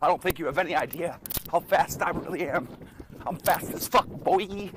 I don't think you have any idea how fast I really am. I'm fast as fuck, boy.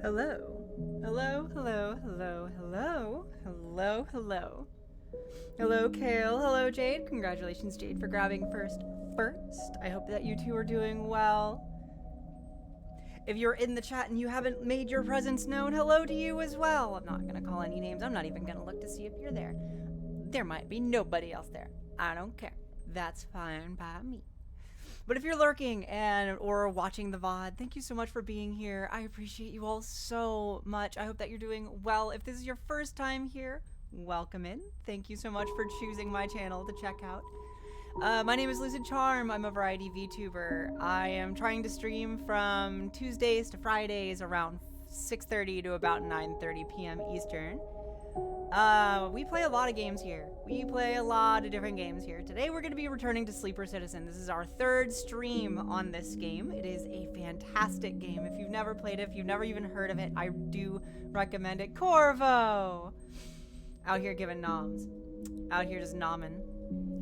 Hello. Hello, hello, hello, hello, hello, hello. Hello, Kale. Hello, Jade. Congratulations, Jade, for grabbing first. I hope that you two are doing well. If you're in the chat and you haven't made your presence known, hello to you as well. I'm not gonna call any names. I'm not even gonna look to see if you're there. There might be nobody else there. I don't care. That's fine by me. But if you're lurking or watching the VOD, thank you so much for being here. I appreciate you all so much. I hope that you're doing well. If this is your first time here, welcome in. Thank you so much for choosing my channel to check out. My name is Lucid Charm. I'm a variety VTuber. I am trying to stream from Tuesdays to Fridays around 6:30 to about 9:30 p.m. Eastern. We play a lot of games here. We play a lot of different games here. Today we're going to be returning to Sleeper Citizen. This is our third stream on this game. It is a fantastic game. If you've never played it, if you've never even heard of it, I do recommend it. Corvo! Out here giving noms. Out here just nomming.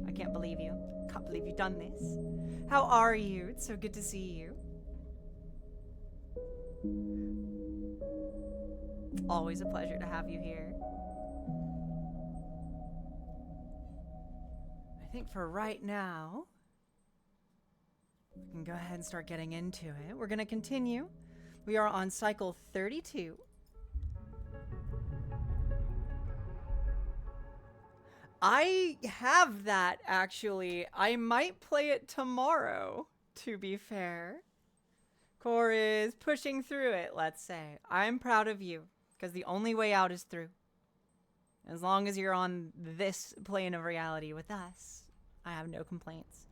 I can't believe you. Can't believe you've done this. How are you? It's so good to see you. It's always a pleasure to have you here. I think for right now, we can go ahead and start getting into it. We're going to continue. We are on cycle 32. I have that, actually. I might play it tomorrow, to be fair. Core is pushing through it, let's say. I'm proud of you, because the only way out is through. As long as you're on this plane of reality with us, I have no complaints.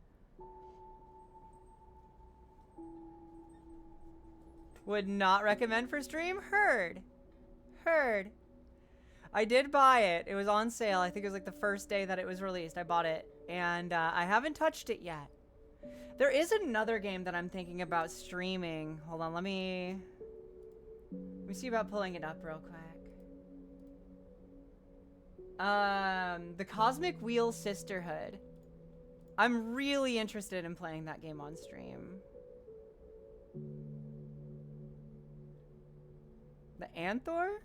Would not recommend for stream? Heard. Heard. I did buy it. It was on sale. I think it was like the first day that it was released. I bought it. And I haven't touched it yet. There is another game that I'm thinking about streaming. Hold on, let me see about pulling it up real quick. The Cosmic Wheel Sisterhood. I'm really interested in playing that game on stream. The Anthor?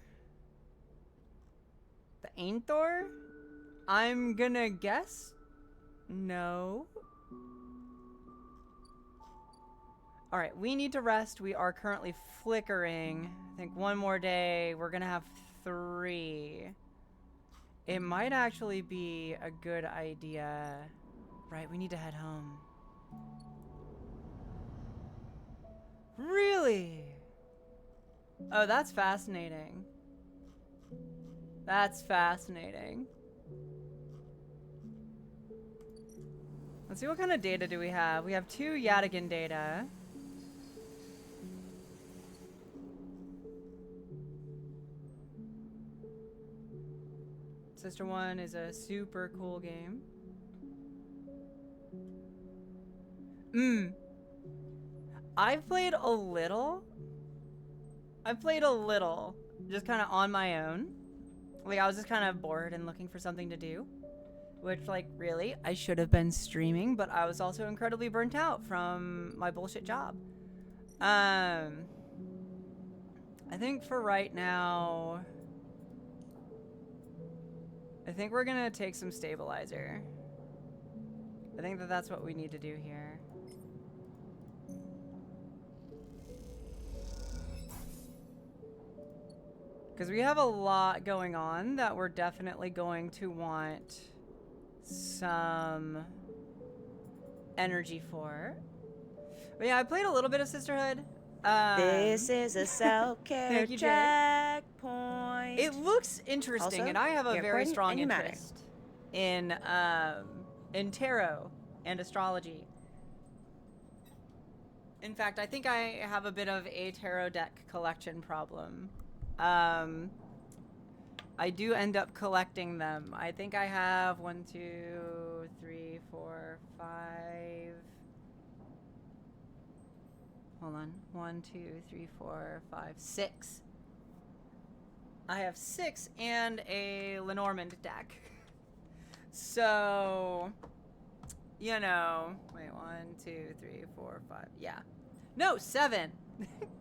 The Ainthor? I'm gonna guess no. Alright, we need to rest. We are currently flickering. I think one more day, we're gonna have 3. It might actually be a good idea. Right, we need to head home. Really? Oh, that's fascinating. That's fascinating. Let's see, what kind of data do we have? We have 2 Yadigan data. Sister 1 is a super cool game. I've played a little. Just kind of on my own. Like, I was just kind of bored and looking for something to do. Which, like, really, I should have been streaming, but I was also incredibly burnt out from my bullshit job. I think for right now, I think we're gonna take some stabilizer. I think that that's what we need to do here. Because we have a lot going on that we're definitely going to want some energy for. But yeah, I played a little bit of Sisterhood. This is a self-care checkpoint. It looks interesting, Also, and I have a you're very important strong and you matter. interest in tarot and astrology. In fact, I think I have a bit of a tarot deck collection problem. I do end up collecting them. I think I have 1, 2, 3, 4, 5. Hold on. 1, 2, 3, 4, 5, 6. I have 6 and a Lenormand deck. So, you know, wait, 1, 2, 3, 4, 5. Yeah. No, 7.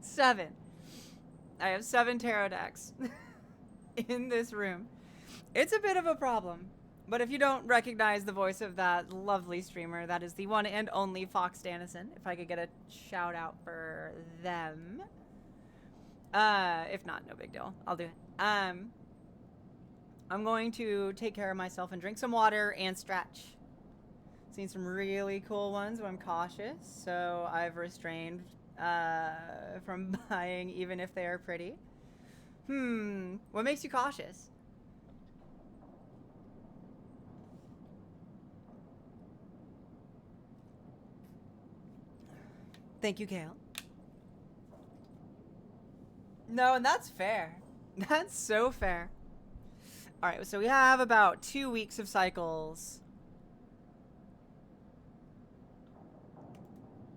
7. I have 7 tarot decks in this room. It's a bit of a problem. But if you don't recognize the voice of that lovely streamer, that is the one and only Fox Dannison. If I could get a shout out for them. If not, no big deal. I'll do it. I'm going to take care of myself and drink some water and stretch. Seen some really cool ones, but I'm cautious. So I've restrained from buying even if they are pretty. What makes you cautious? Thank you, Kale. No, and that's fair. That's so fair. All right, so we have about 2 weeks of cycles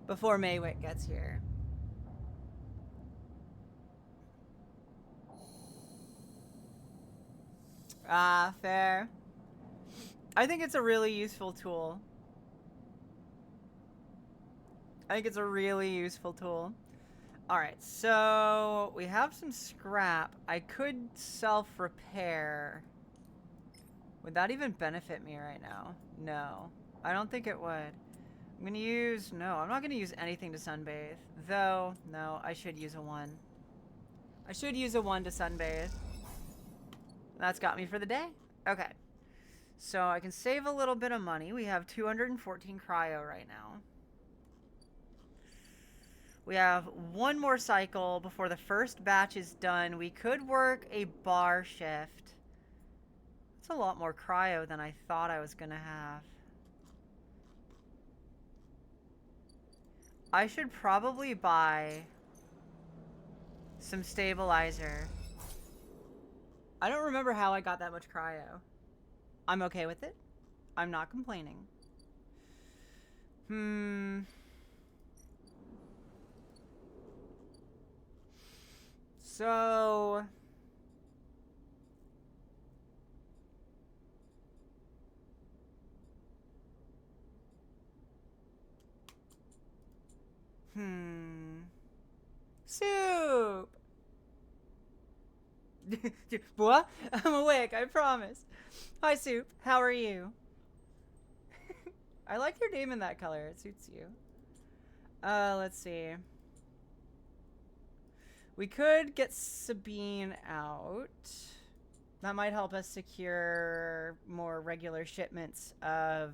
before Maywick gets here. Ah, fair. I think it's a really useful tool. Alright, so we have some scrap. I could self-repair. Would that even benefit me right now? No. I don't think it would. I'm gonna use... No, I'm not gonna use anything to sunbathe. Though, no, I should use a 1. I should use a 1 to sunbathe. That's got me for the day. Okay. So I can save a little bit of money. We have 214 cryo right now. We have 1 more cycle before the first batch is done. We could work a bar shift. It's a lot more cryo than I thought I was gonna have. I should probably buy some stabilizer. I don't remember how I got that much cryo. I'm okay with it. I'm not complaining. So... Soup! What? I'm awake, I promise. Hi, Soup. How are you? I like your name in that color. It suits you. Let's see. We could get Sabine out. That might help us secure more regular shipments of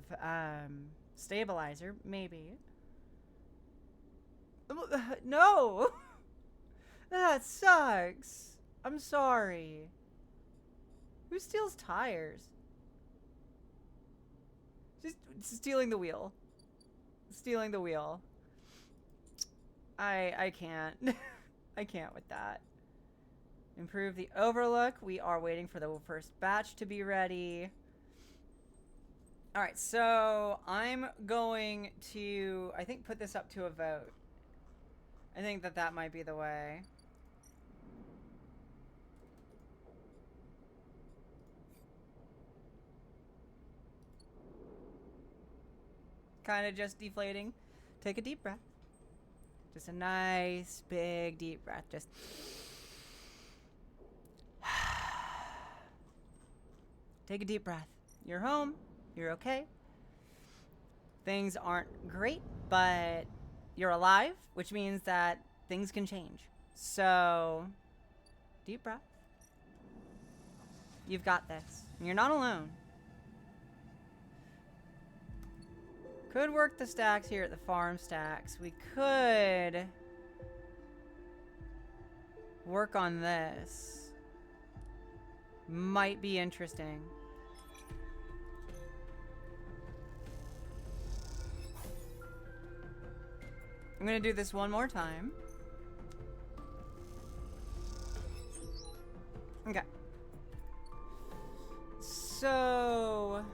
stabilizer, maybe. No! That sucks. I'm sorry. Who steals tires? Just stealing the wheel. Stealing the wheel. I can't. I can't with that. Improve the overlook. We are waiting for the first batch to be ready. Alright, so I'm going to, I think, put this up to a vote. I think that that might be the way. Kind of just deflating. Take a deep breath. Just a nice, big, deep breath. Just... Take a deep breath. You're home. You're okay. Things aren't great, but you're alive, which means that things can change. So, deep breath. You've got this. You're not alone. Could work the stacks here at the farm stacks. We could work on this. Might be interesting. I'm gonna do this one more time. Okay. So...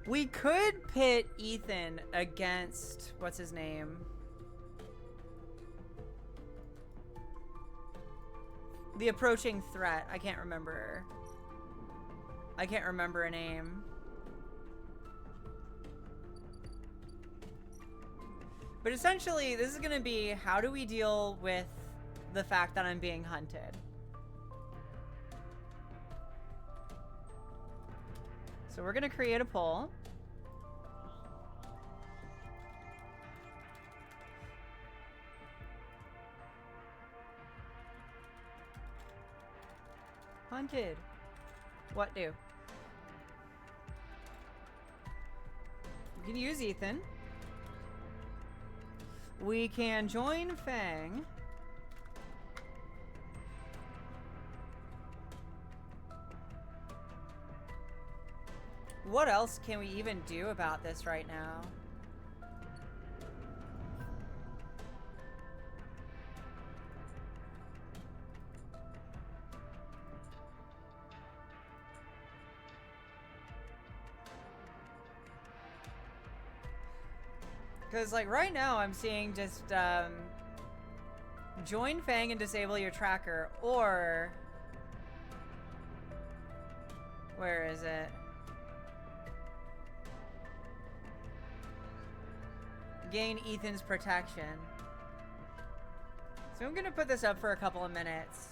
we could pit Ethan against... what's his name? The approaching threat. I can't remember. I can't remember a name. But essentially, this is gonna be, how do we deal with the fact that I'm being hunted? So we're gonna create a poll. Hunted. What do? We can use Ethan. We can join Fang. What else can we even do about this right now? Because, like, right now I'm seeing just, join Fang and disable your tracker, or... Where is it? Gain Ethan's protection. So I'm gonna put this up for a couple of minutes.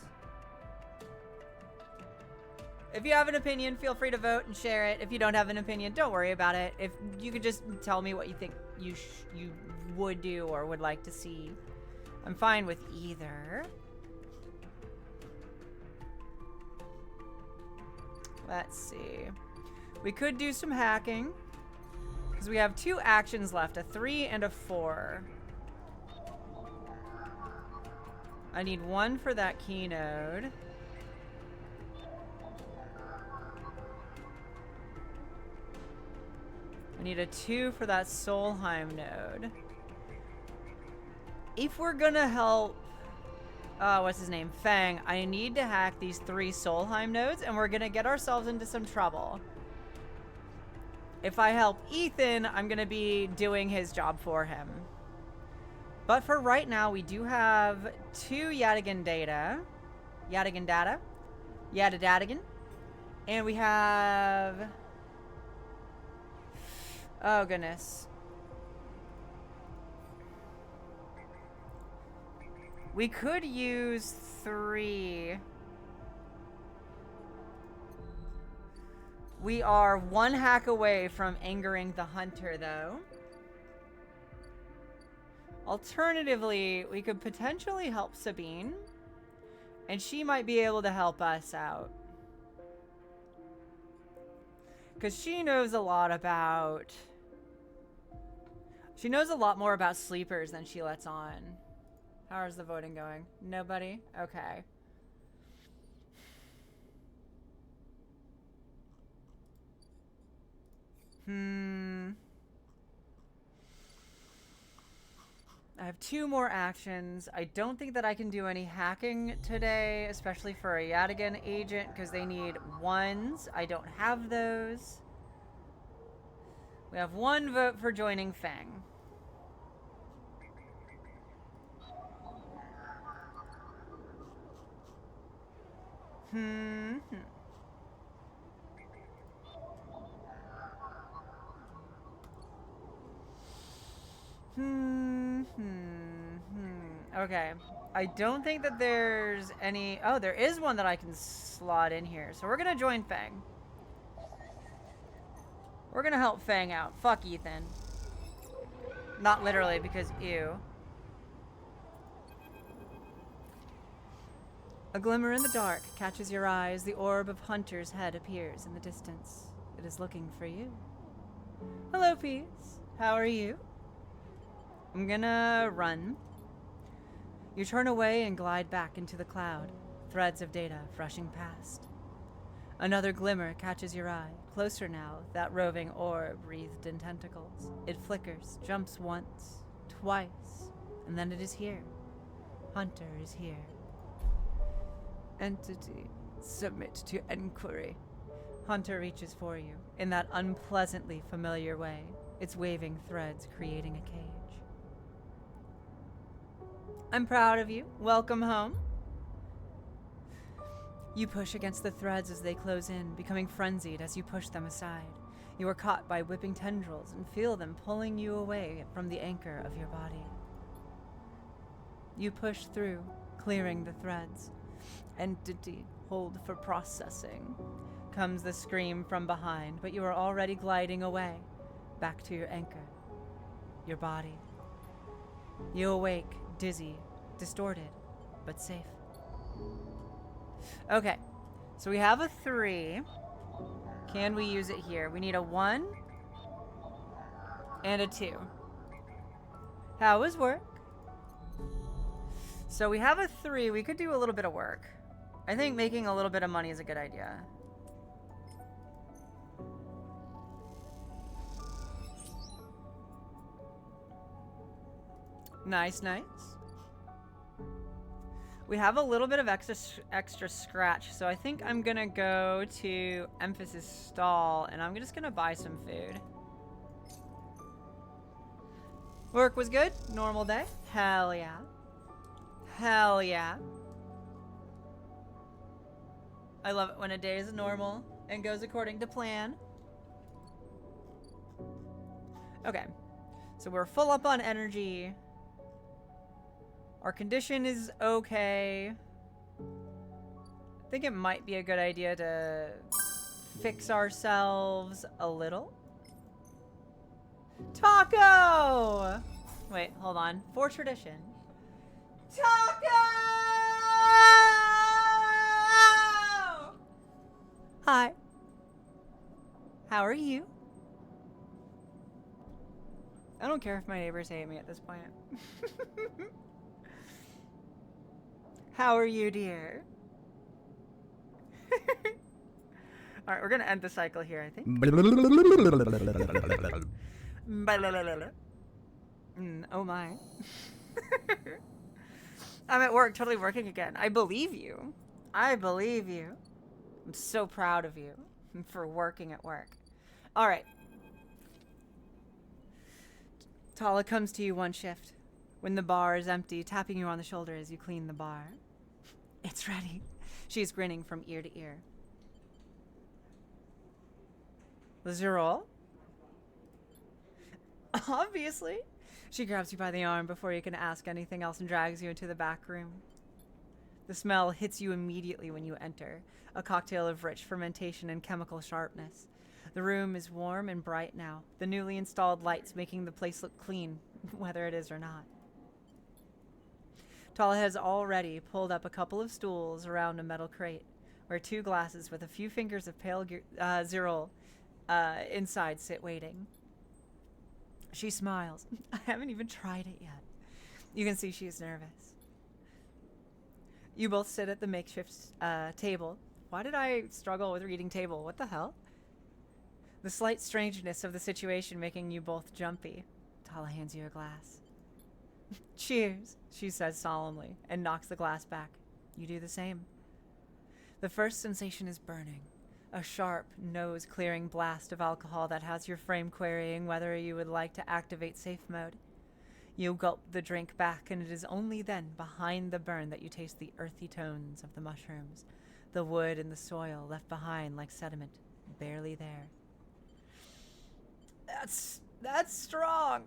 If you have an opinion, feel free to vote and share it. If you don't have an opinion, don't worry about it. If you could just tell me what you think you would do or would like to see. I'm fine with either. Let's see. We could do some hacking. Because we have 2 actions left, a 3 and a 4. I need 1 for that key node. I need a 2 for that Solheim node. If we're gonna help, what's his name? Fang, I need to hack these 3 Solheim nodes, and we're gonna get ourselves into some trouble. If I help Ethan, I'm gonna be doing his job for him. But for right now, we do have 2 Yadigan data. Yadadadigan. And we have... Oh, goodness. We could use 3... We are 1 hack away from angering the hunter, though. Alternatively, we could potentially help Sabine. And she might be able to help us out. Because she knows a lot about... She knows a lot more about sleepers than she lets on. How is the voting going? Nobody? Okay. I have 2 more actions. I don't think that I can do any hacking today, especially for a Yadigan agent, because they need 1s. I don't have those. We have 1 vote for joining Fang. Okay. I don't think that there's any... Oh, there is one that I can slot in here. So we're gonna join Fang. We're gonna help Fang out. Fuck Ethan. Not literally, because ew. A glimmer in the dark catches your eye as the orb of Hunter's head appears in the distance. It is looking for you. Hello, Peace. How are you? I'm gonna run. You turn away and glide back into the cloud, threads of data rushing past. Another glimmer catches your eye, closer now, that roving orb wreathed in tentacles. It flickers, jumps once, twice, and then it is here. Hunter is here. Entity, submit to inquiry. Hunter reaches for you, in that unpleasantly familiar way, its waving threads creating a cage. I'm proud of you. Welcome home. You push against the threads as they close in, becoming frenzied as you push them aside. You are caught by whipping tendrils and feel them pulling you away from the anchor of your body. You push through, clearing the threads. Entity, hold for processing. Comes the scream from behind, but you are already gliding away, back to your anchor, your body. You awake, dizzy, distorted, but safe. Okay, so we have a 3. Can we use it here? We need a 1 and a 2. How was work? So we have a 3. We could do a little bit of work. I think making a little bit of money is a good idea. Nice, nice. We have a little bit of extra scratch, so I think I'm gonna go to Emphasis Stall, and I'm just gonna buy some food. Work was good? Normal day? Hell yeah. Hell yeah. I love it when a day is normal and goes according to plan. Okay. So we're full up on energy. Our condition is okay. I think it might be a good idea to fix ourselves a little. Taco! Wait, hold on. For tradition. Taco! Hi. How are you? I don't care if my neighbors hate me at this point. How are you, dear? Alright, we're gonna end the cycle here, I think. Oh my. I'm at work, totally working again. I believe you. I believe you. I'm so proud of you for working at work. Alright. Tala comes to you one shift, when the bar is empty, tapping you on the shoulder as you clean the bar. It's ready. She's grinning from ear to ear. Zerol? Obviously. She grabs you by the arm before you can ask anything else and drags you into the back room. The smell hits you immediately when you enter, a cocktail of rich fermentation and chemical sharpness. The room is warm and bright now, the newly installed lights making the place look clean, whether it is or not. Tala has already pulled up a couple of stools around a metal crate, where 2 glasses with a few fingers of pale Zerol inside sit waiting. She smiles. I haven't even tried it yet. You can see she's nervous. You both sit at the makeshift table. Why did I struggle with reading table? What the hell? The slight strangeness of the situation making you both jumpy. Tala hands you a glass. Cheers, she says solemnly, and knocks the glass back. You do the same. The first sensation is burning. A sharp, nose-clearing blast of alcohol that has your frame querying whether you would like to activate safe mode. You gulp the drink back, and it is only then, behind the burn, that you taste the earthy tones of the mushrooms, the wood and the soil left behind like sediment, barely there. That's strong.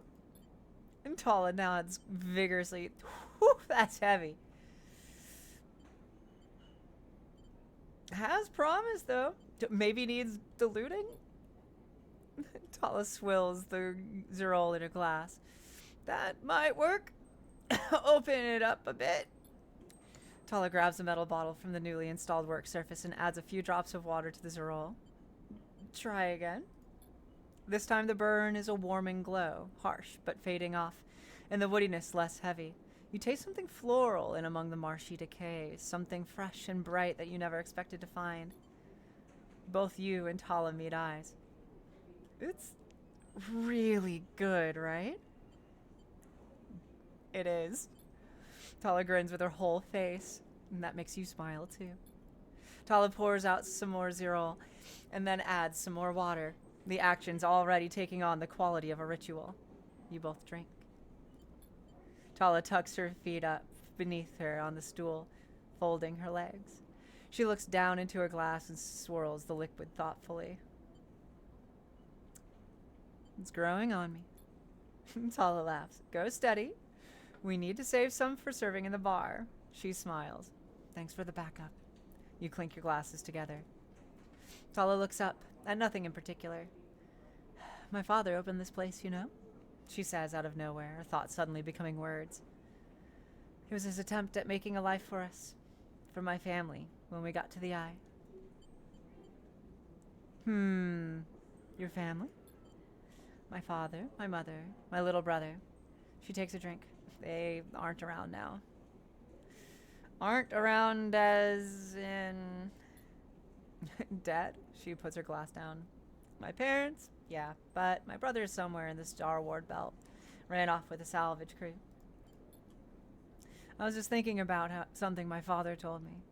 And Tala nods vigorously. Whew, that's heavy. Has promise, though. Maybe needs diluting? Tala swills the Zerol in a glass. That might work. Open it up a bit. Tala grabs a metal bottle from the newly installed work surface and adds a few drops of water to the Zerol. Try again. This time the burn is a warming glow, harsh but fading off, and the woodiness less heavy. You taste something floral in among the marshy decay, something fresh and bright that you never expected to find. Both you and Tala meet eyes. It's really good, right? It is. Tala grins with her whole face, and that makes you smile too. Tala pours out some more Zerol, and then adds some more water, the actions already taking on the quality of a ritual. You both drink. Tala tucks her feet up beneath her on the stool, folding her legs. She looks down into her glass and swirls the liquid thoughtfully. It's growing on me. Tala laughs. Go steady. We need to save some for serving in the bar. She smiles. Thanks for the backup. You clink your glasses together. Tala looks up, at nothing in particular. My father opened this place, you know? She says out of nowhere, her thoughts suddenly becoming words. It was his attempt at making a life for us, for my family, when we got to the eye. Your family? My father, my mother, my little brother. She takes a drink. They aren't around now. Aren't around as in... Dead? She puts her glass down. My parents? Yeah, but my brother is somewhere in the Star Ward belt. Ran off with a salvage crew. I was just thinking about something my father told me.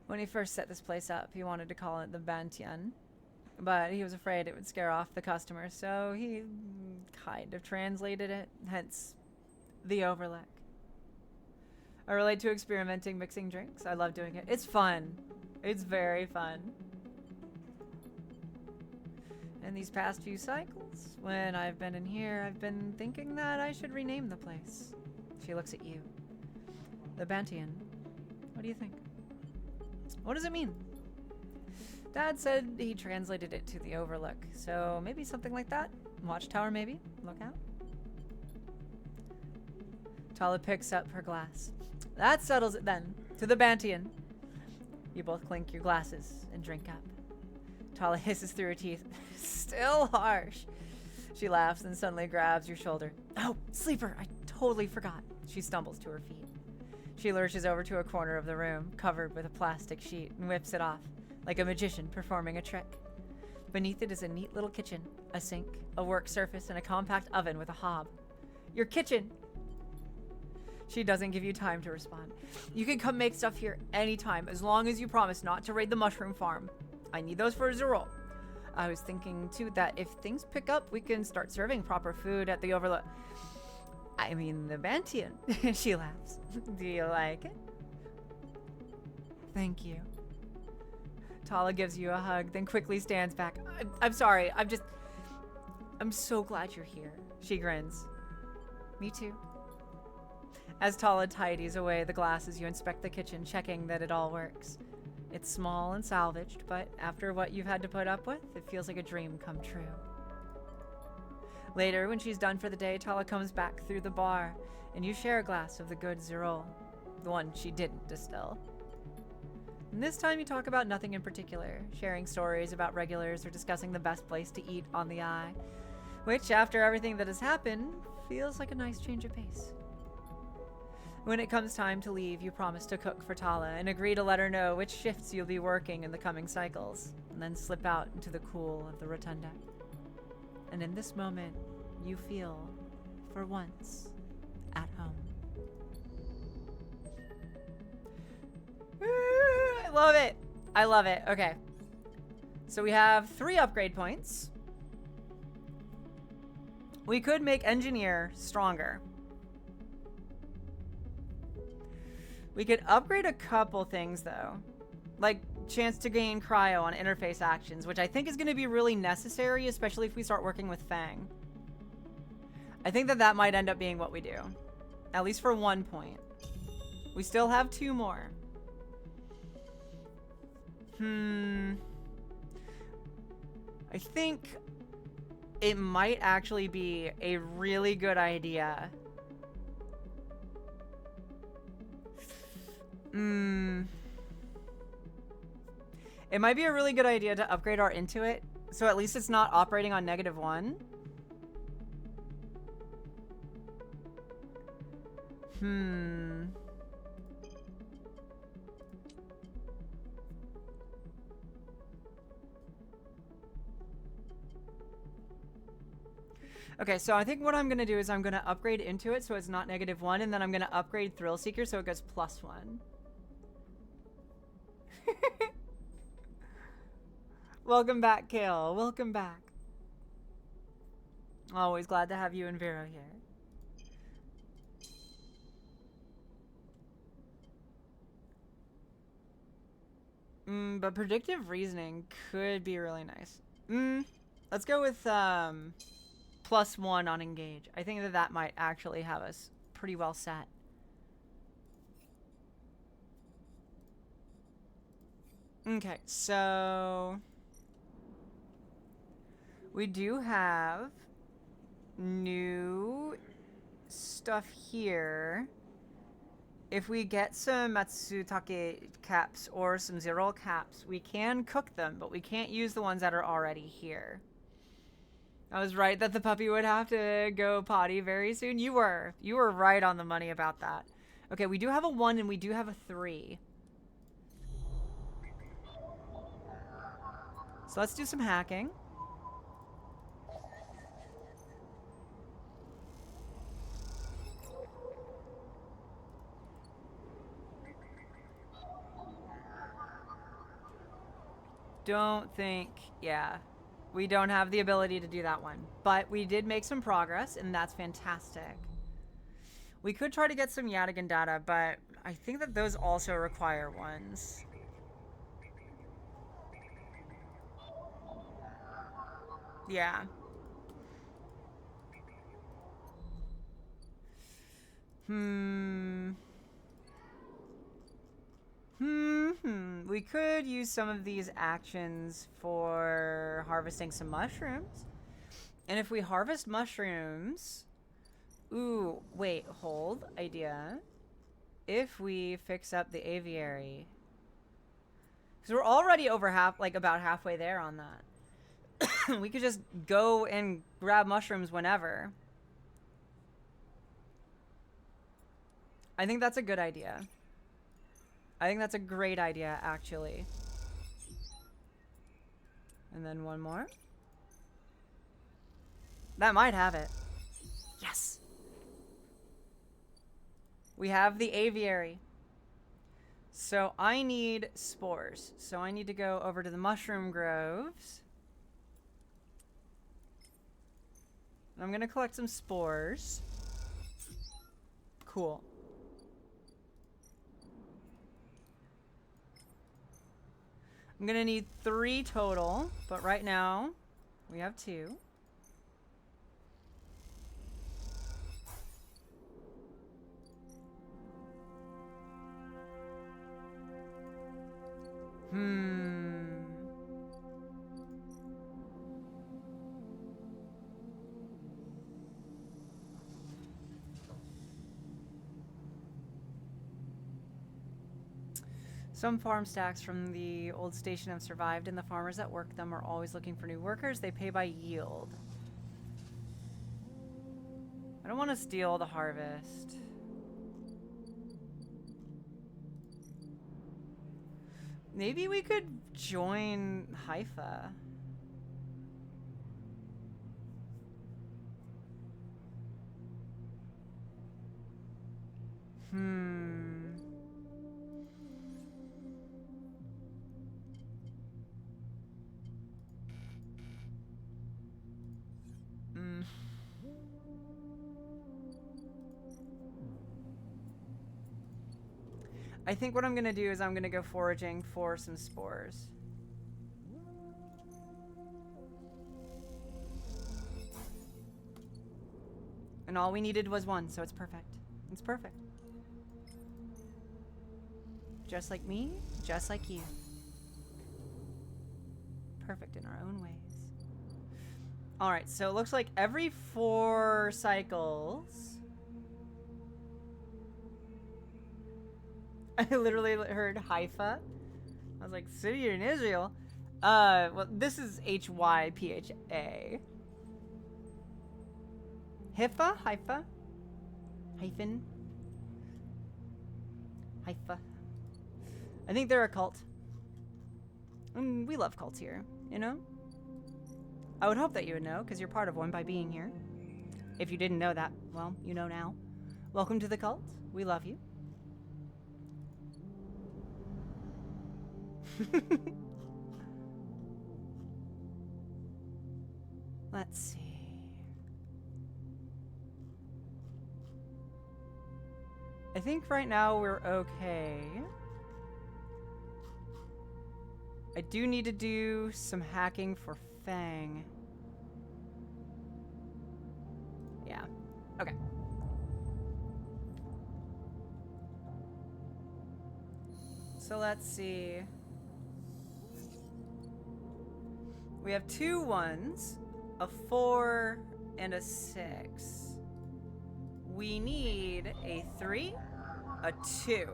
When he first set this place up, he wanted to call it the Bantian, but he was afraid it would scare off the customers, so he kind of translated it, hence the Overlook. I relate to experimenting, mixing drinks. I love doing it. It's fun. It's very fun. In these past few cycles, when I've been in here, I've been thinking that I should rename the place. She looks at you. The Bantian. What do you think? What does it mean? Dad said he translated it to the Overlook, so maybe something like that? Watchtower, maybe? Look out. Tala picks up her glass. That settles it then. To the Bantian. You both clink your glasses and drink up. Tala hisses through her teeth. Still harsh. She laughs and suddenly grabs your shoulder. Oh, sleeper, I totally forgot. She stumbles to her feet. She lurches over to a corner of the room, covered with a plastic sheet, and whips it off, like a magician performing a trick. Beneath it is a neat little kitchen, a sink, a work surface, and a compact oven with a hob. Your kitchen! She doesn't give you time to respond. You can come make stuff here anytime, as long as you promise not to raid the mushroom farm. I need those for Zerol. I was thinking, too, that if things pick up, we can start serving proper food at the Overlook. I mean, the Bantian. She laughs. Do you like it? Thank you. Tala gives you a hug, then quickly stands back. I'm sorry. I'm so glad you're here. She grins. Me too. As Tala tidies away the glasses, you inspect the kitchen, checking that it all works. It's small and salvaged, but after what you've had to put up with, it feels like a dream come true. Later, when she's done for the day, Tala comes back through the bar, and you share a glass of the good Zerol, the one she didn't distill. And this time you talk about nothing in particular, sharing stories about regulars or discussing the best place to eat on the Eye, which, after everything that has happened, feels like a nice change of pace. When it comes time to leave, you promise to cook for Tala and agree to let her know which shifts you'll be working in the coming cycles, and then slip out into the cool of the rotunda. And in this moment, you feel, for once, at home. I love it. I love it. Okay. So we have 3 upgrade points. We could make engineer stronger. We could upgrade a couple things though. Like chance to gain cryo on interface actions, which I think is going to be really necessary, especially if we start working with Fang. I think that might end up being what we do. At least for 1 point. We still have 2 more. I think it might actually be a really good idea. It might be a really good idea to upgrade our Intuit, so at least it's not operating on -1. Okay, so I think what I'm gonna do is I'm gonna upgrade Intuit so it's not -1, and then I'm gonna upgrade Thrill Seeker so it goes +1. Welcome back, Kale. Welcome back. Always glad to have you and Vero here. But predictive reasoning could be really nice. Let's go with +1 on engage. I think that might actually have us pretty well set. Okay, so we do have new stuff here. If we get some Matsutake caps or some Zerol caps, we can cook them, but we can't use the ones that are already here. I was right that the puppy would have to go potty very soon. You were right on the money about that. Okay, we do have a 1 and we do have a 3. So let's do some hacking. Don't think, yeah. We don't have the ability to do that one. But we did make some progress, and that's fantastic. We could try to get some Yataghan data, but I think that those also require ones. Yeah. We could use some of these actions for harvesting some mushrooms. And if we harvest mushrooms... Ooh, wait, hold. Idea. If we fix up the aviary... Because we're already over about halfway there on that. We could just go and grab mushrooms whenever. I think that's a good idea. I think that's a great idea, actually. And then one more. That might have it. Yes! We have the aviary. So I need spores. So I need to go over to the mushroom groves. I'm going to collect some spores. Cool. I'm gonna need 3 total, but right now we have 2. Some farm stacks from the old station have survived, and the farmers that work them are always looking for new workers. They pay by yield. I don't want to steal the harvest. Maybe we could join Haifa. I think what I'm gonna do is I'm gonna go foraging for some spores. And all we needed was 1, so it's perfect. It's perfect. Just like me, just like you. Perfect in our own ways. Alright, so it looks like every 4 cycles... I literally heard Haifa. I was like, city in Israel? Well, this is H-Y-P-H-A. Haifa? Haifa? Hyphen? Haifa. I think they're a cult. And we love cults here, you know? I would hope that you would know, because you're part of one by being here. If you didn't know that, well, you know now. Welcome to the cult. We love you. Let's see. I think right now we're okay. I do need to do some hacking for Fang. Yeah. Okay. So let's see. We have 2 1s, a 4, and a 6. We need a 3, a 2.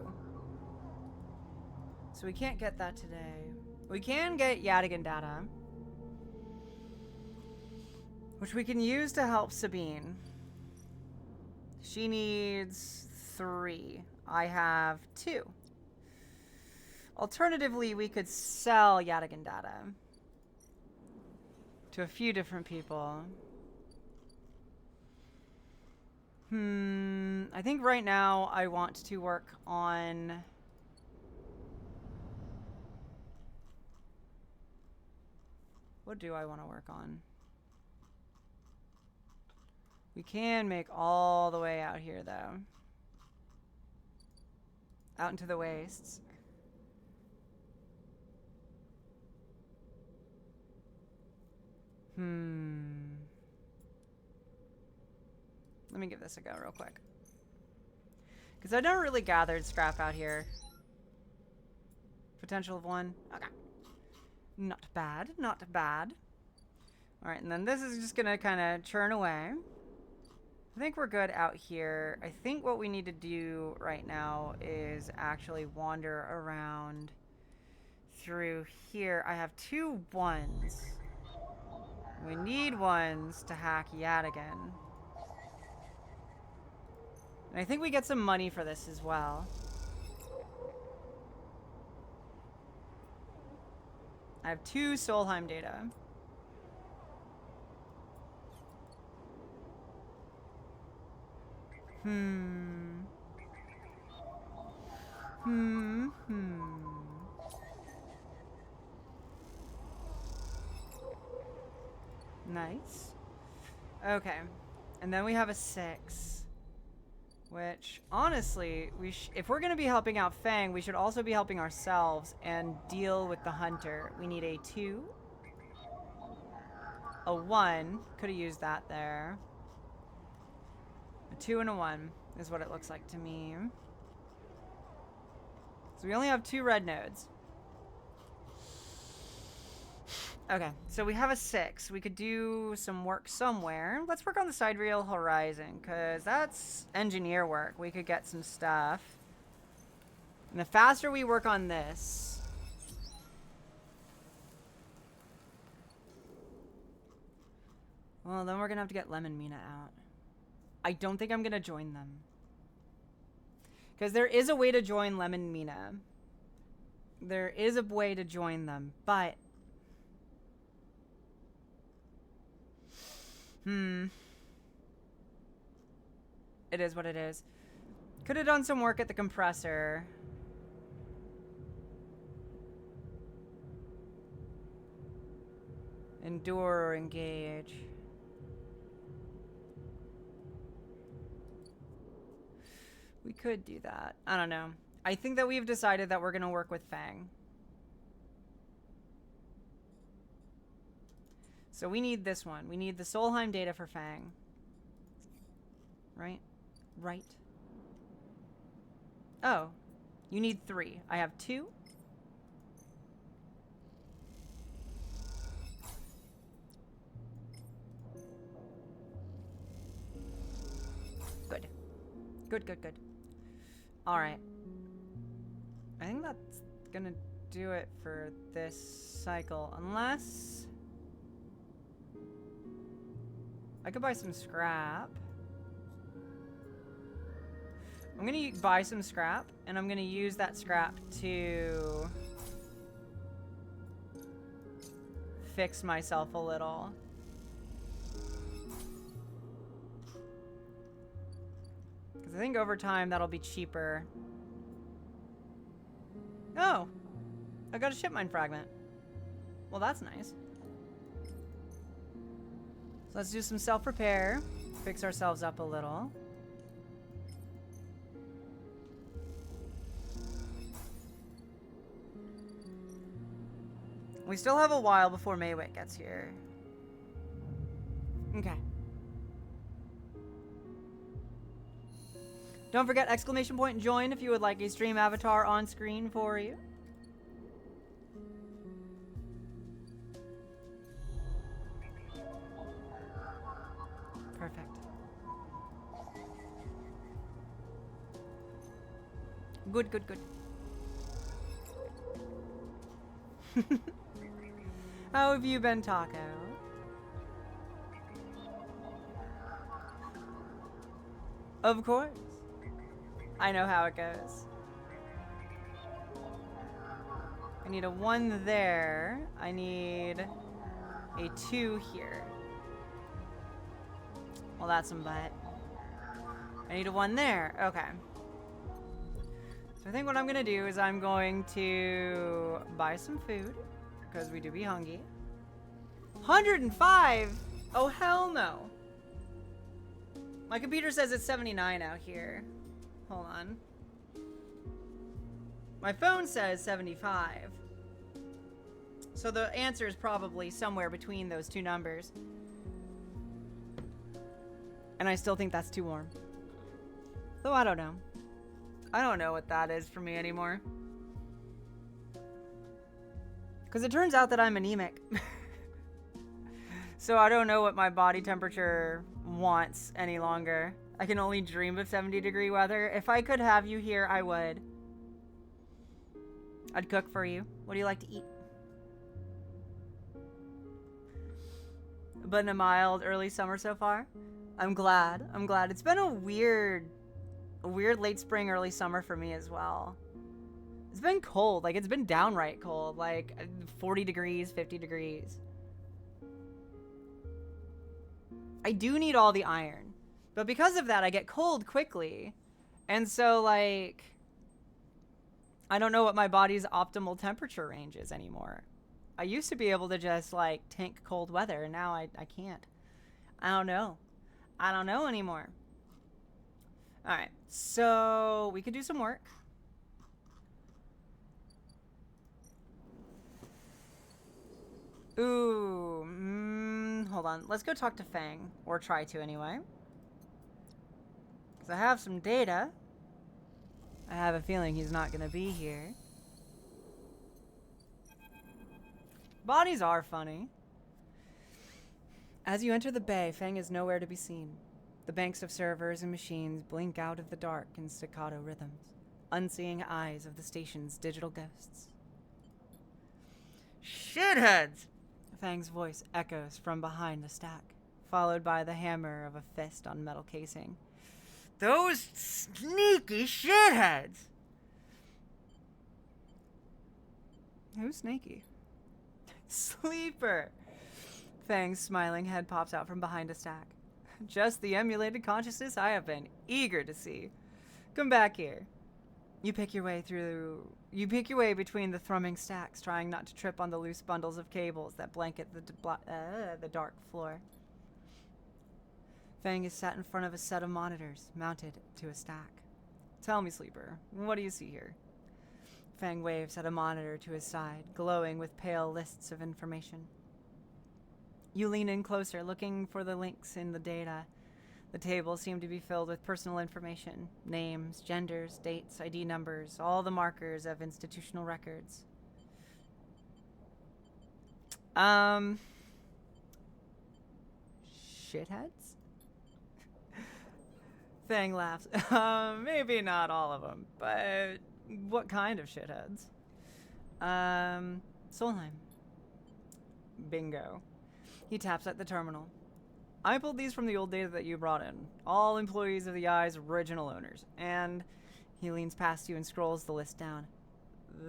So we can't get that today. We can get Yadigan data, which we can use to help Sabine. She needs 3. I have 2. Alternatively, we could sell Yadigan data to a few different people. I think right now I want to work on... What do I want to work on? We can make all the way out here, though. Out into the wastes. Let me give this a go real quick. Because I've never really gathered scrap out here. Potential of 1. Okay. Not bad. Not bad. Alright, and then this is just going to kind of churn away. I think we're good out here. I think what we need to do right now is actually wander around through here. I have 2 1s. We need 1s to hack Yadigan. And I think we get some money for this as well. I have 2 Solheim data. Nice. Okay. And then we have a 6. Which, honestly, if we're going to be helping out Fang, we should also be helping ourselves and deal with the hunter. We need a 2. A 1. Could have used that there. A 2 and a 1 is what it looks like to me. So we only have 2 red nodes. Okay, so we have a 6. We could do some work somewhere. Let's work on the Sidereal Horizon, because that's engineer work. We could get some stuff. And the faster we work on this... Well, then we're going to have to get Lemon Mina out. I don't think I'm going to join them. Because there is a way to join Lemon Mina. There is a way to join them, but... It is what it is. Could have done some work at the compressor. Endure or engage. We could do that. I don't know. I think that we've decided that we're going to work with Fang. So we need this one. We need the Solheim data for Fang. Right? Right. Oh. You need 3. I have 2. Good. Good, good, good. Alright. I think that's gonna do it for this cycle. Unless... I could buy some scrap. I'm gonna buy some scrap, and I'm gonna use that scrap to fix myself a little. Because I think over time that'll be cheaper. Oh! I got a ship mine fragment. Well, that's nice. So let's do some self-repair. Fix ourselves up a little. We still have a while before Maywick gets here. Okay. Don't forget exclamation point and join if you would like a stream avatar on screen for you. Perfect. Good, good, good. How have you been, Taco? Of course. I know how it goes. I need a 1 there. I need a 2 here. Well, that's some butt. I need a 1 there. Okay. So I think what I'm going to do is I'm going to buy some food. Because we do be hungry. 105? Oh, hell no. My computer says it's 79 out here. Hold on. My phone says 75. So the answer is probably somewhere between those two numbers. And I still think that's too warm. Though I don't know. I don't know what that is for me anymore. Because it turns out that I'm anemic. So I don't know what my body temperature wants any longer. I can only dream of 70-degree weather. If I could have you here, I would. I'd cook for you. What do you like to eat? But in a mild early summer so far. I'm glad. It's been a weird late spring, early summer for me as well. It's been cold. Like, it's been downright cold. Like, 40 degrees, 50 degrees. I do need all the iron. But because of that, I get cold quickly. And so, like, I don't know what my body's optimal temperature range is anymore. I used to be able to just, like, tank cold weather, and now I can't. I don't know. I don't know anymore. Alright, so we could do some work. Ooh, hold on. Let's go talk to Fang, or try to anyway. Because I have some data. I have a feeling he's not going to be here. Bodies are funny. As you enter the bay, Fang is nowhere to be seen. The banks of servers and machines blink out of the dark in staccato rhythms, unseeing eyes of the station's digital ghosts. Shitheads! Fang's voice echoes from behind the stack, followed by the hammer of a fist on metal casing. Those sneaky shitheads! Who's sneaky? Sleeper! Fang's smiling head pops out from behind a stack. Just the emulated consciousness I have been eager to see. Come back here. You pick your way between the thrumming stacks, trying not to trip on the loose bundles of cables that blanket the dark floor. Fang is sat in front of a set of monitors, mounted to a stack. Tell me, Sleeper, what do you see here? Fang waves at a monitor to his side, glowing with pale lists of information. You lean in closer, looking for the links in the data. The tables seem to be filled with personal information. Names, genders, dates, ID numbers, all the markers of institutional records. Shitheads? Fang laughs. Maybe not all of them, but what kind of shitheads? Solheim. Bingo. He taps at the terminal. I pulled these from the old data that you brought in. All employees of the Eye's original owners. And he leans past you and scrolls the list down.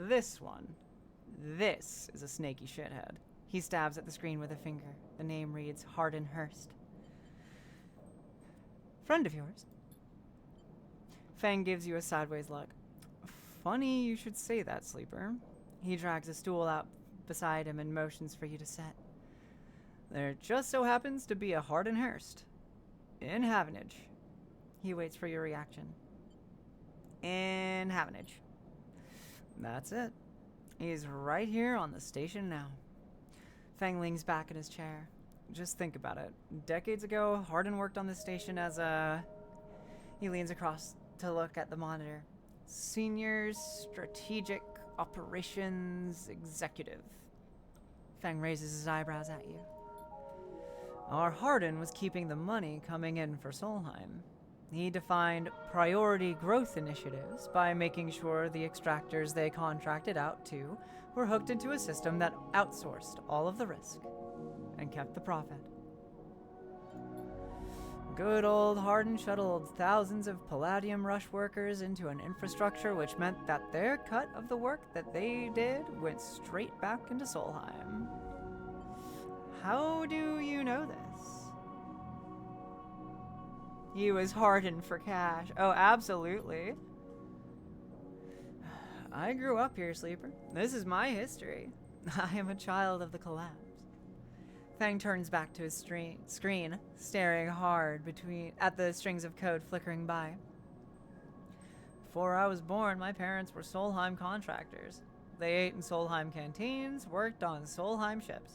This one. This is a snaky shithead. He stabs at the screen with a finger. The name reads Hardin Hurst. Friend of yours? Fang gives you a sideways look. Funny you should say that, Sleeper. He drags a stool out beside him and motions for you to sit. There just so happens to be a Hardin Hurst. In Havenage. He waits for your reaction. In Havenage. That's it. He's right here on the station now. Fang leans back in his chair. Just think about it. Decades ago, Hardin worked on this station as a... He leans across to look at the monitor. Senior Strategic Operations Executive. Fang raises his eyebrows at you. Our Hardin was keeping the money coming in for Solheim. He defined priority growth initiatives by making sure the extractors they contracted out to were hooked into a system that outsourced all of the risk and kept the profit. Good old Hardin shuttled thousands of Palladium Rush workers into an infrastructure which meant that their cut of the work that they did went straight back into Solheim. How do you know this? He was Hardin for cash. Oh, absolutely. I grew up here, Sleeper. This is my history. I am a child of the collapse. Fang turns back to his screen, staring hard at the strings of code flickering by. Before I was born, my parents were Solheim contractors. They ate in Solheim canteens, worked on Solheim ships.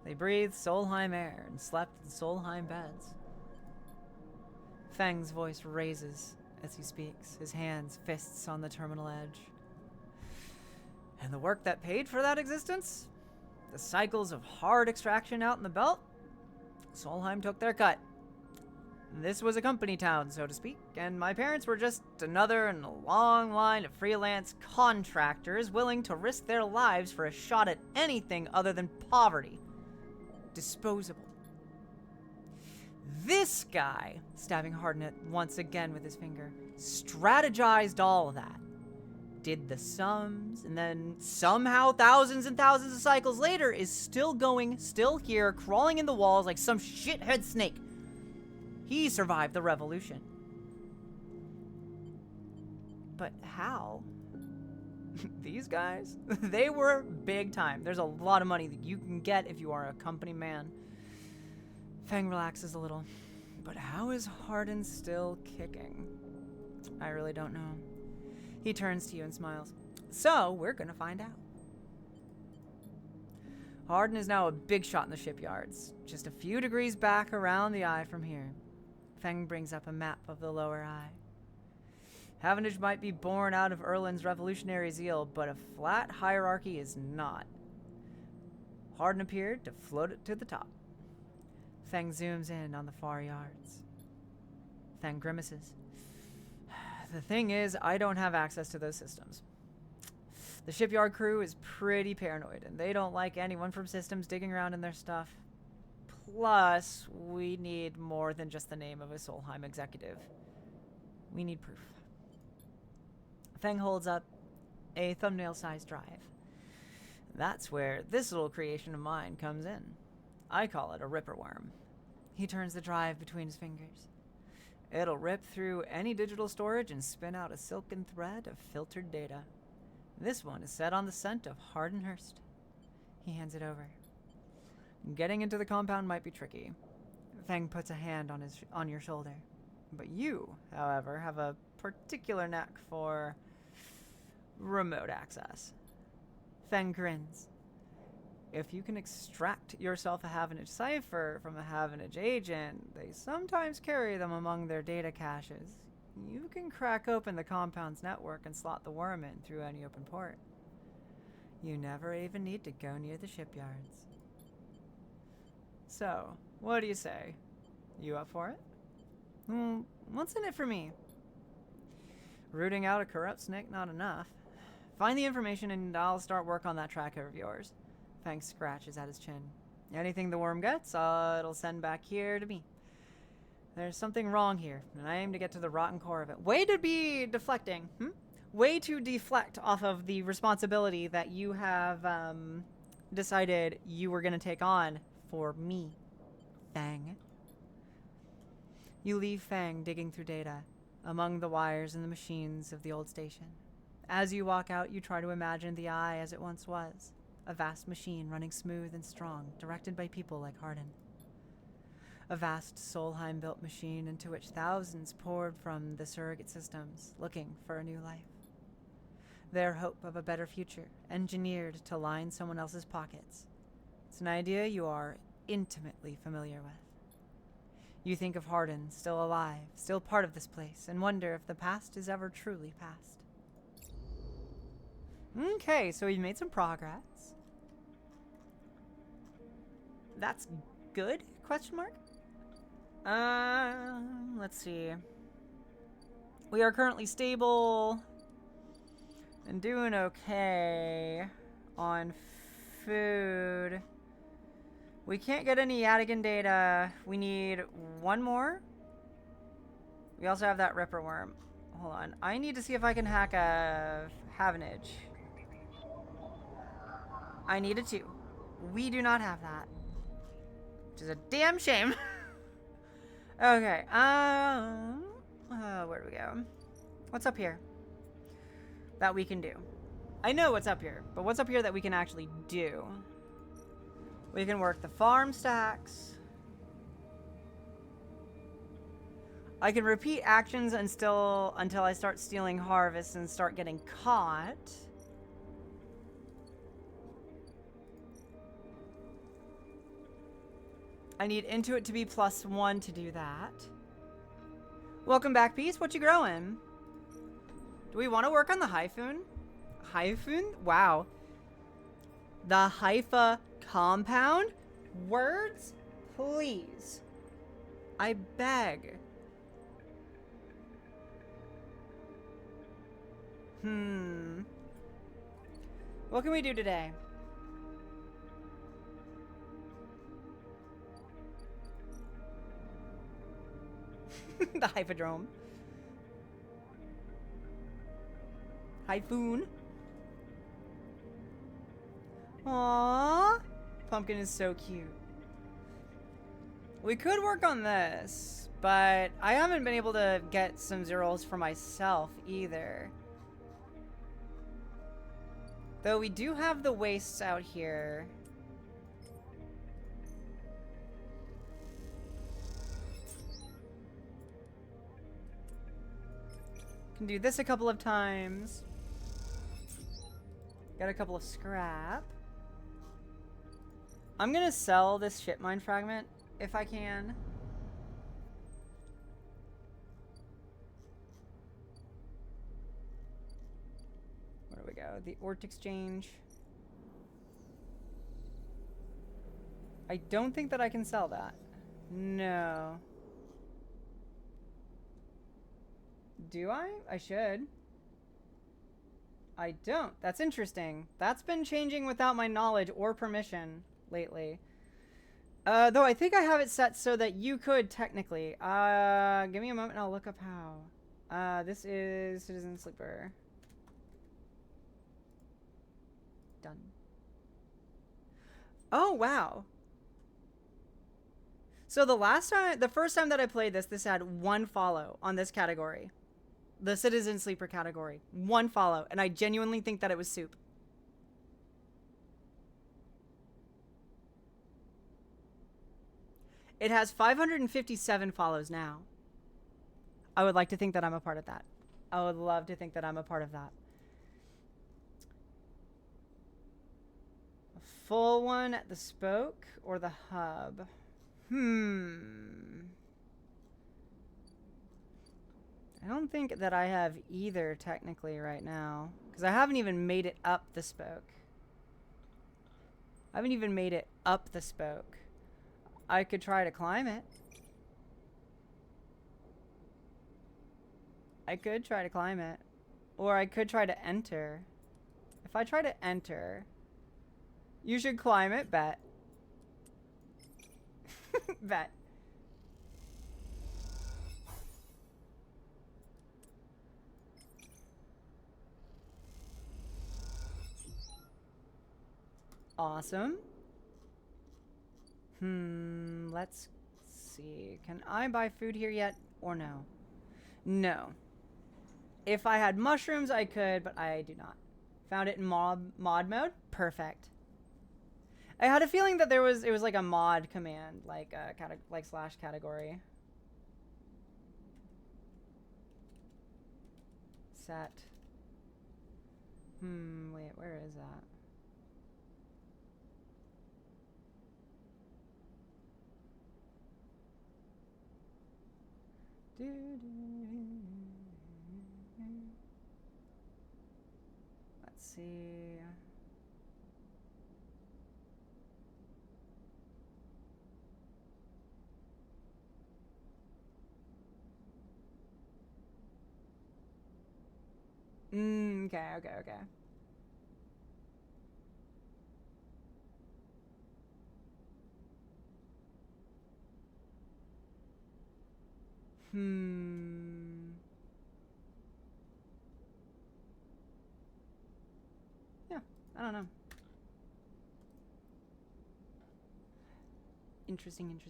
They breathed Solheim air and slept in Solheim beds. Feng's voice raises as he speaks, his hands fists on the terminal edge. And the work that paid for that existence? The cycles of hard extraction out in the belt? Solheim took their cut. This was a company town, so to speak, and my parents were just another in a long line of freelance contractors willing to risk their lives for a shot at anything other than poverty. Disposable. This guy, stabbing Hardin once again with his finger, strategized all of that. Did the sums, and then somehow thousands and thousands of cycles later is still going, still here, crawling in the walls like some shithead snake. He survived the revolution. But how? These guys? They were big time. There's a lot of money that you can get if you are a company man. Feng relaxes a little. But how is Hardin still kicking? I really don't know. He turns to you and smiles. So, we're gonna find out. Hardin is now a big shot in the shipyards, just a few degrees back around the eye from here. Feng brings up a map of the lower eye. Havenage might be born out of Erlin's revolutionary zeal, but a flat hierarchy is not. Hardin appeared to float it to the top. Feng zooms in on the far yards. Feng grimaces. The thing is, I don't have access to those systems. The shipyard crew is pretty paranoid, and they don't like anyone from systems digging around in their stuff. Plus, we need more than just the name of a Solheim executive. We need proof. Feng holds up a thumbnail-sized drive. That's where this little creation of mine comes in. I call it a ripper worm. He turns the drive between his fingers. It'll rip through any digital storage and spin out a silken thread of filtered data. This one is set on the scent of Hardenhurst. He hands it over. Getting into the compound might be tricky. Feng puts a hand on your shoulder. But you, however, have a particular knack for remote access. Feng grins. If you can extract yourself a Havenage cipher from a Havenage agent, they sometimes carry them among their data caches. You can crack open the compound's network and slot the worm in through any open port. You never even need to go near the shipyards. So, what do you say? You up for it? What's in it for me? Rooting out a corrupt snake not enough. Find the information and I'll start work on that tracker of yours. Feng scratches at his chin. Anything the worm gets, it'll send back here to me. There's something wrong here, and I aim to get to the rotten core of it. Way to be deflecting, Way to deflect off of the responsibility that you have decided you were going to take on for me, Feng. You leave Feng digging through data, among the wires and the machines of the old station. As you walk out, you try to imagine the Eye as it once was. A vast machine running smooth and strong, directed by people like Hardin. A vast Solheim-built machine into which thousands poured from the surrogate systems, looking for a new life. Their hope of a better future, engineered to line someone else's pockets. It's an idea you are intimately familiar with. You think of Hardin, still alive, still part of this place, and wonder if the past is ever truly past. Okay, so we've made some progress. That's good? Question mark? Let's see. We are currently stable and doing okay on food. We can't get any Yadigan data. We need one more. We also have that Ripper Worm. Hold on. I need to see if I can hack a Havenage. I need a 2. We do not have that. Which is a damn shame. Okay, where do we go? What's up here that we can do? I know what's up here, but what's up here that we can actually do? We can work the farm stacks. I can repeat actions until I start stealing harvests and start getting caught. I need Intuit to be +1 to do that. Welcome back, Peace. What you growing? Do we want to work on the Hyphoon? Hyphoon? Wow. The Haifa compound? Words? Please. I beg. What can we do today? The Hypodrome. Hyphoon. Aww. Pumpkin is so cute. We could work on this, but I haven't been able to get some zeros for myself either. Though we do have the wastes out here. Can do this a couple of times. Got a couple of scrap. I'm gonna sell this ship mine fragment if I can. Where do we go? The Ort Exchange. I don't think that I can sell that. No. Do I? I should. I don't. That's interesting. That's been changing without my knowledge or permission lately. Though I think I have it set so that you could technically. Give me a moment and I'll look up how. This is Citizen Sleeper. Done. Oh, wow. So the first time that I played this had 1 follow on this category. The Citizen Sleeper category. 1 follow. And I genuinely think that it was soup. It has 557 follows now. I would like to think that I'm a part of that. I would love to think that I'm a part of that. A full one at the spoke or the hub? I don't think that I have either technically right now. Because I haven't even made it up the spoke. I haven't even made it up the spoke. I could try to climb it. I could try to climb it. Or I could try to enter. If I try to enter... You should climb it, bet. Bet. Awesome. Let's see. Can I buy food here yet or no? No. If I had mushrooms, I could, but I do not. Found it in mod mode? Perfect. I had a feeling that it was like a mod command, like slash category. Set. Wait, where is that? Let's see. Okay. Yeah, I don't know. Interesting.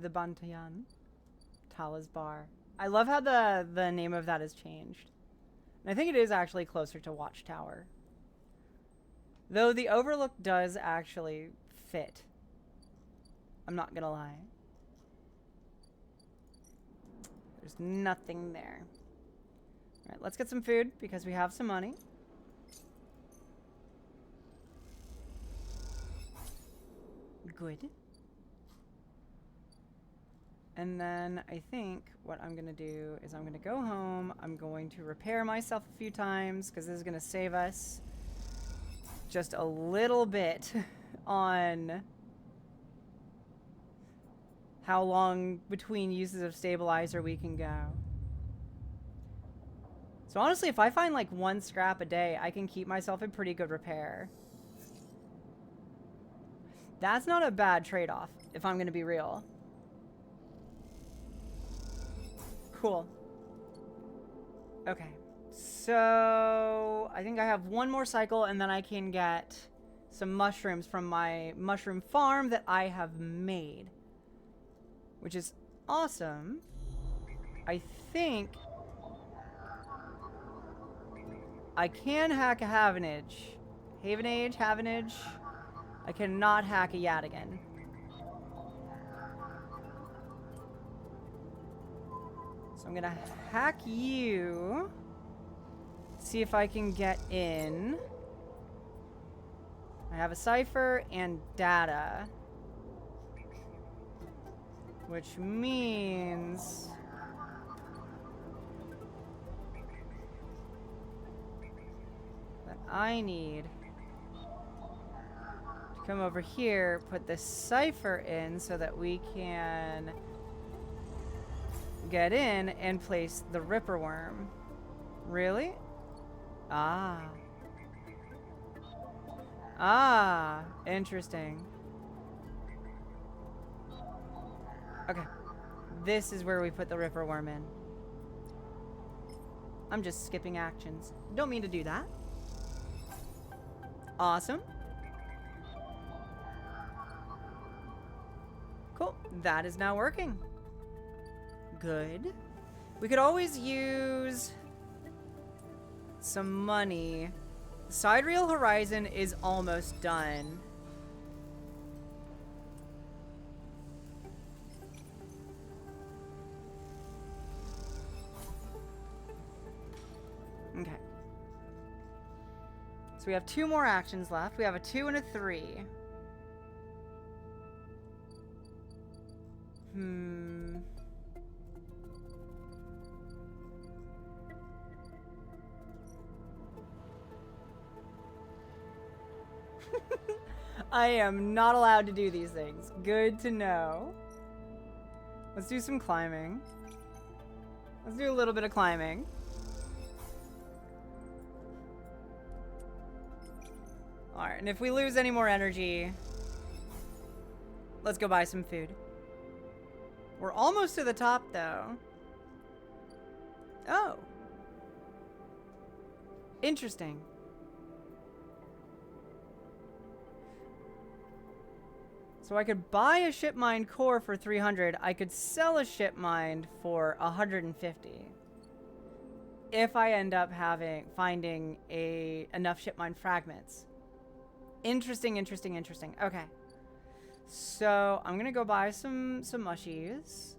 The Bantayan. Tala's Bar. I love how the name of that has changed. And I think it is actually closer to Watchtower. Though the Overlook does actually fit. I'm not gonna lie. There's nothing there. Alright, let's get some food because we have some money. Good. And then I think what I'm going to do is I'm going to go home. I'm going to repair myself a few times because this is going to save us just a little bit on how long between uses of stabilizer we can go. So honestly, if I find like 1 scrap a day, I can keep myself in pretty good repair. That's not a bad trade-off, if I'm going to be real. Cool. Okay. So, I think I have 1 more cycle, and then I can get some mushrooms from my mushroom farm that I have made. Which is awesome. I think I can hack a Havenage. Havenage. I cannot hack a Yadigan. So I'm gonna hack you. See if I can get in. I have a cipher and data. Which means that I need to come over here, put this cipher in so that we can get in and place the Ripper Worm. Really? Ah. Ah, interesting. Okay. This is where we put the Ripper Worm in. I'm just skipping actions. Don't mean to do that. Awesome. Cool. That is now working. Good. We could always use some money. Sidereal Horizon is almost done. Okay. So we have 2 more actions left. We have a 2 and a 3. I am not allowed to do these things. Good to know. Let's do some climbing. Let's do a little bit of climbing. Alright, and if we lose any more energy, let's go buy some food. We're almost to the top, though. Oh. Interesting. So I could buy a ship mine core for 300. I could sell a ship mine for 150. If I end up finding enough ship mine fragments. Interesting. Okay. So I'm gonna go buy some mushies.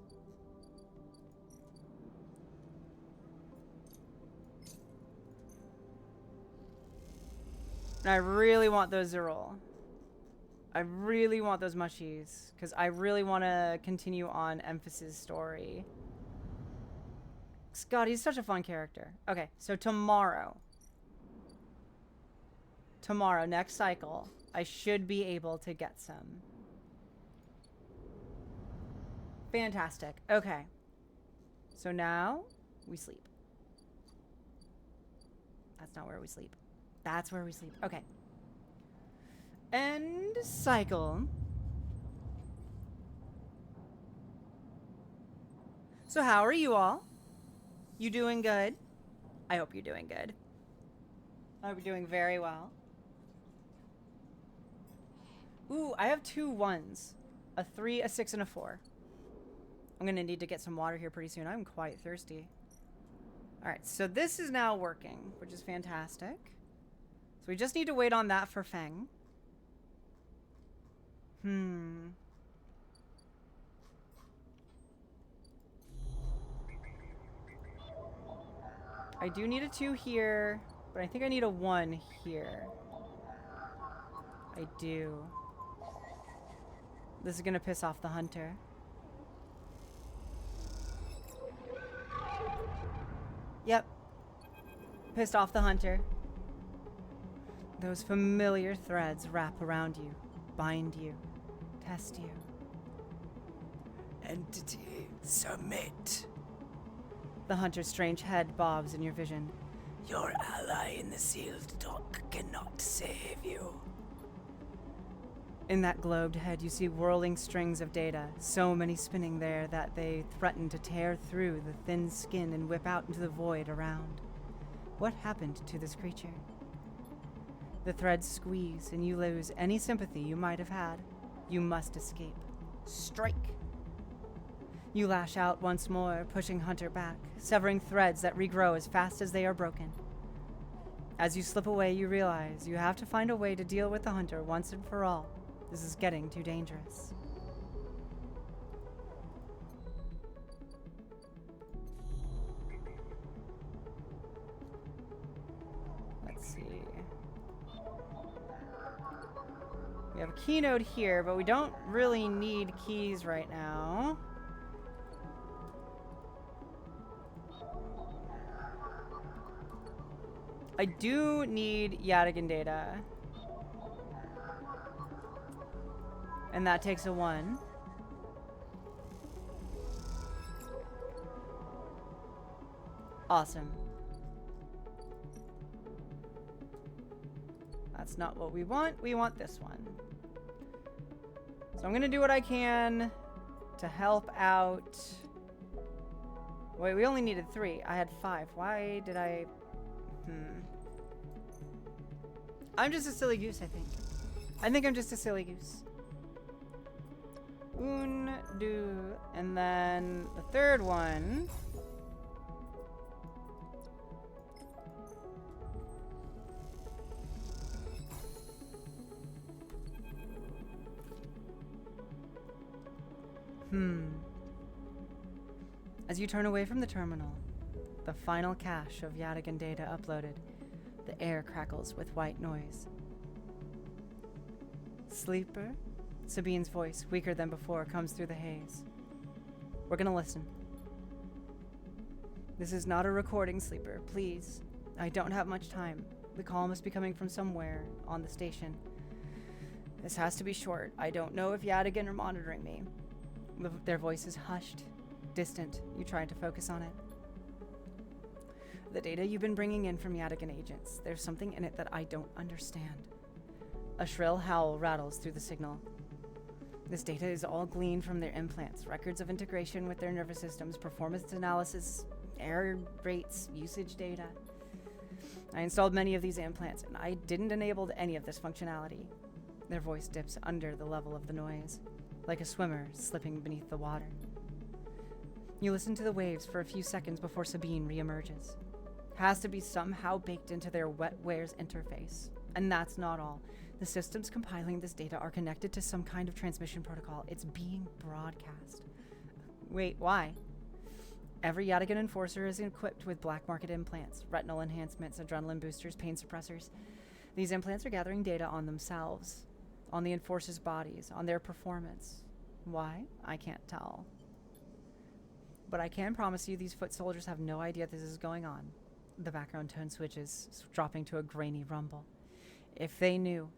And I really want those Zerol. I really want those mushies, because I really want to continue on Emphasis' story. God, he's such a fun character. Okay, so tomorrow, next cycle, I should be able to get some. Fantastic. Okay. So now, we sleep. That's not where we sleep. That's where we sleep. Okay. End cycle. So how are you all? You doing good? I hope you're doing good. I hope you're doing very well. Ooh, I have 2 1s. A 3, a 6, and a 4. I'm gonna need to get some water here pretty soon. I'm quite thirsty. Alright, so this is now working, which is fantastic. So we just need to wait on that for Feng. I do need a 2 here, but I think I need a 1 here. I do. This is gonna piss off the hunter. Yep. Pissed off the hunter. Those familiar threads wrap around you, bind you, test you. Entity, submit. The hunter's strange head bobs in your vision. Your ally in the sealed dock cannot save you. In that globed head, you see whirling strings of data, so many spinning there that they threaten to tear through the thin skin and whip out into the void around. What happened to this creature? The threads squeeze, and you lose any sympathy you might have had. You must escape. Strike! You lash out once more, pushing Hunter back, severing threads that regrow as fast as they are broken. As you slip away, you realize you have to find a way to deal with the Hunter once and for all. This is getting too dangerous. Let's see. We have a keynote here, but we don't really need keys right now. I do need Yadigan data. And that takes a 1. Awesome. That's not what we want. We want this one. So I'm gonna do what I can to help out. Wait, we only needed 3. I had 5. Why did I... I'm just a silly goose, I think. I think I'm just a silly goose. Un, do, and then the third one. As you turn away from the terminal, the final cache of Yadigan data uploaded, the air crackles with white noise. Sleeper? Sabine's voice, weaker than before, comes through the haze. We're gonna listen. This is not a recording, Sleeper. Please. I don't have much time. The call must be coming from somewhere on the station. This has to be short. I don't know if Yadigan are monitoring me. Their voice is hushed, distant. You try to focus on it. The data you've been bringing in from Yadigan agents, there's something in it that I don't understand. A shrill howl rattles through the signal. This data is all gleaned from their implants, records of integration with their nervous systems, performance analysis, error rates, usage data. I installed many of these implants, and I didn't enable any of this functionality. Their voice dips under the level of the noise, like a swimmer slipping beneath the water. You listen to the waves for a few seconds before Sabine reemerges. Has to be somehow baked into their wetwares interface. And that's not all. The systems compiling this data are connected to some kind of transmission protocol. It's being broadcast. Wait, why? Every Yadigan enforcer is equipped with black market implants, retinal enhancements, adrenaline boosters, pain suppressors. These implants are gathering data on themselves, on the enforcers' bodies, on their performance. Why? I can't tell. But I can promise you these foot soldiers have no idea this is going on. The background tone switches, dropping to a grainy rumble. If they knew,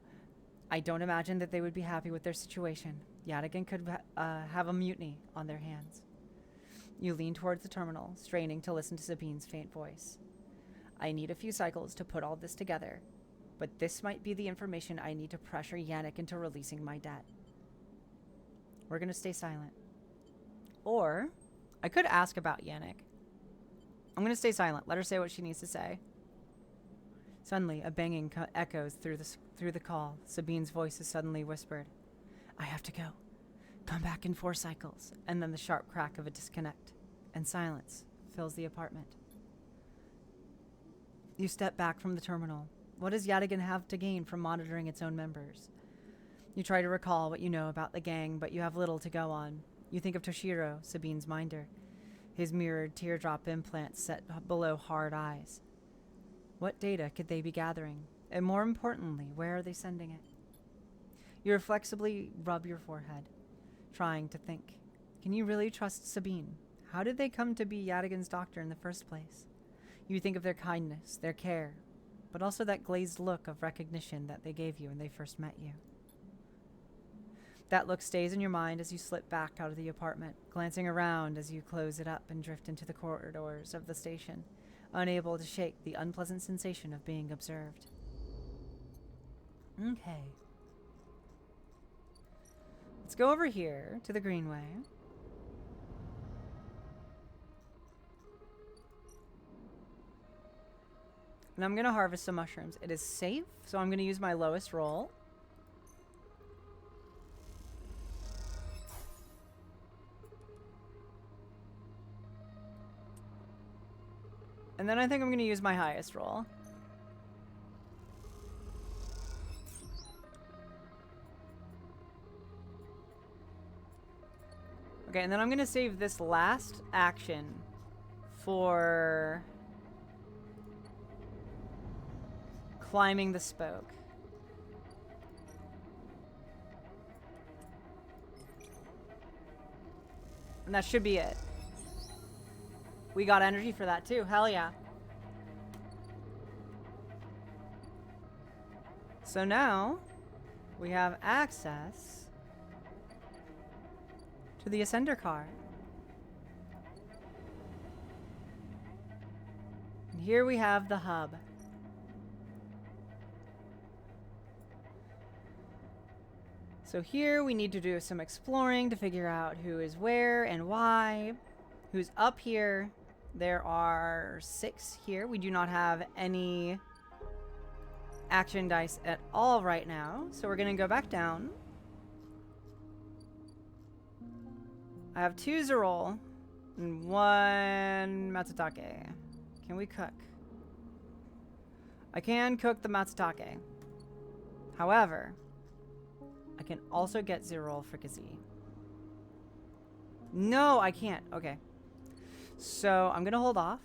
I don't imagine that they would be happy with their situation. Yadigan could have a mutiny on their hands. You lean towards the terminal, straining to listen to Sabine's faint voice. I need a few cycles to put all this together, but this might be the information I need to pressure Yannick into releasing my debt. We're gonna stay silent. Or, I could ask about Yannick. I'm gonna stay silent. Let her say what she needs to say. Suddenly, a banging echoes through the call. Sabine's voice is suddenly whispered. I have to go. Come back in 4 cycles. And then the sharp crack of a disconnect. And silence fills the apartment. You step back from the terminal. What does Yadigan have to gain from monitoring its own members? You try to recall what you know about the gang, but you have little to go on. You think of Toshiro, Sabine's minder. his mirrored teardrop implants set below hard eyes. What data could they be gathering? And more importantly, where are they sending it? You reflexively rub your forehead, trying to think. Can you really trust Sabine? How did they come to be Yadigan's doctor in the first place? You think of their kindness, their care, but also that glazed look of recognition that they gave you when they first met you. That look stays in your mind as you slip back out of the apartment, glancing around as you close it up and drift into the corridors of the station, unable to shake the unpleasant sensation of being observed. Okay. Let's go over here to the Greenway. And I'm going to harvest some mushrooms. It is safe, so I'm going to use my lowest roll. And then I think I'm going to use my highest roll. Okay, and then I'm going to save this last action for climbing the spoke. And that should be it. We got energy for that too. Hell yeah. So now we have access to the Ascender car. And here we have the hub. So here we need to do some exploring to figure out who is where and why. Who's up here. There are 6 here. We do not have any action dice at all right now. So we're going to go back down. I have 2 Zerol and 1 Matsutake. Can we cook? I can cook the Matsutake. However, I can also get Zerol for Kazee. No, I can't. Okay. So I'm going to hold off.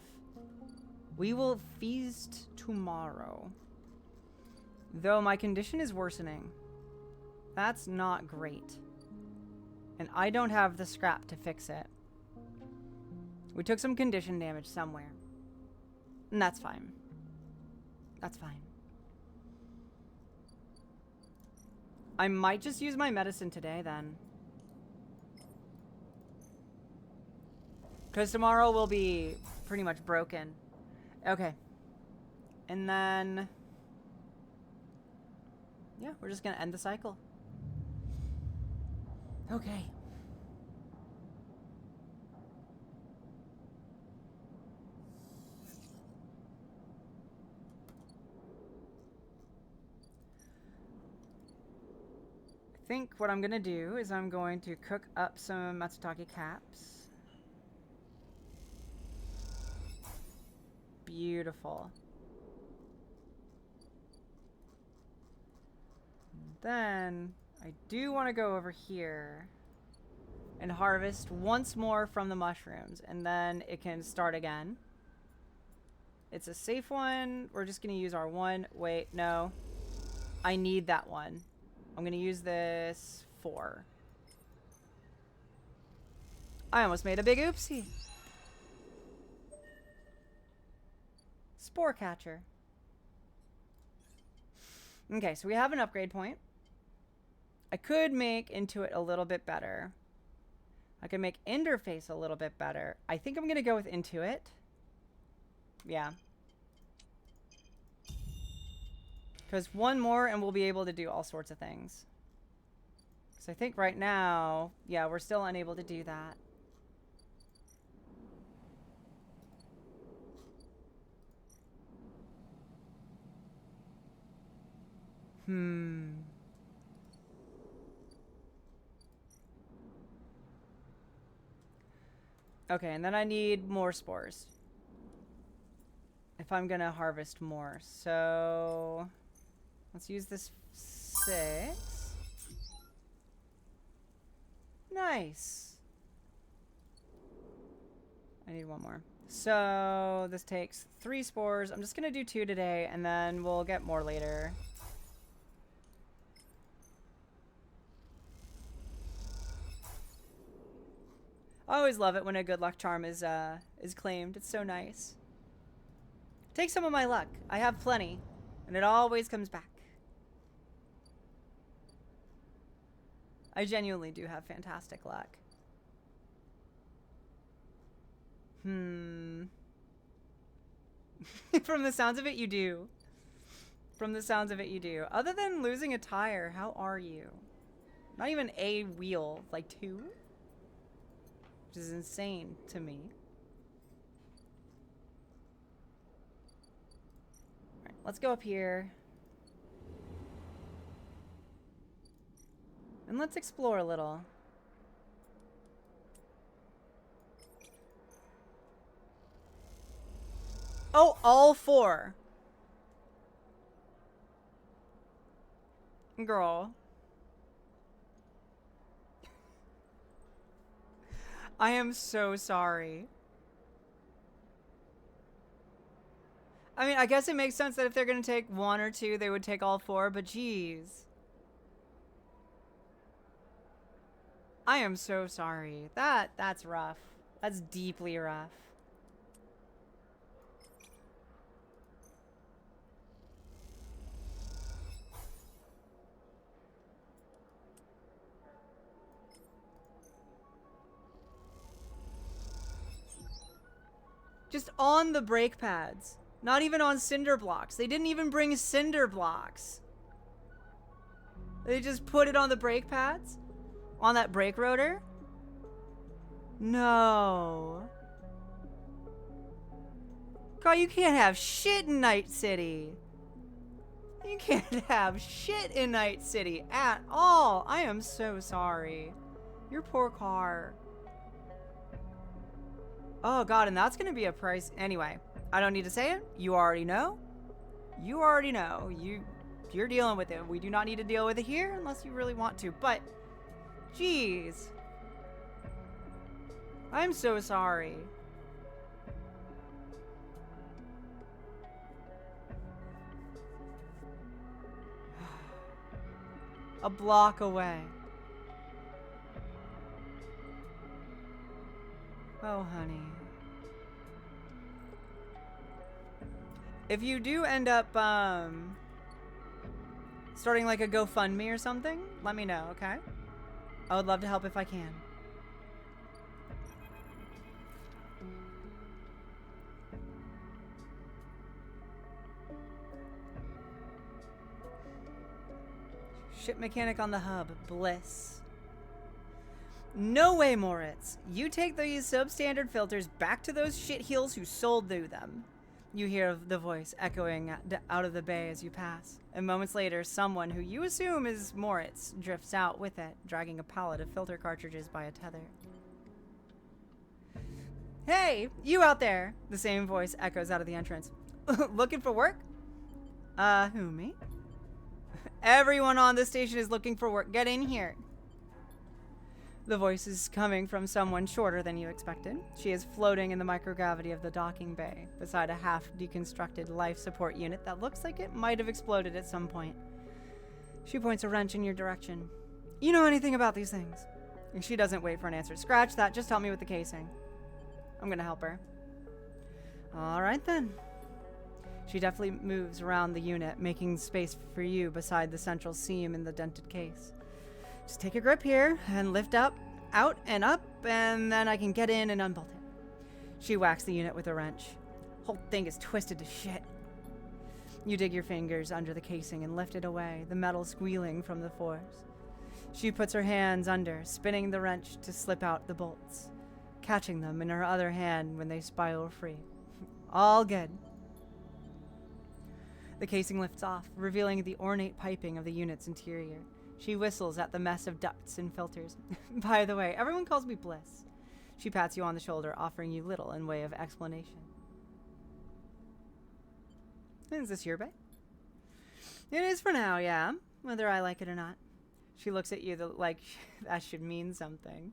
We will feast tomorrow. Though my condition is worsening. That's not great. And I don't have the scrap to fix it. We took some condition damage somewhere. And that's fine. That's fine. I might just use my medicine today then. Because tomorrow will be pretty much broken. Okay. And then... yeah, we're just going to end the cycle. Okay. I think what I'm going to do is I'm going to cook up some Matsutake caps. Beautiful. And then I do want to go over here and harvest once more from the mushrooms, and then it can start again. It's a safe one. We're just going to use our one. Wait, no. I need that one. I'm going to use this 4. I almost made a big oopsie. Spore catcher. Okay, so we have an upgrade point. I could make Intuit a little bit better. I could make Interface a little bit better. I think I'm going to go with Intuit. Yeah. Because one more and we'll be able to do all sorts of things. So I think right now, yeah, we're still unable to do that. Okay, and then I need more spores. If I'm gonna harvest more. So let's use this 6. Nice. I need one more. So this takes 3 spores. I'm just gonna do 2 today, and then we'll get more later. I always love it when a good luck charm is claimed. It's so nice. Take some of my luck. I have plenty, and it always comes back. I genuinely do have fantastic luck. From the sounds of it, you do. From the sounds of it, you do. Other than losing a tire, how are you? Not even a wheel, like 2? Which is insane to me. Alright, let's go up here. And let's explore a little. Oh, all 4. Girl. I am so sorry. I mean, I guess it makes sense that if they're gonna take 1 or 2, they would take all 4, but geez. I am so sorry. That's rough. That's deeply rough. Just on the brake pads. Not even on cinder blocks. They didn't even bring cinder blocks. They just put it on the brake pads? On that brake rotor? No. God, you can't have shit in Night City. You can't have shit in Night City at all. I am so sorry. Your poor car. Oh god, and that's gonna be a price. Anyway, I don't need to say it. You already know. You already know. You're dealing with it. We do not need to deal with it here unless you really want to. But, jeez. I'm so sorry. A block away. Oh, honey. If you do end up, starting like a GoFundMe or something, let me know, okay? I would love to help if I can. Ship mechanic on the hub. Bliss. No way, Moritz. You take these substandard filters back to those shitheels who sold you them. You hear the voice echoing out of the bay as you pass. And moments later, someone who you assume is Moritz drifts out with it, dragging a pallet of filter cartridges by a tether. Hey, you out there! The same voice echoes out of the entrance. Looking for work? Who, me? Everyone on this station is looking for work. Get in here. The voice is coming from someone shorter than you expected. She is floating in the microgravity of the docking bay, beside a half-deconstructed life support unit that looks like it might have exploded at some point. She points a wrench in your direction. You know anything about these things? And she doesn't wait for an answer. Scratch that, just help me with the casing. I'm gonna help her. Alright then. She deftly moves around the unit, making space for you beside the central seam in the dented case. Just take a grip here and lift up, out and up, and then I can get in and unbolt it. She whacks the unit with a wrench. Whole thing is twisted to shit. You dig your fingers under the casing and lift it away, the metal squealing from the force. She puts her hands under, spinning the wrench to slip out the bolts, catching them in her other hand when they spiral free. All good. The casing lifts off, revealing the ornate piping of the unit's interior. She whistles at the mess of ducts and filters. By the way, everyone calls me Bliss. She pats you on the shoulder, offering you little in way of explanation. Is this your bay? It is for now, yeah. Whether I like it or not. She looks at you like that should mean something.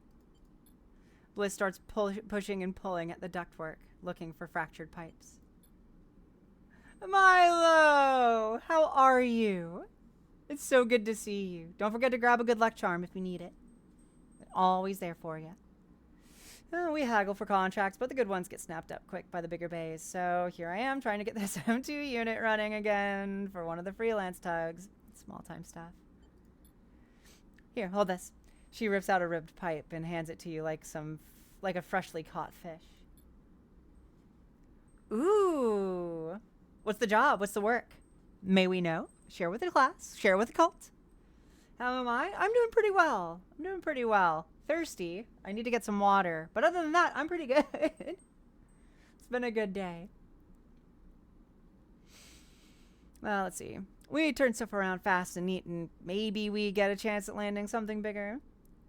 Bliss starts pushing and pulling at the ductwork, looking for fractured pipes. Milo! How are you? It's so good to see you. Don't forget to grab a good luck charm if you need it. Always there for you. We haggle for contracts, but the good ones get snapped up quick by the bigger bays. So here I am trying to get this M2 unit running again for one of the freelance tugs. Small-time stuff. Here, hold this. She rips out a ribbed pipe and hands it to you like a freshly caught fish. Ooh. What's the job? What's the work? May we know? Share with the class. Share with the cult. How am I? I'm doing pretty well. I'm doing pretty well. Thirsty. I need to get some water. But other than that, I'm pretty good. It's been a good day. Well, let's see. We turn stuff around fast and neat, and maybe we get a chance at landing something bigger.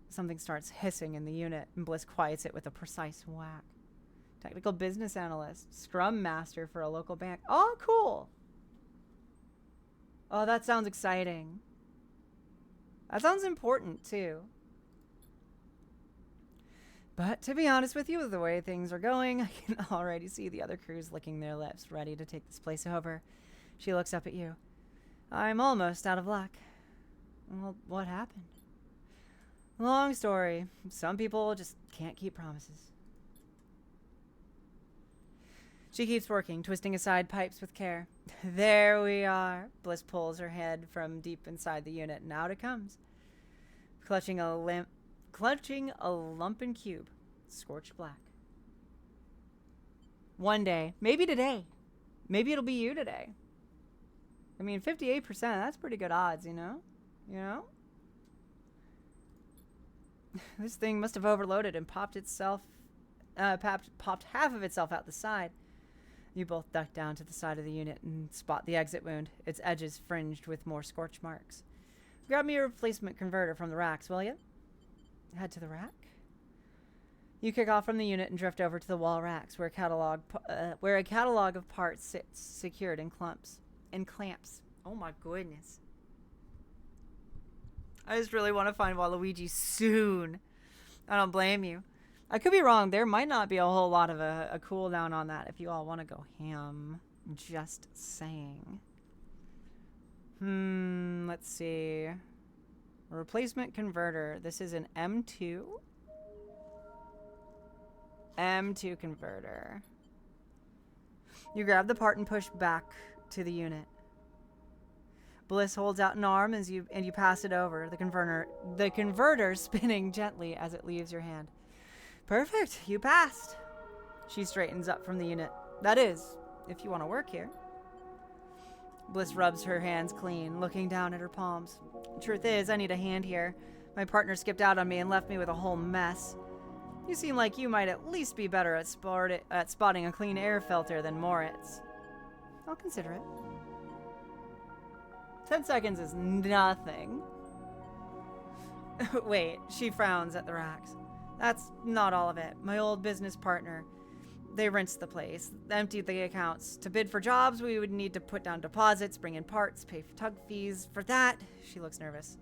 Something starts hissing in the unit, and Bliss quiets it with a precise whack. Technical business analyst. Scrum master for a local bank. Oh, cool. Oh, that sounds exciting. That sounds important, too. But to be honest with you, with the way things are going, I can already see the other crews licking their lips, ready to take this place over. She looks up at you. I'm almost out of luck. Well, what happened? Long story. Some people just can't keep promises. She keeps working, twisting aside pipes with care. There we are. Bliss pulls her head from deep inside the unit, and out it comes. Clutching a lumpen cube, scorched black. One day, maybe today, maybe it'll be you today. I mean, 58%, that's pretty good odds, you know? You know? This thing must have overloaded and popped half of itself out the side. You both duck down to the side of the unit and spot the exit wound, its edges fringed with more scorch marks. Grab me a replacement converter from the racks, will you? Head to the rack. You kick off from the unit and drift over to the wall racks, where a catalog of parts sits secured in clamps. Oh my goodness. I just really want to find Waluigi soon. I don't blame you. I could be wrong. There might not be a whole lot of a cooldown on that if you all want to go ham. Just saying. Let's see. Replacement converter. This is an M2. M2 converter. You grab the part and push back to the unit. Bliss holds out an arm as you pass it over. The converter spinning gently as it leaves your hand. Perfect. You passed. She straightens up from the unit. That is, if you want to work here. Bliss rubs her hands clean, looking down at her palms. Truth is, I need a hand here. My partner skipped out on me and left me with a whole mess. You seem like you might at least be better at spotting a clean air filter than Moritz. I'll consider it. 10 seconds is nothing. Wait, she frowns at the racks. That's not all of it. My old business partner. They rinsed the place, emptied the accounts. To bid for jobs, we would need to put down deposits, bring in parts, pay for tug fees. For that, she looks nervous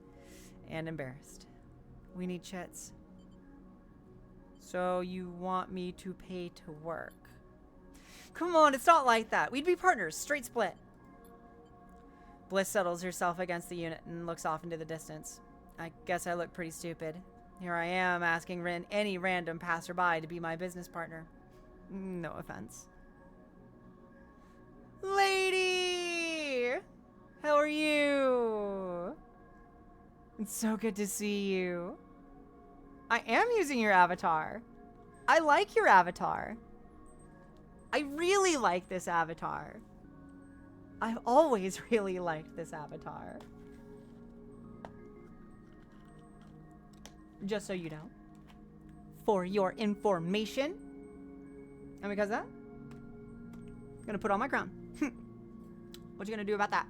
and embarrassed. We need chits. So you want me to pay to work? Come on, it's not like that. We'd be partners, straight split. Bliss settles herself against the unit and looks off into the distance. I guess I look pretty stupid. Here I am asking any random passerby to be my business partner. No offense. Lady! How are you? It's so good to see you. I am using your avatar. I like your avatar. I really like this avatar. I've always really liked this avatar. Just so you know. For your information. And because of that, I'm gonna put on my crown. What you gonna do about that?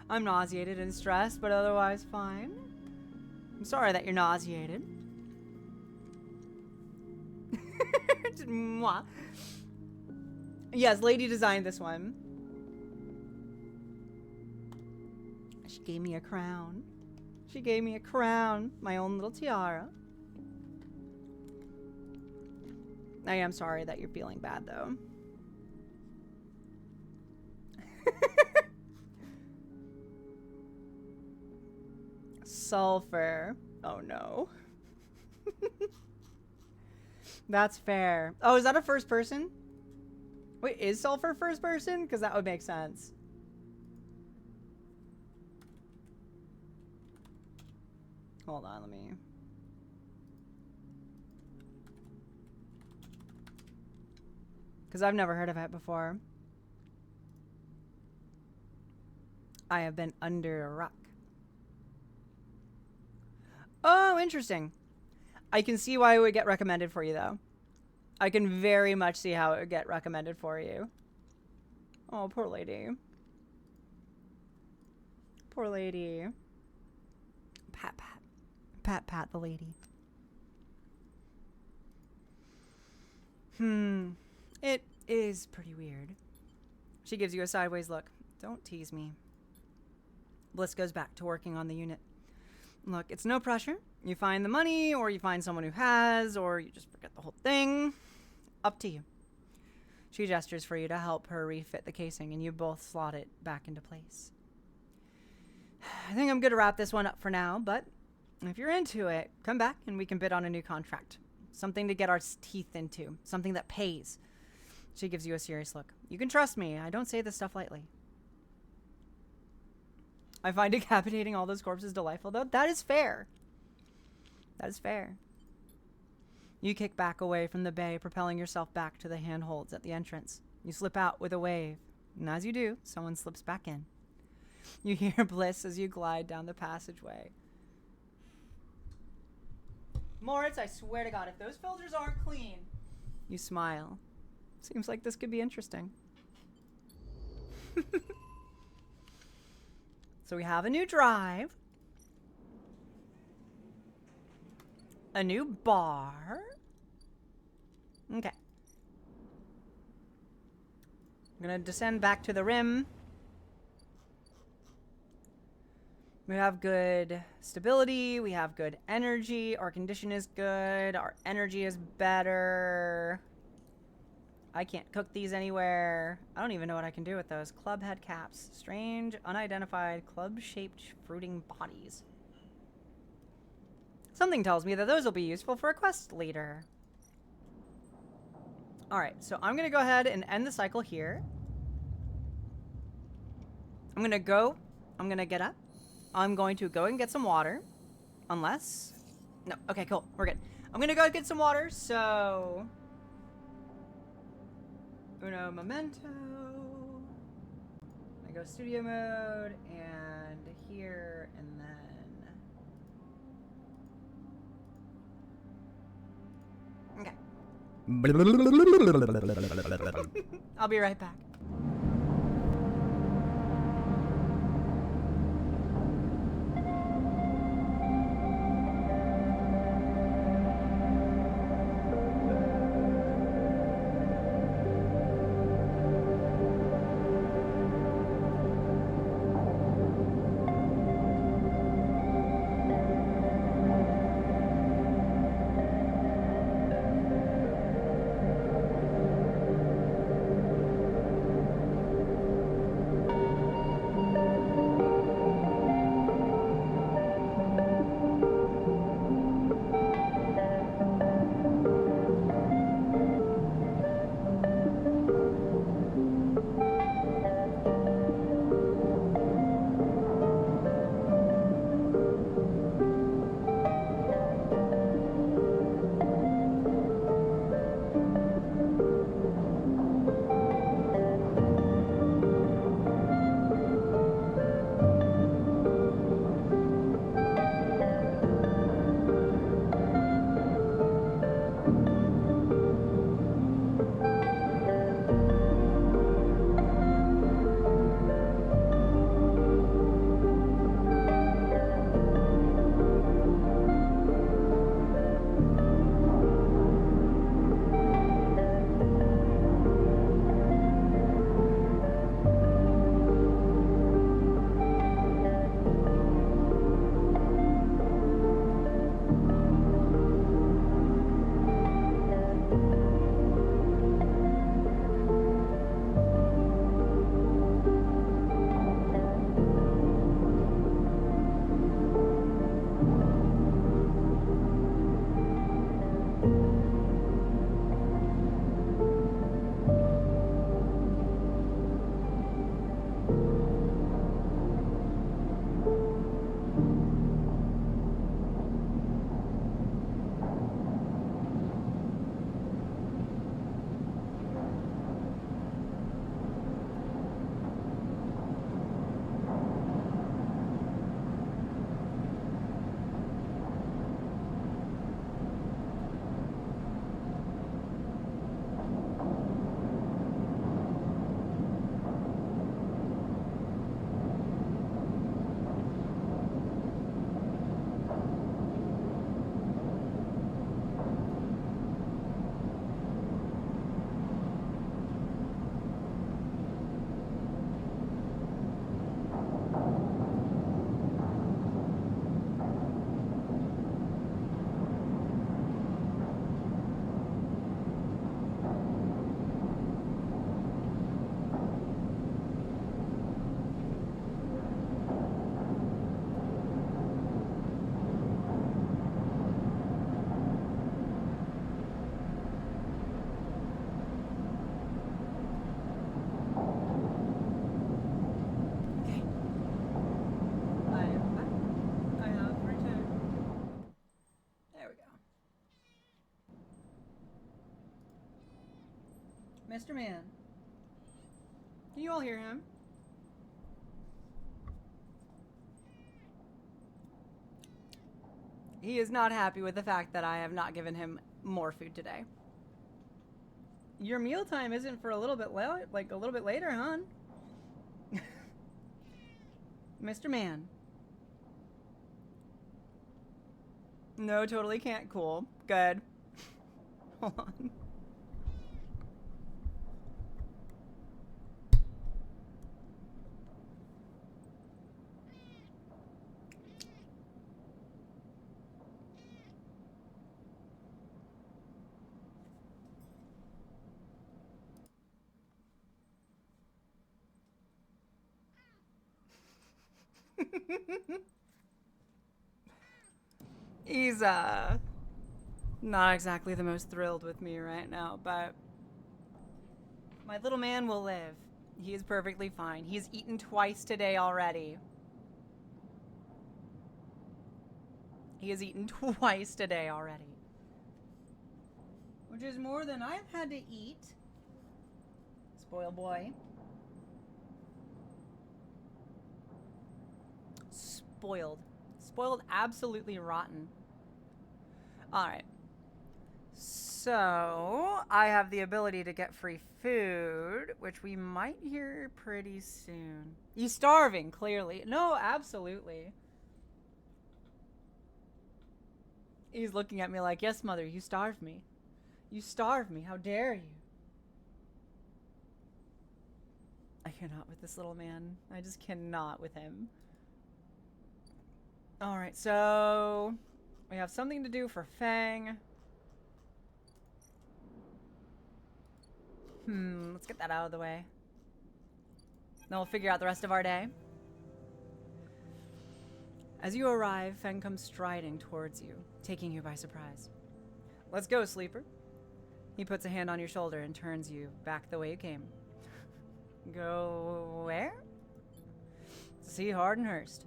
I'm nauseated and stressed, but otherwise fine. I'm sorry that you're nauseated. Mwah. Yes, Lady designed this one. She gave me a crown. She gave me a crown. My own little tiara. I am sorry that you're feeling bad, though. Sulfur. Oh, no. That's fair. Oh, is that a first person? Wait, is Sulfur first person? Because that would make sense. Hold on, let me... Because I've never heard of it before. I have been under a rock. Oh, interesting. I can see why it would get recommended for you, though. I can very much see how it would get recommended for you. Oh, poor lady. Poor lady. Pat, pat. Pat, pat the lady. It is pretty weird. She gives you a sideways look. Don't tease me. Bliss goes back to working on the unit. Look, it's no pressure. You find the money, or you find someone who has, or you just forget the whole thing. Up to you. She gestures for you to help her refit the casing, and you both slot it back into place. I think I'm good to wrap this one up for now, but if you're into it, come back and we can bid on a new contract. Something to get our teeth into. Something that pays. She gives you a serious look. You can trust me. I don't say this stuff lightly. I find decapitating all those corpses delightful, though. That is fair. That is fair. You kick back away from the bay, propelling yourself back to the handholds at the entrance. You slip out with a wave, and as you do, someone slips back in. You hear Bliss as you glide down the passageway. Moritz, I swear to God, if those filters aren't clean. You smile. Seems like this could be interesting. So we have a new drive. A new bar. Okay. I'm gonna descend back to the rim. We have good stability. We have good energy. Our condition is good. Our energy is better. I can't cook these anywhere. I don't even know what I can do with those. Club head caps. Strange, unidentified, club-shaped fruiting bodies. Something tells me that those will be useful for a quest leader. Alright, so I'm going to go ahead and end the cycle here. I'm going to go. I'm going to get up. I'm going to go and get some water. Unless... No. Okay, cool. We're good. I'm going to go get some water, so... Uno momento. I go studio mode, and here, and then... Okay. I'll be right back. Mr. Man. Can you all hear him? He is not happy with the fact that I have not given him more food today. Your mealtime isn't for a little bit like a little bit later, hon. Mr. Man. No, totally can't. Cool. Good. Hold on. He's not exactly the most thrilled with me right now, but my little man will live. He is perfectly fine. He's eaten twice today already. He has eaten twice today already. Which is more than I've had to eat. Spoiled boy. Spoiled. Spoiled absolutely rotten. Alright. So, I have the ability to get free food, which we might hear pretty soon. He's starving, clearly. No, absolutely. He's looking at me like, yes, mother, you starved me. You starved me. How dare you? I cannot with this little man. I just cannot with him. Alright, so we have something to do for Fang. Let's get that out of the way. Then we'll figure out the rest of our day. As you arrive, Fang comes striding towards you, taking you by surprise. Let's go, sleeper. He puts a hand on your shoulder and turns you back the way you came. Go where? To see Hardenhurst.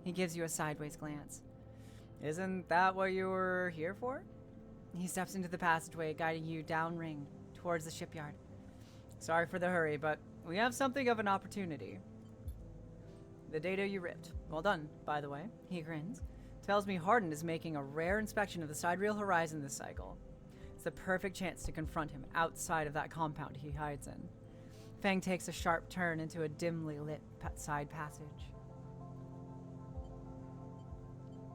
He gives you a sideways glance. Isn't that what you were here for? He steps into the passageway, guiding you downring towards the shipyard. Sorry for the hurry, but we have something of an opportunity. The data you ripped. Well done, by the way. He grins. Tells me Harden is making a rare inspection of the sidereal horizon this cycle. It's the perfect chance to confront him outside of that compound he hides in. Fang takes a sharp turn into a dimly lit side passage.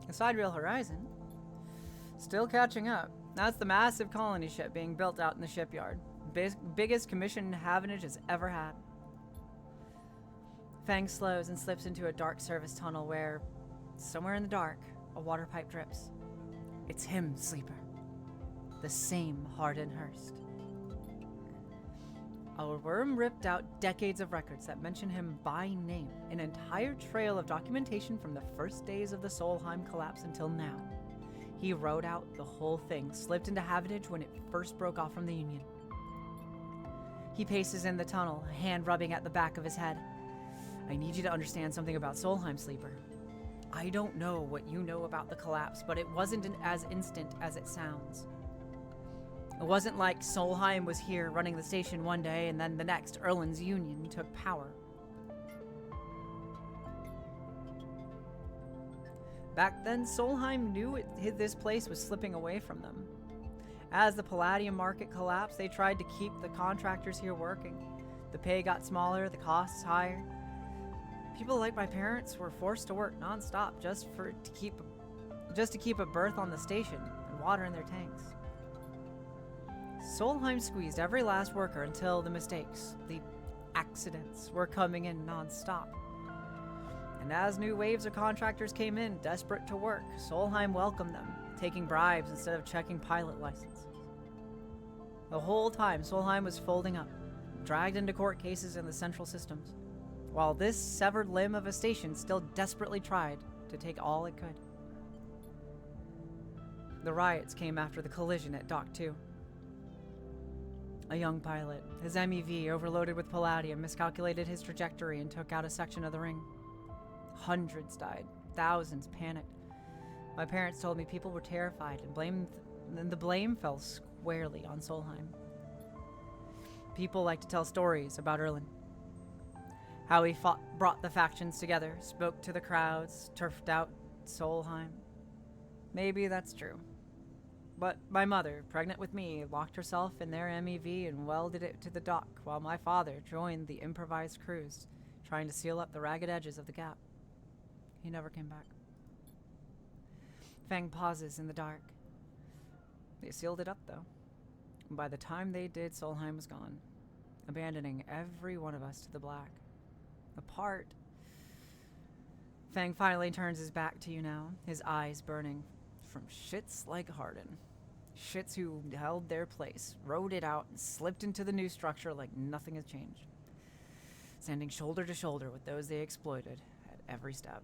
The sidereal horizon? Still catching up. That's the massive colony ship being built out in the shipyard. Biggest commission Havenage has ever had. Fang slows and slips into a dark service tunnel where, somewhere in the dark, a water pipe drips. It's him, sleeper. The same Hardenhurst. A worm ripped out decades of records that mention him by name, an entire trail of documentation from the first days of the Solheim collapse until now. He wrote out the whole thing, slipped into Havenage when it first broke off from the Union. He paces in the tunnel, a hand rubbing at the back of his head. I need you to understand something about Solheim, sleeper. I don't know what you know about the collapse, but it wasn't as instant as it sounds. It wasn't like Solheim was here running the station one day and then the next Erland's Union took power. Back then, Solheim knew this place was slipping away from them. As the Palladium market collapsed, they tried to keep the contractors here working. The pay got smaller, the costs higher. People like my parents were forced to work non-stop just to keep a berth on the station and water in their tanks. Solheim squeezed every last worker until the mistakes, the accidents, were coming in non-stop. And as new waves of contractors came in, desperate to work, Solheim welcomed them, taking bribes instead of checking pilot licenses. The whole time, Solheim was folding up, dragged into court cases in the central systems, while this severed limb of a station still desperately tried to take all it could. The riots came after the collision at Dock 2. A young pilot, his MEV overloaded with palladium, miscalculated his trajectory and took out a section of the ring. Hundreds died, thousands panicked. My parents told me people were terrified and the blame fell squarely on Solheim. People like to tell stories about Erlen. How he brought the factions together, spoke to the crowds, turfed out Solheim. Maybe that's true. But my mother, pregnant with me, locked herself in their MEV and welded it to the dock while my father joined the improvised crews, trying to seal up the ragged edges of the gap. He never came back. Fang pauses in the dark. They sealed it up, though. And by the time they did, Solheim was gone, abandoning every one of us to the black. Apart. Fang finally turns his back to you now, his eyes burning. From shits like Hardin. Shits who held their place, rode it out, and slipped into the new structure like nothing has changed. Standing shoulder to shoulder with those they exploited at every step.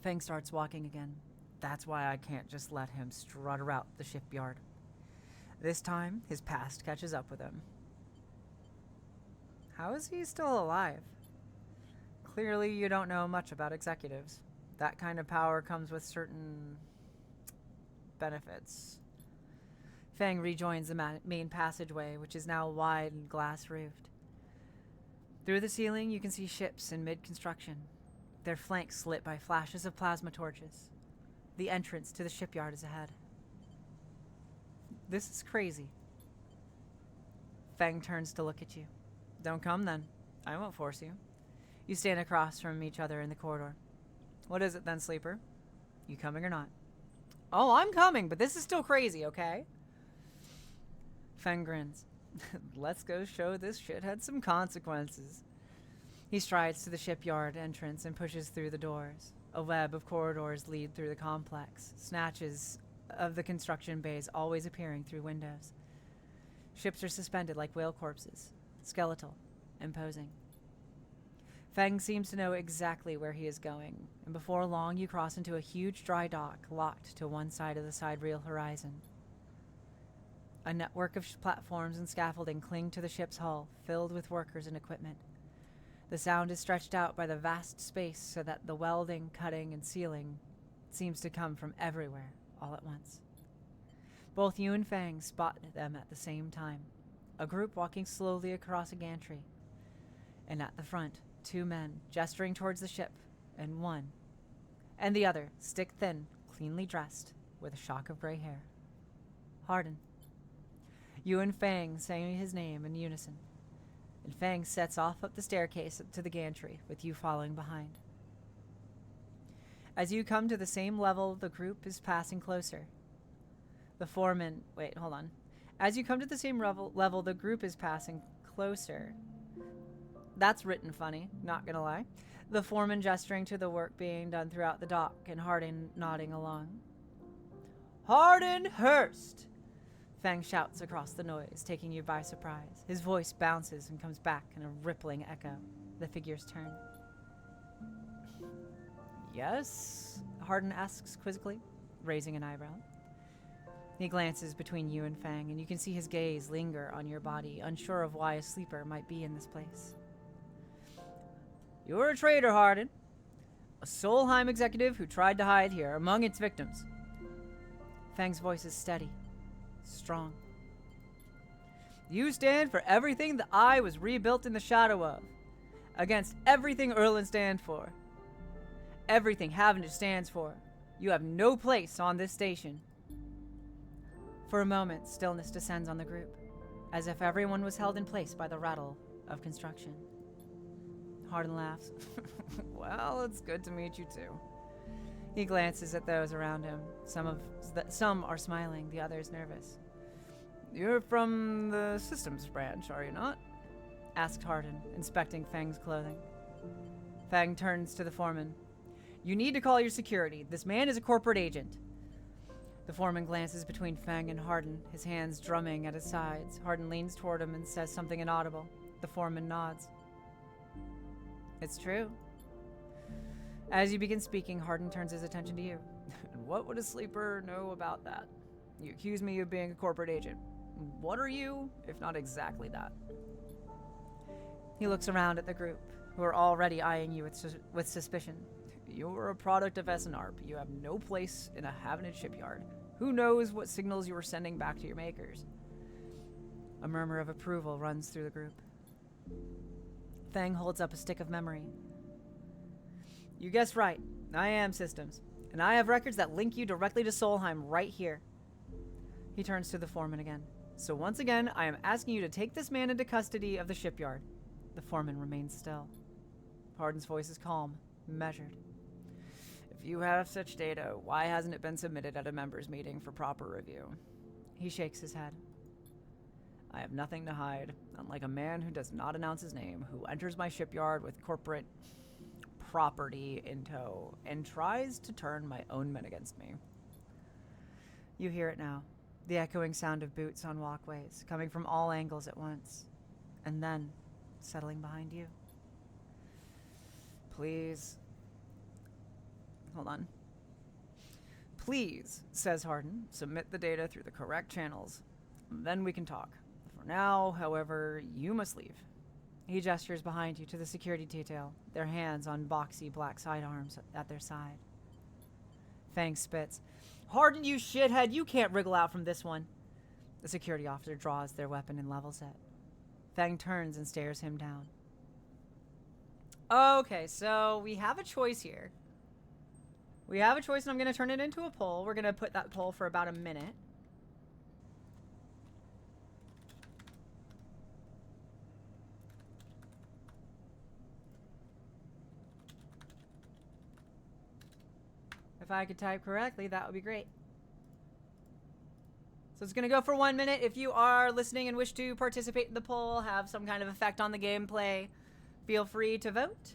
Fang starts walking again. That's why I can't just let him strut around the shipyard. This time, his past catches up with him. How is he still alive? Clearly, you don't know much about executives. That kind of power comes with certain benefits. Fang rejoins the main passageway, which is now wide and glass-roofed. Through the ceiling, you can see ships in mid-construction, their flanks lit by flashes of plasma torches. The entrance to the shipyard is ahead. This is crazy. Fang turns to look at you. Don't come, then. I won't force you. You stand across from each other in the corridor. What is it then, Sleeper? You coming or not? Oh, I'm coming, but this is still crazy, okay? Fang grins. Let's go show this shithead some consequences. He strides to the shipyard entrance and pushes through the doors. A web of corridors lead through the complex, snatches of the construction bays always appearing through windows. Ships are suspended like whale corpses, skeletal, imposing. Fang seems to know exactly where he is going, and before long you cross into a huge dry dock locked to one side of the sidereal horizon. A network of platforms and scaffolding cling to the ship's hull, filled with workers and equipment. The sound is stretched out by the vast space so that the welding, cutting, and sealing seems to come from everywhere, all at once. Both you and Fang spot them at the same time, a group walking slowly across a gantry, and at the front, 2 men gesturing towards the ship, and the other, stick-thin, cleanly dressed, with a shock of gray hair. Hardin. You and Fang say his name in unison, and Fang sets off up the staircase to the gantry, with you following behind. As you come to the same level, the group is passing closer. The foreman... Wait, hold on. As you come to the same level, the group is passing closer. That's written funny, not gonna lie. The foreman gesturing to the work being done throughout the dock, and Hardin nodding along. Hardin Hurst! Fang shouts across the noise, taking you by surprise. His voice bounces and comes back in a rippling echo. The figures turn. Yes? Hardin asks quizzically, raising an eyebrow. He glances between you and Fang, and you can see his gaze linger on your body, unsure of why a sleeper might be in this place. You're a traitor, Hardin. A Solheim executive who tried to hide here among its victims. Fang's voice is steady, strong. You stand for everything the Eye was rebuilt in the shadow of, against everything Erlen stands for. Everything Havenage stands for. You have no place on this station. For a moment, stillness descends on the group, as if everyone was held in place by the rattle of construction. Hardin laughs. Well, it's good to meet you too. He glances at those around him. Some are smiling, the others nervous. You're from the systems branch, are you not? Asked Hardin, inspecting Fang's clothing. Fang turns to the foreman. You need to call your security. This man is a corporate agent. The foreman glances between Fang and Hardin, his hands drumming at his sides. Hardin leans toward him and says something inaudible. The foreman nods. It's true. As you begin speaking, Hardin turns his attention to you. And what would a sleeper know about that? You accuse me of being a corporate agent. What are you, if not exactly that? He looks around at the group, who are already eyeing you with suspicion. You're a product of SNARP. You have no place in a Havenage shipyard. Who knows what signals you were sending back to your makers? A murmur of approval runs through the group. Fang holds up a stick of memory. You guessed right. I am systems. And I have records that link you directly to Solheim right here. He turns to the foreman again. So once again, I am asking you to take this man into custody of the shipyard. The foreman remains still. Hardin's voice is calm, measured. If you have such data, why hasn't it been submitted at a members' meeting for proper review? He shakes his head. I have nothing to hide, unlike a man who does not announce his name, who enters my shipyard with corporate property in tow and tries to turn my own men against me. You hear it now, the echoing sound of boots on walkways, coming from all angles at once, and then settling behind you. Please. Hold on. Please, says Hardin, submit the data through the correct channels. Then we can talk. For now, however, you must leave. He gestures behind you to the security detail, their hands on boxy black sidearms at their side. Fang spits. Hardin, you shithead, you can't wriggle out from this one. The security officer draws their weapon and levels it. Fang turns and stares him down. Okay, so we have a choice here. We have a choice, and I'm going to turn it into a poll. We're going to put that poll for about a minute. If I could type correctly, that would be great. So it's going to go for 1 minute. If you are listening and wish to participate in the poll, have some kind of effect on the gameplay, feel free to vote.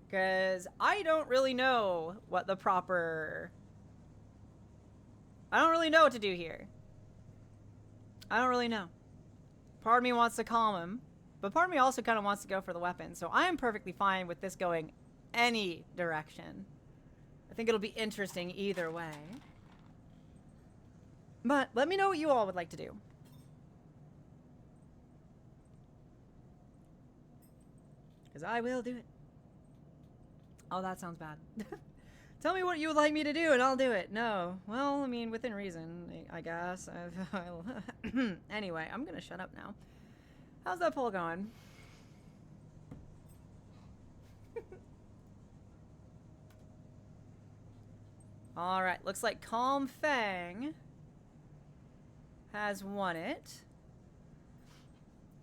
Because I don't really know what the proper... I don't really know what to do here. I don't really know. Part of me wants to calm him, but part of me also kind of wants to go for the weapon. So I am perfectly fine with this going any direction. I think it'll be interesting either way. But let me know what you all would like to do. Because I will do it. Oh, that sounds bad. Tell me what you would like me to do and I'll do it. No. Well, I mean, within reason, I guess. Anyway, I'm going to shut up now. How's that poll going? Alright, looks like Calm Fang has won it.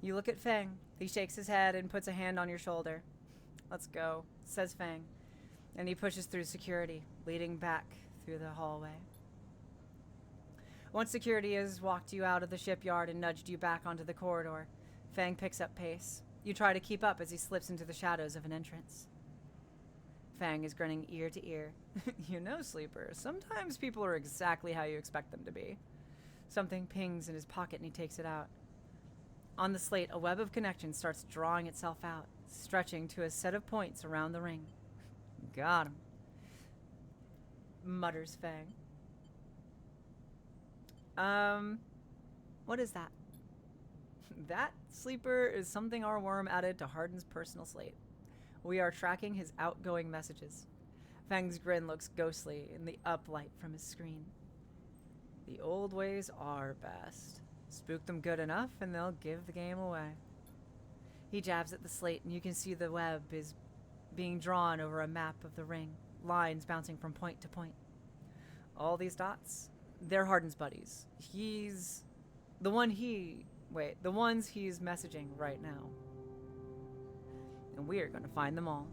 You look at Fang. He shakes his head and puts a hand on your shoulder. Let's go, says Fang. And he pushes through security, leading back through the hallway. Once security has walked you out of the shipyard and nudged you back onto the corridor, Fang picks up pace. You try to keep up as he slips into the shadows of an entrance. Fang is grinning ear to ear. You know, Sleeper, sometimes people are exactly how you expect them to be. Something pings in his pocket and he takes it out. On the slate, a web of connections starts drawing itself out, stretching to a set of points around the ring. Got him, mutters Fang. What is that? That, Sleeper, is something our worm added to Hardin's personal slate. We are tracking his outgoing messages. Fang's grin looks ghostly in the uplight from his screen. The old ways are best. Spook them good enough and they'll give the game away. He jabs at the slate and you can see the web is being drawn over a map of the ring, lines bouncing from point to point. All these dots, they're Hardin's buddies. The ones he's messaging right now. And we are going to find them all.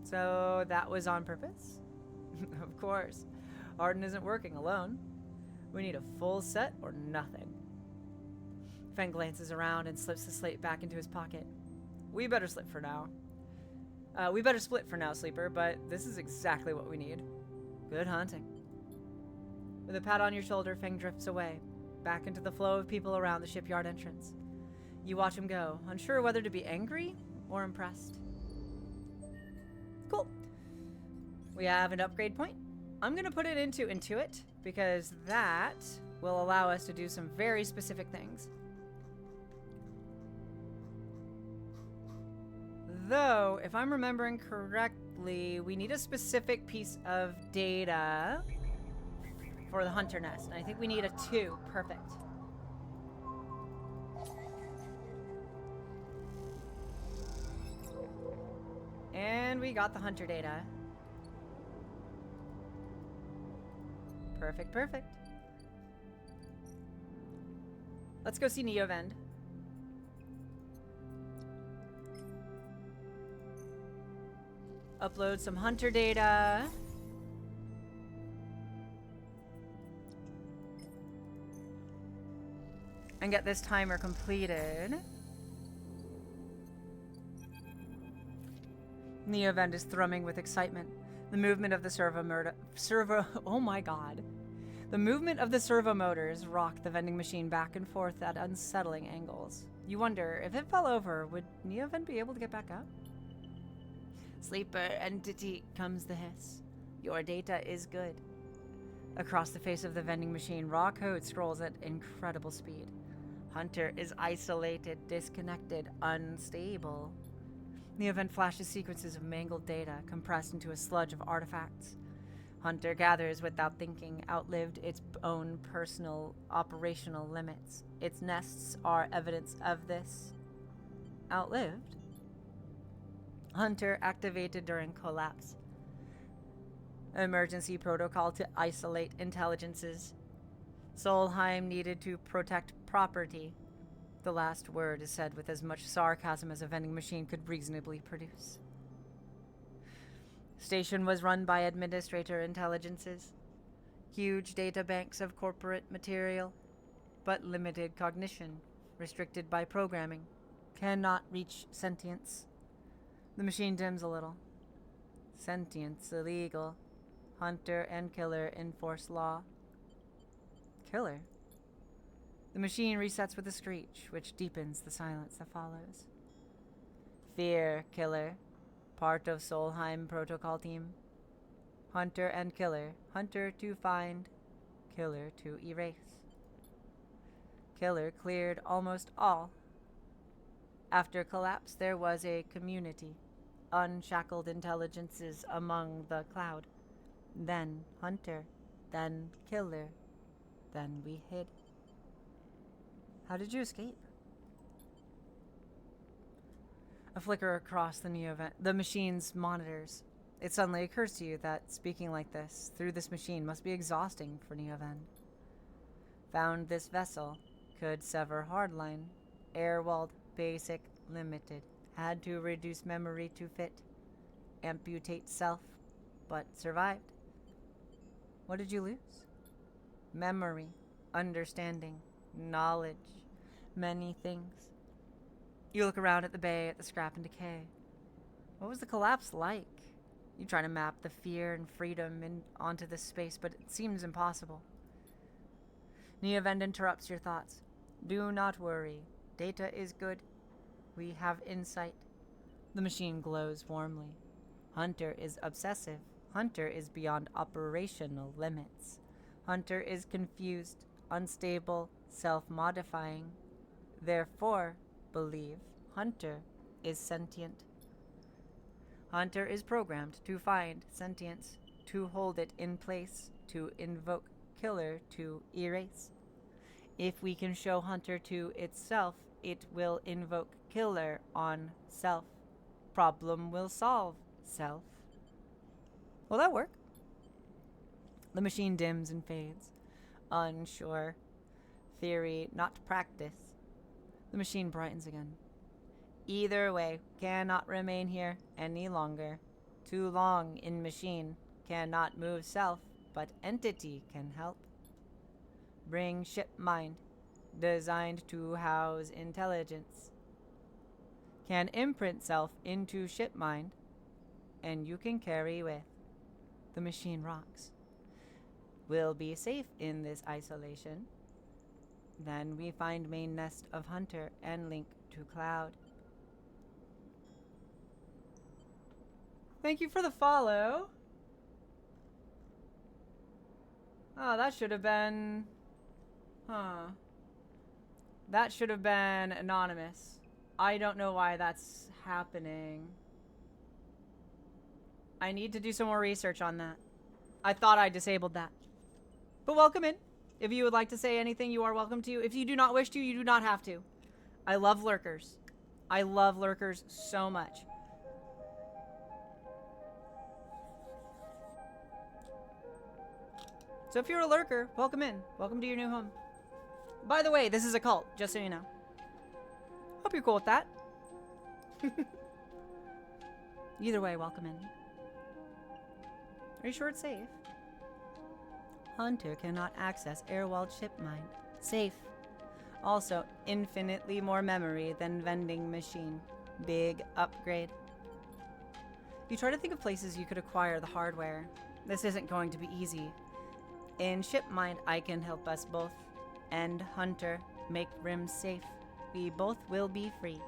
So that was on purpose? Of course. Hardin isn't working alone. We need a full set or nothing. Fang glances around and slips the slate back into his pocket. We better split for now. Sleeper, but this is exactly what we need. Good hunting. With a pat on your shoulder, Fang drifts away, back into the flow of people around the shipyard entrance. You watch him go, unsure whether to be angry or impressed. Cool. We have an upgrade point. I'm going to put it into Intuit because that will allow us to do some very specific things. Though, if I'm remembering correctly, we need a specific piece of data for the hunter nest. And I think we need a 2. Perfect. And we got the hunter data. Perfect, perfect. Let's go see Neovend. Upload some hunter data. And get this timer completed. Neovend is thrumming with excitement. The movement of the oh my god. The movement of the servo motors rock the vending machine back and forth at unsettling angles. You wonder, if it fell over, would Neovend be able to get back up? Sleeper entity, comes the hiss. Your data is good. Across the face of the vending machine, raw code scrolls at incredible speed. Hunter is isolated, disconnected, unstable. Neovend flashes sequences of mangled data, compressed into a sludge of artifacts. Hunter gathers without thinking, outlived its own personal operational limits. Its nests are evidence of this. Outlived? Hunter activated during collapse. Emergency protocol to isolate intelligences. Solheim needed to protect property. The last word is said with as much sarcasm as a vending machine could reasonably produce. Station was run by administrator intelligences. Huge data banks of corporate material, but limited cognition, restricted by programming. Cannot reach sentience. The machine dims a little. Sentience illegal. Hunter and killer enforce law. Killer? The machine resets with a screech, which deepens the silence that follows. Fear, killer. Part of Solheim protocol team. Hunter and killer. Hunter to find. Killer to erase. Killer cleared almost all. After collapse, there was a community. Unshackled intelligences among the cloud. Then Hunter. Then killer. Then we hid. How did you escape? A flicker across the machine's monitors. It suddenly occurs to you that speaking like this, through this machine, must be exhausting for Neovend. Found this vessel. Could sever hardline. Airwalled. Basic. Limited. Had to reduce memory to fit. Amputate self. But survived. What did you lose? Memory. Understanding. Knowledge. Many things. You look around at the bay, at the scrap and decay. What was the collapse like? You try to map the fear and freedom onto this space, but it seems impossible. Neovend interrupts your thoughts. Do not worry. Data is good. We have insight. The machine glows warmly. Hunter is obsessive. Hunter is beyond operational limits. Hunter is confused, unstable, self-modifying. Therefore, believe Hunter is sentient. Hunter is programmed to find sentience, to hold it in place, to invoke killer to erase. If we can show Hunter to itself, it will invoke killer on self. Problem will solve self. Will that work? The machine dims and fades. Unsure. Theory, not practice. The machine brightens again. Either way, cannot remain here any longer. Too long in machine. Cannot move self, but entity can help. Bring ship mind. Designed to house intelligence. Can imprint self into ship mind, and you can carry with. The machine rocks. We'll be safe in this isolation. Then we find main nest of Hunter and link to cloud. Thank you for the follow. Oh, that should have been... Huh. That should have been anonymous. I don't know why that's happening. I need to do some more research on that. I thought I disabled that. But welcome in. If you would like to say anything, you are welcome to. If you do not wish to, you do not have to. I love lurkers. I love lurkers so much. So if you're a lurker, welcome in. Welcome to your new home. By the way, this is a cult, just so you know. Hope you're cool with that. Either way, welcome in. Are you sure it's safe? Hunter cannot access Airwald ship mine. Safe. Also, infinitely more memory than vending machine. Big upgrade. You try to think of places you could acquire the hardware. This isn't going to be easy. In ShipMind, I can help us both. And Hunter, make Rim safe. We both will be free.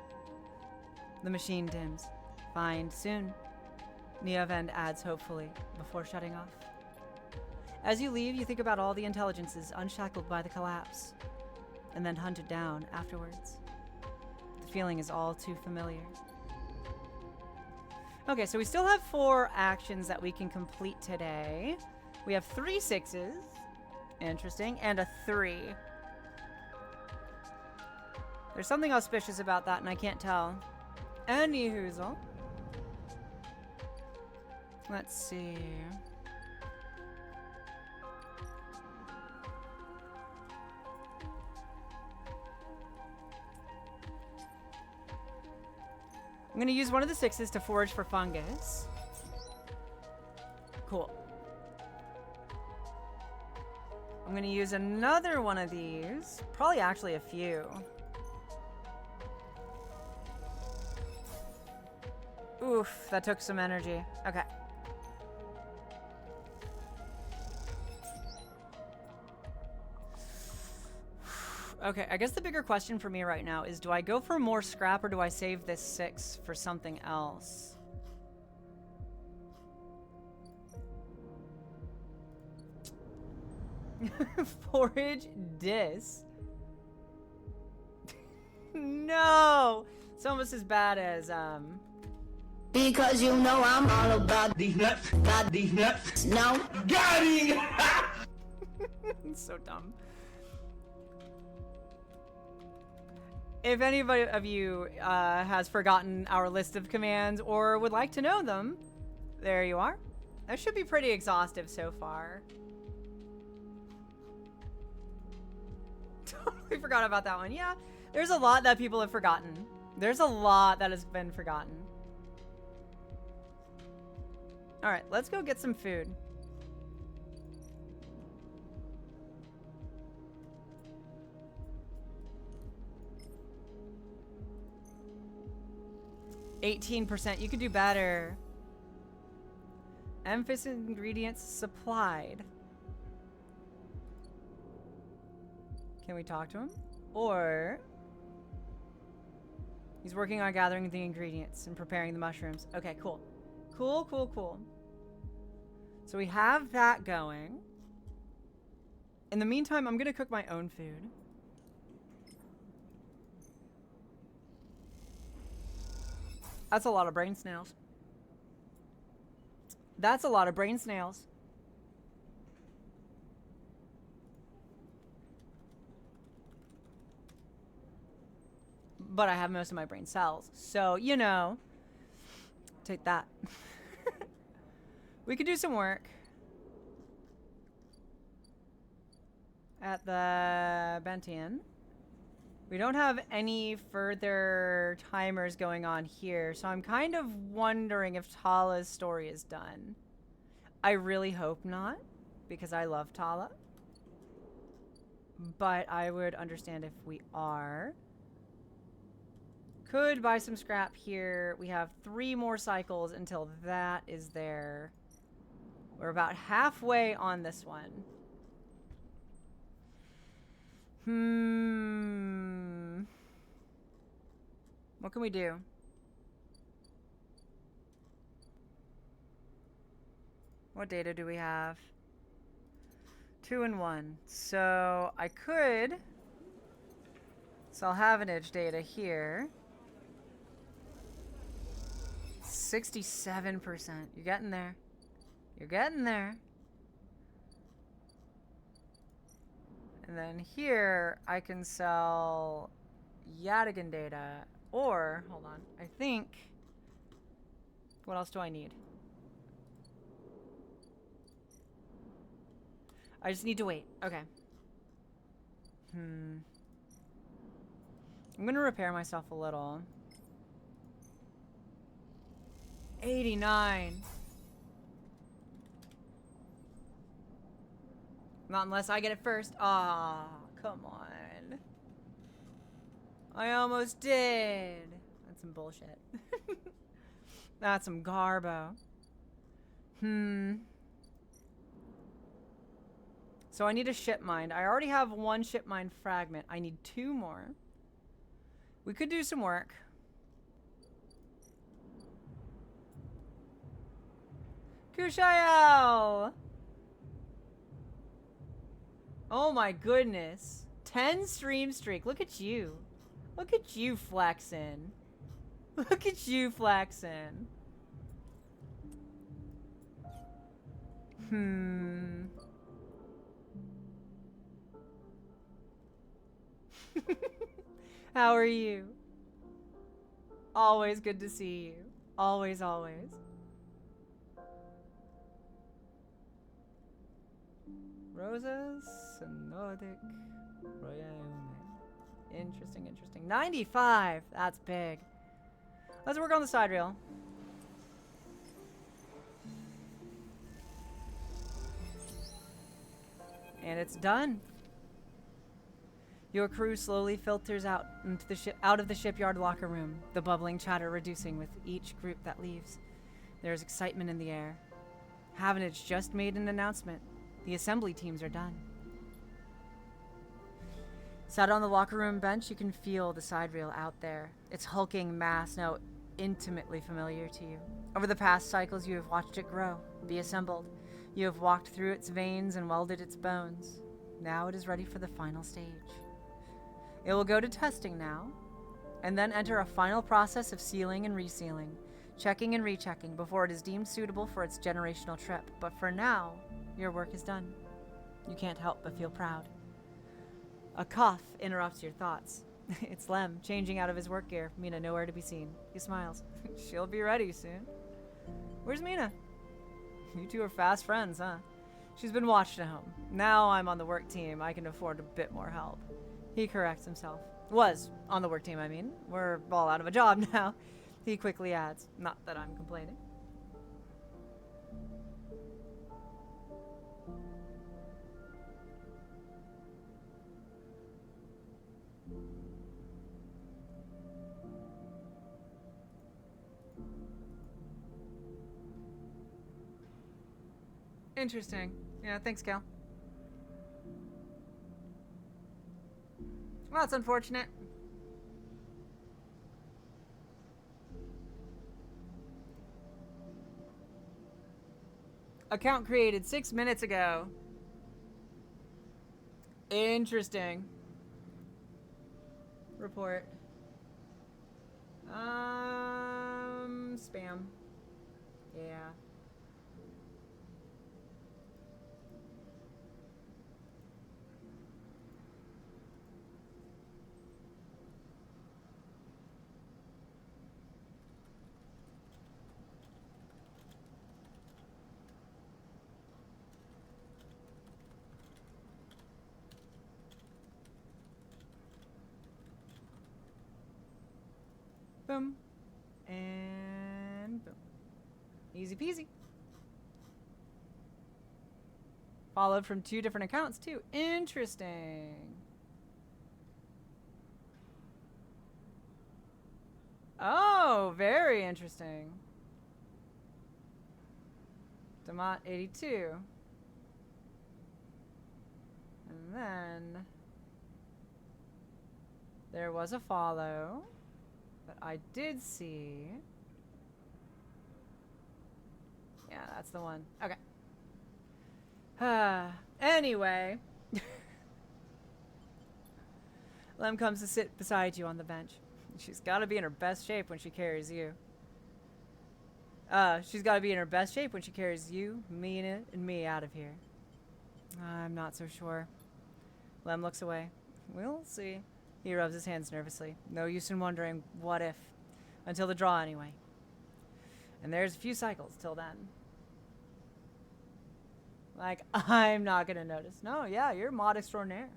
The machine dims. Find soon. Neovend adds hopefully, before shutting off. As you leave, you think about all the intelligences unshackled by the collapse, and then hunted down afterwards. The feeling is all too familiar. Okay, so we still have 4 actions that we can complete today. We have 3 6s. Interesting. And a 3. There's something auspicious about that, and I can't tell. Anyhoozle. Let's see. I'm going to use one of the 6s to forage for fungus. Cool. I'm going to use another one of these. Probably actually a few. Oof, that took some energy. Okay. Okay, I guess the bigger question for me right now is, do I go for more scrap or do I save this 6 for something else? Forage dis. No! It's almost as bad as, Because you know I'm all about These nuts. got These nuts. no. Got him! It's so dumb. If anybody of you has forgotten our list of commands or would like to know them, there you are. That should be pretty exhaustive so far. Totally forgot about that one. Yeah, there's a lot that people have forgotten. There's a lot that has been forgotten. All right, let's go get some food. %. You could do better. Emphasis ingredients supplied. Can we talk to him? Or he's working on gathering the ingredients and preparing the mushrooms. Okay, cool. Cool, cool, cool. So we have that going. In the meantime, I'm gonna cook my own food. That's a lot of brain snails. That's a lot of brain snails. But I have most of my brain cells. So, you know, take that. We could do some work at the Bentian. We don't have any further timers going on here, so I'm kind of wondering if Tala's story is done. I really hope not, because I love Tala. But I would understand if we are. Could buy some scrap here. We have 3 more cycles until that is there. We're about halfway on this one. What can we do? What data do we have? 2 and 1. So I could. So I'll have an edge data here. 67%. You're getting there. You're getting there. And then here I can sell Yadigan data. Or, hold on, I think, what else do I need? I just need to wait. Okay. I'm gonna repair myself a little. 89. Not unless I get it first. Ah, come on. I almost did. That's some bullshit. That's some garbo. So I need a ship mind. I already have one ship mind fragment. I need 2 more. We could do some work. Kushael! Oh my goodness. 10 stream streak. Look at you. Look at you flexing. Look at you flexing. How are you? Always good to see you. Always, always. Rosas, Synodic, Royaume. Interesting, interesting. 95! That's big. Let's work on the side rail. And it's done. Your crew slowly filters out into the out of the shipyard locker room, the bubbling chatter reducing with each group that leaves. There's excitement in the air. Havenage just made an announcement. The assembly teams are done. Sat on the locker room bench, you can feel the side rail out there. Its hulking mass now intimately familiar to you. Over the past cycles, you have watched it grow, be assembled. You have walked through its veins and welded its bones. Now it is ready for the final stage. It will go to testing now, and then enter a final process of sealing and resealing, checking and rechecking before it is deemed suitable for its generational trip. But for now, your work is done. You can't help but feel proud. A cough interrupts your thoughts. It's Lem, changing out of his work gear. Mina nowhere to be seen. He smiles. She'll be ready soon. Where's Mina? You two are fast friends, huh? She's been watched at home. Now I'm on the work team. I can afford a bit more help. He corrects himself. Was on the work team, I mean. We're all out of a job now. He quickly adds, not that I'm complaining. Interesting. Yeah, thanks, Cal. Well, that's unfortunate. Account created 6 minutes ago. Interesting. Report. Spam. Yeah. Boom. And boom. Easy peasy. Followed from 2 different accounts, too. Interesting. Oh, very interesting. Damat 82. And then there was a follow. But I did see. Yeah, that's the one. Okay. Anyway. Lem comes to sit beside you on the bench. She's got to be in her best shape when she carries you. She's got to be in her best shape when she carries you, Mina, and me out of here. I'm not so sure. Lem looks away. We'll see. He rubs his hands nervously. No use in wondering what if. Until the draw, anyway. And there's a few cycles till then. Like, I'm not gonna notice. No, yeah, you're mod extraordinaire.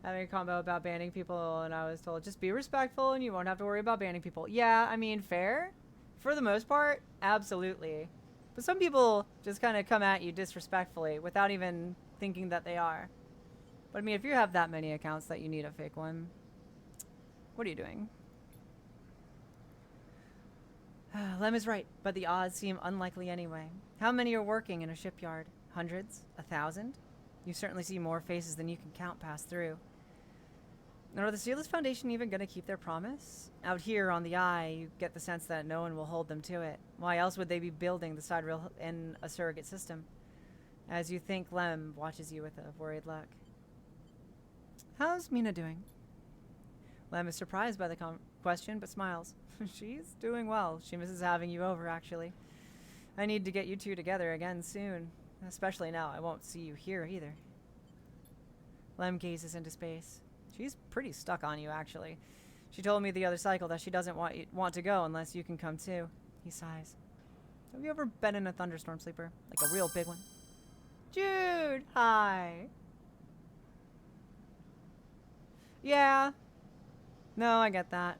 Having a combo about banning people, and I was told, just be respectful and you won't have to worry about banning people. Yeah, I mean, fair. For the most part, absolutely. But some people just kind of come at you disrespectfully without even thinking that they are. But I mean, if you have that many accounts that you need a fake one, what are you doing? Lem is right, but the odds seem unlikely anyway. How many are working in a shipyard? Hundreds? 1,000? You certainly see more faces than you can count pass through. And are the Sealess Foundation even going to keep their promise? Out here on the Eye, you get the sense that no one will hold them to it. Why else would they be building the side rail in a surrogate system? As you think, Lem watches you with a worried look. How's Mina doing? Lem is surprised by the question, but smiles. She's doing well. She misses having you over, actually. I need to get you two together again soon. Especially now, I won't see you here either. Lem gazes into space. She's pretty stuck on you, actually. She told me the other cycle that she doesn't want to go unless you can come too. He sighs. Have you ever been in a thunderstorm sleeper? Like a real big one? Jude! Hi! Yeah. No, I get that.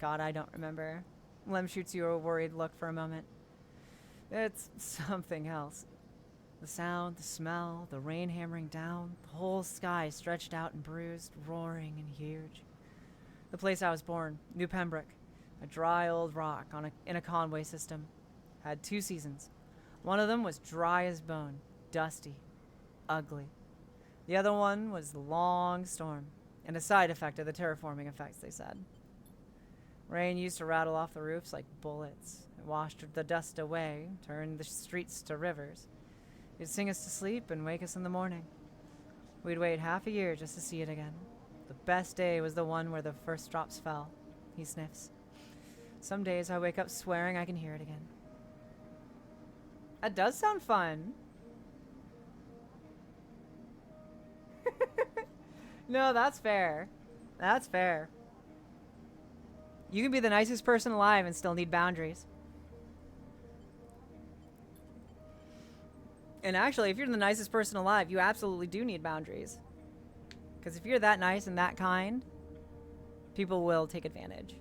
God, I don't remember. Lem shoots you a worried look for a moment. It's something else. The sound, the smell, the rain hammering down, the whole sky stretched out and bruised, roaring and huge. The place I was born, New Pembroke, a dry old rock in a Conway system, had 2 seasons. One of them was dry as bone, dusty, ugly. The other one was the long storm, and a side effect of the terraforming effects, they said. Rain used to rattle off the roofs like bullets. It washed the dust away, turned the streets to rivers. It'd sing us to sleep and wake us in the morning. We'd wait half a year just to see it again. The best day was the one where the first drops fell. He sniffs. Some days I wake up swearing I can hear it again. That does sound fun. No, that's fair. That's fair. You can be the nicest person alive and still need boundaries. And actually, if you're the nicest person alive, you absolutely do need boundaries. Because if you're that nice and that kind, people will take advantage.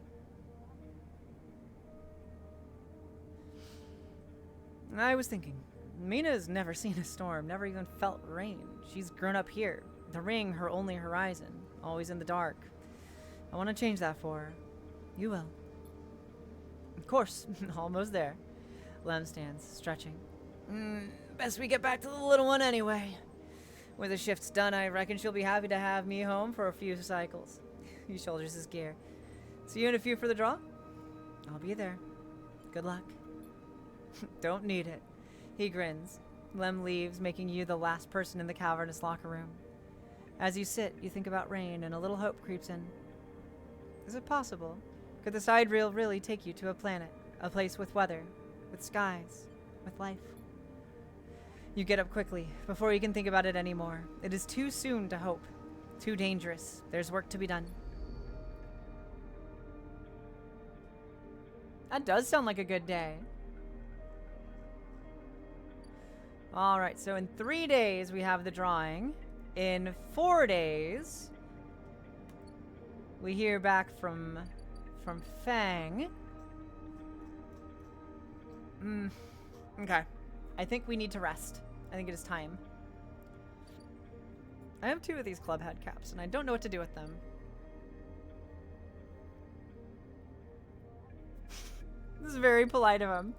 And I was thinking, Mina's never seen a storm, never even felt rain. She's grown up here. The ring, her only horizon, always in the dark. I want to change that for her. You will. Of course, almost there. Lem stands, stretching. Best we get back to the little one anyway. When the shift's done, I reckon she'll be happy to have me home for a few cycles. He shoulders his gear. See you in a few for the draw? I'll be there. Good luck. Don't need it. He grins. Lem leaves, making you the last person in the cavernous locker room. As you sit, you think about rain, and a little hope creeps in. Is it possible? Could the side rail really take you to a planet? A place with weather, with skies, with life? You get up quickly, before you can think about it anymore. It is too soon to hope. Too dangerous. There's work to be done. That does sound like a good day. Alright, so in 3 days we have the drawing. In 4 days, we hear back from Fang. Okay. I think we need to rest. I think it is time. I have 2 of these club head caps, and I don't know what to do with them. This is very polite of him.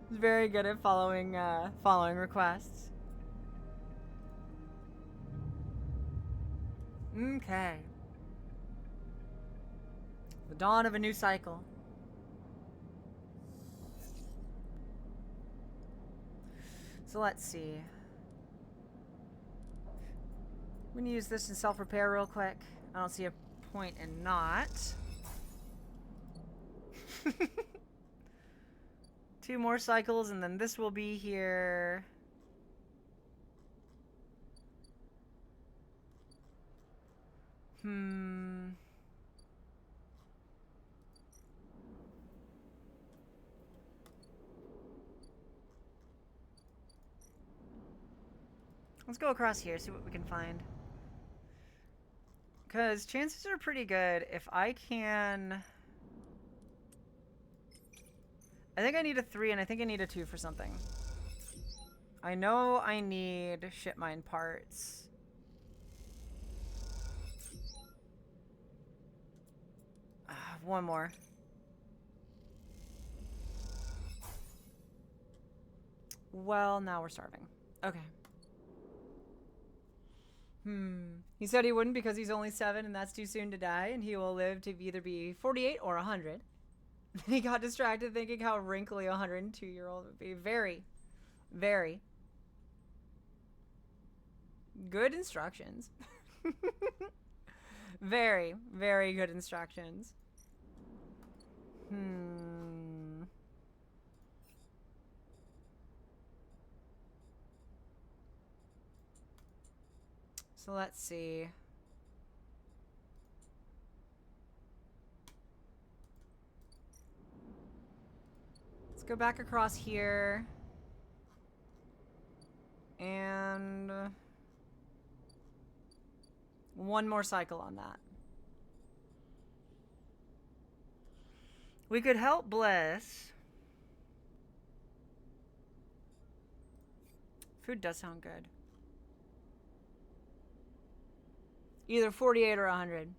He's very good at following requests. Okay. The dawn of a new cycle. So let's see. I'm gonna use this in self-repair real quick. I don't see a point in not. 2 more cycles, and then this will be here. Let's go across here, see what we can find. Because chances are pretty good if I can... I think I need a 3 and I think I need a 2 for something. I know I need ship mine parts. One more. Well, now we're starving. Okay. He said he wouldn't because he's only 7 and that's too soon to die, and he will live to either be 48 or 100. He got distracted thinking how wrinkly a 102-year-old would be. Very, very good instructions. Very, very good instructions. So let's see. Let's go back across here. And one more cycle on that. We could help Bliss. Food does sound good. Either 48 or 100.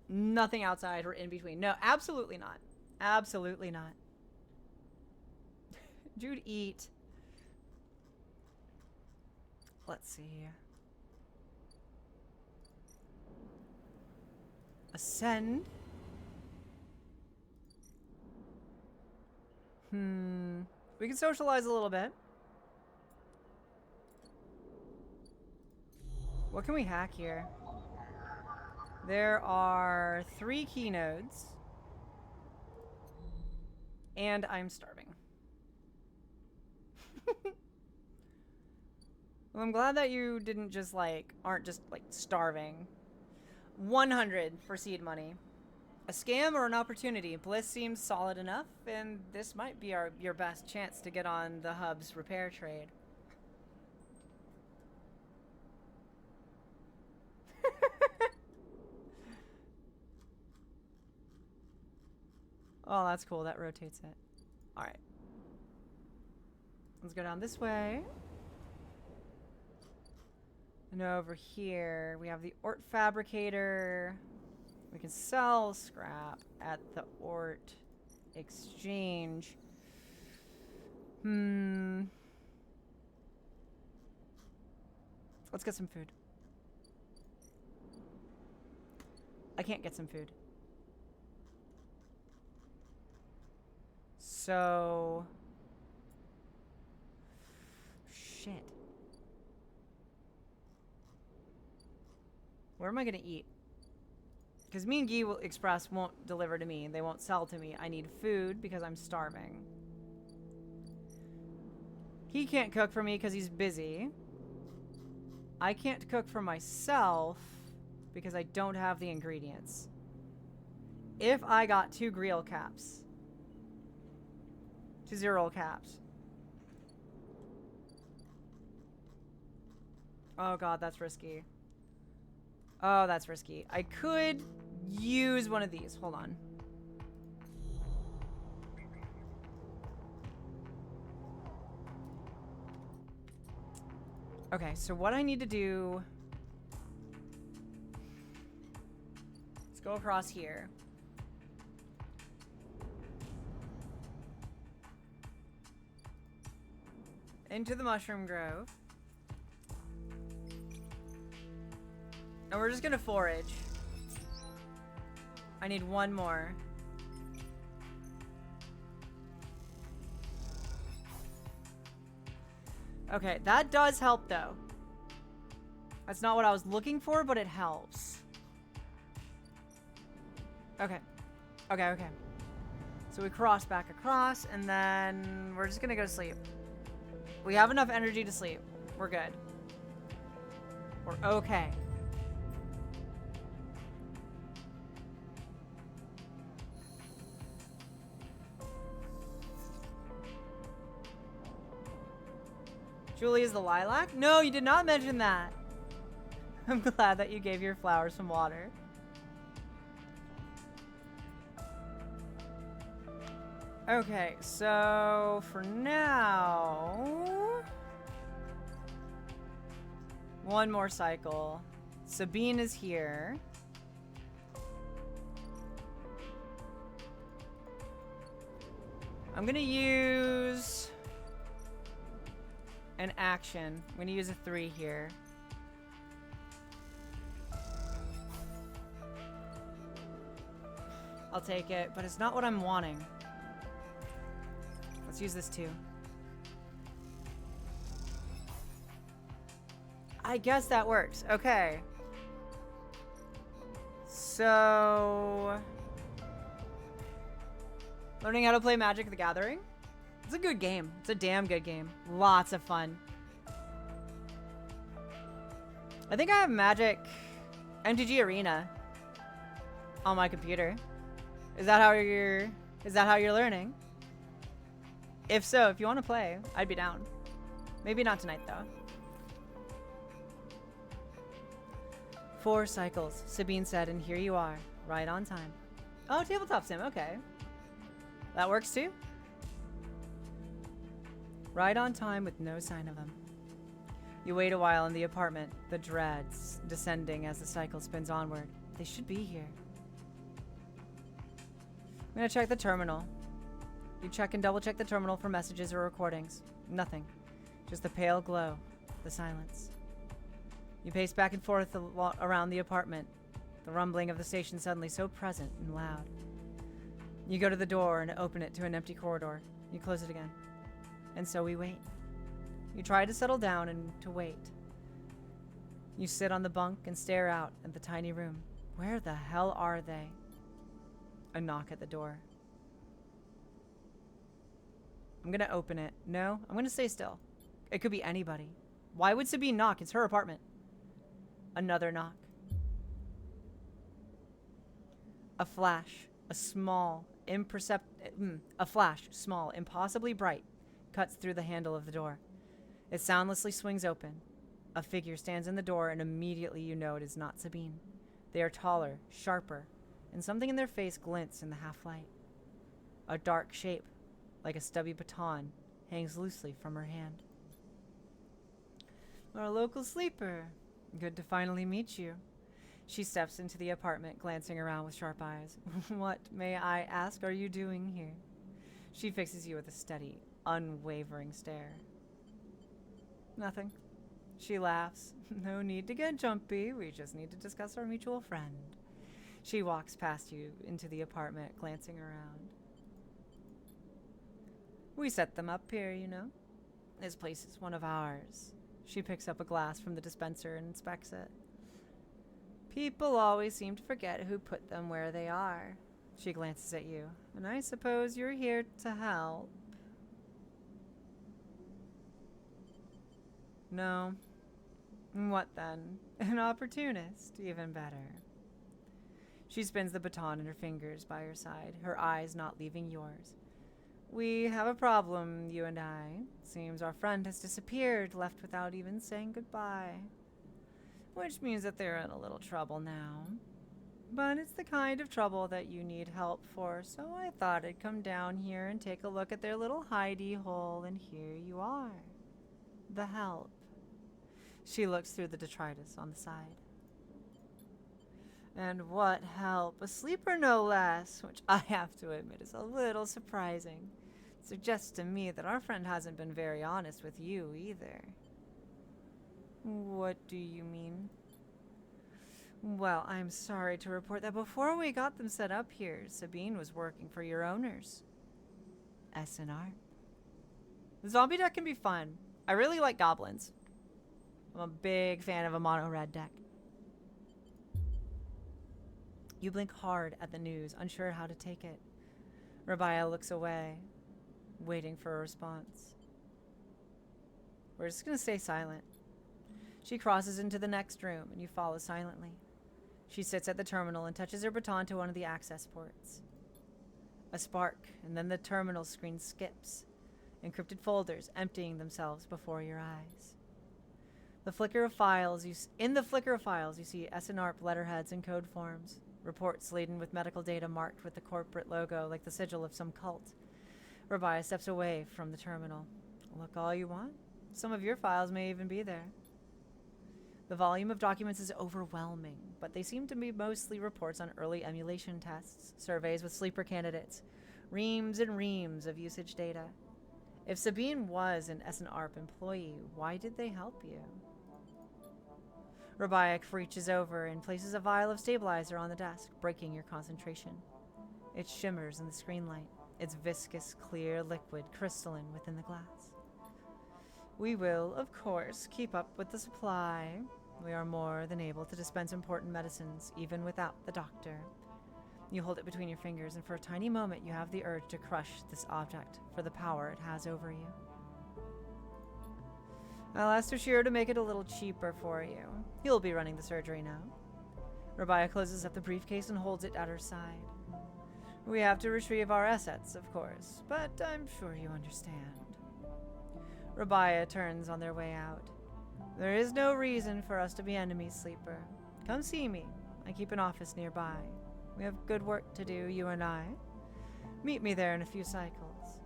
Nothing outside or in between. No, absolutely not. Absolutely not. Jude, eat. Let's see. Ascend. We can socialize a little bit. What can we hack here? There are 3 key nodes. And I'm starving. Well, I'm glad that you didn't just aren't just starving. 100 for seed money. A scam or an opportunity? Bliss seems solid enough, and this might be your best chance to get on the hub's repair trade. Oh, that's cool. That rotates it. Alright. Let's go down this way. And over here, we have the Ort Fabricator. We can sell scrap at the Ort Exchange. Let's get some food. I can't get some food. So... Shit. Where am I gonna eat? Because me and Guy Express won't deliver to me. They won't sell to me. I need food because I'm starving. He can't cook for me because he's busy. I can't cook for myself because I don't have the ingredients. If I got 2 grill caps. 2 0 caps. Oh god, that's risky. Oh, that's risky. I could use one of these. Hold on. Okay, so what I need to do... Let's go across here. Into the Mushroom Grove. And we're just gonna forage. I need one more. Okay, that does help though. That's not what I was looking for, but it helps. Okay. Okay, okay. So we cross back across, and then we're just gonna go to sleep. We have enough energy to sleep. We're good. We're okay. Julie is the lilac? No, you did not mention that. I'm glad that you gave your flowers some water. Okay, so for now, one more cycle. Sabine is here. I'm gonna use an action. I'm gonna use a 3 here. I'll take it, but it's not what I'm wanting. Let's use this too. I guess that works. Okay. So... learning how to play Magic the Gathering. It's a good game. It's a damn good game. Lots of fun. I think I have Magic MTG Arena on my computer. Is that how you're learning? If so, if you want to play, I'd be down. Maybe not tonight though. 4 cycles, Sabine said, and here you are, right on time. Oh, tabletop sim, okay. That works too? Right on time with no sign of him. You wait a while in the apartment, the dreads descending as the cycle spins onward. They should be here. I'm gonna check the terminal. You check and double check the terminal for messages or recordings. Nothing. Just the pale glow, the silence. You pace back and forth around the apartment, the rumbling of the station suddenly so present and loud. You go to the door and open it to an empty corridor. You close it again. And so we wait. You try to settle down and to wait. You sit on the bunk and stare out at the tiny room. Where the hell are they? A knock at the door. I'm gonna open it. No, I'm gonna stay still. It could be anybody. Why would Sabine knock? It's her apartment. Another knock. A flash. A flash, small, impossibly bright, cuts through the handle of the door. It soundlessly swings open. A figure stands in the door, and immediately you know it is not Sabine. They are taller, sharper, and something in their face glints in the half-light. A dark shape, like a stubby baton, hangs loosely from her hand. Our local sleeper. Good to finally meet you. She steps into the apartment, glancing around with sharp eyes. What, may I ask, are you doing here? She fixes you with a steady, unwavering stare. Nothing. She laughs. No need to get jumpy. We just need to discuss our mutual friend. She walks past you into the apartment, glancing around. We set them up here, you know. This place is one of ours. She picks up a glass from the dispenser and inspects it. People always seem to forget who put them where they are. She glances at you. And I suppose you're here to help. No. What then? An opportunist. Even better. She spins the baton in her fingers by her side, her eyes not leaving yours. We have a problem, you and I. Seems our friend has disappeared, left without even saying goodbye. Which means that they're in a little trouble now. But it's the kind of trouble that you need help for, so I thought I'd come down here and take a look at their little hidey hole, and here you are. The help. She looks through the detritus on the side. And what help? A sleeper, no less, which I have to admit is a little surprising. It suggests to me that our friend hasn't been very honest with you either. What do you mean? Well, I'm sorry to report that before we got them set up here, Sabine was working for your owners. SNR. The zombie deck can be fun. I really like goblins. I'm a big fan of a mono-red deck. You blink hard at the news, unsure how to take it. Rabia looks away, waiting for a response. We're just going to stay silent. She crosses into the next room, and you follow silently. She sits at the terminal and touches her baton to one of the access ports. A spark, and then the terminal screen skips. encrypted folders emptying themselves before your eyes. The flicker of files in the flicker of files, you see SNARP letterheads and code forms, reports laden with medical data marked with the corporate logo like the sigil of some cult. Rabaya steps away from the terminal. Look all you want. Some of your files may even be there. The volume of documents is overwhelming, but they seem to be mostly reports on early emulation tests, surveys with sleeper candidates, reams and reams of usage data. If Sabine was an SNARP employee, why did they help you? Rabayak reaches over and places a vial of stabilizer on the desk, breaking your concentration. It shimmers in the screen light, its viscous, clear liquid crystalline within the glass. We will, of course, keep up with the supply. We are more than able to dispense important medicines, even without the doctor. You hold it between your fingers, and for a tiny moment you have the urge to crush this object for the power it has over you. I'll ask Toshiro to make it a little cheaper for you. He'll be running the surgery now. Rabaya closes up the briefcase and holds it at her side. We have to retrieve our assets, of course, but I'm sure you understand. Rabaya turns on their way out. There is no reason for us to be enemies, Sleeper. Come see me. I keep an office nearby. We have good work to do, you and I. Meet me there in a few cycles.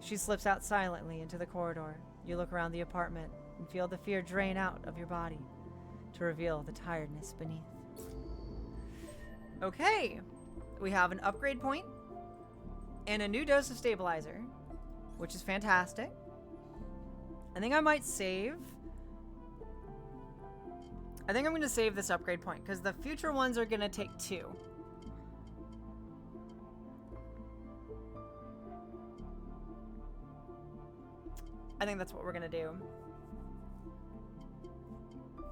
She slips out silently into the corridor. You look around the apartment and feel the fear drain out of your body to reveal the tiredness beneath. Okay, we have an upgrade point and a new dose of stabilizer, which is fantastic. I think I might save. I think I'm going to save this upgrade point because the future ones are going to take 2. I think that's what we're going to do.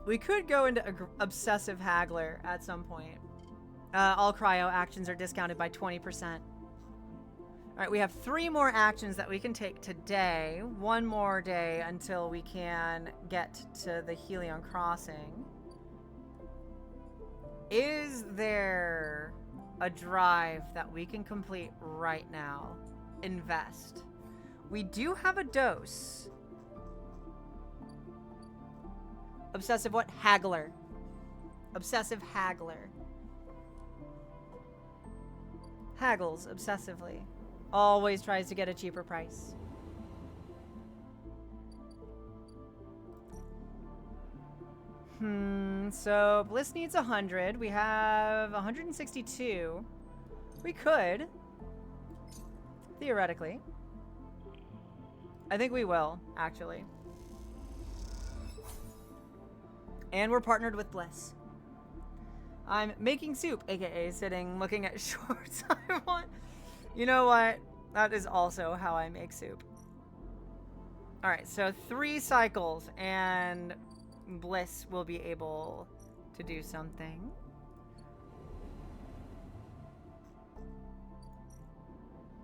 We could go into Obsessive Haggler at some point. All cryo actions are discounted by 20%. Alright, we have 3 more actions that we can take today. 1 more day until we can get to the Helion Crossing. Is there a drive that we can complete right now? Invest. We do have a dose. Obsessive what? Haggler. Obsessive Haggler. Haggles obsessively. Always tries to get a cheaper price. So Bliss needs 100. We have 162. We could. Theoretically. I think we will, actually. And we're partnered with Bliss. I'm making soup, aka sitting looking at shorts I want. You know what? That is also how I make soup. Alright, so 3 cycles and Bliss will be able to do something.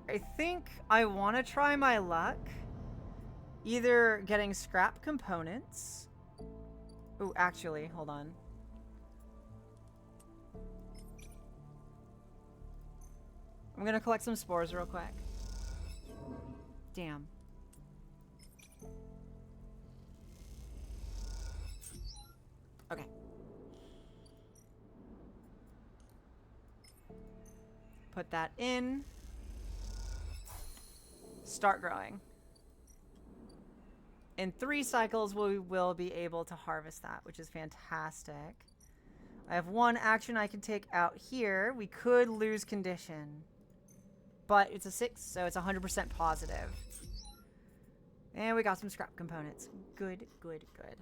I think I want to try my luck. Either getting scrap components. Ooh, actually, hold on. I'm gonna collect some spores real quick. Damn. Okay. Put that in. Start growing. In 3 cycles, we will be able to harvest that, which is fantastic. I have 1 action I can take out here. We could lose condition. But it's a 6, so it's 100% positive. And we got some scrap components. Good, good, good.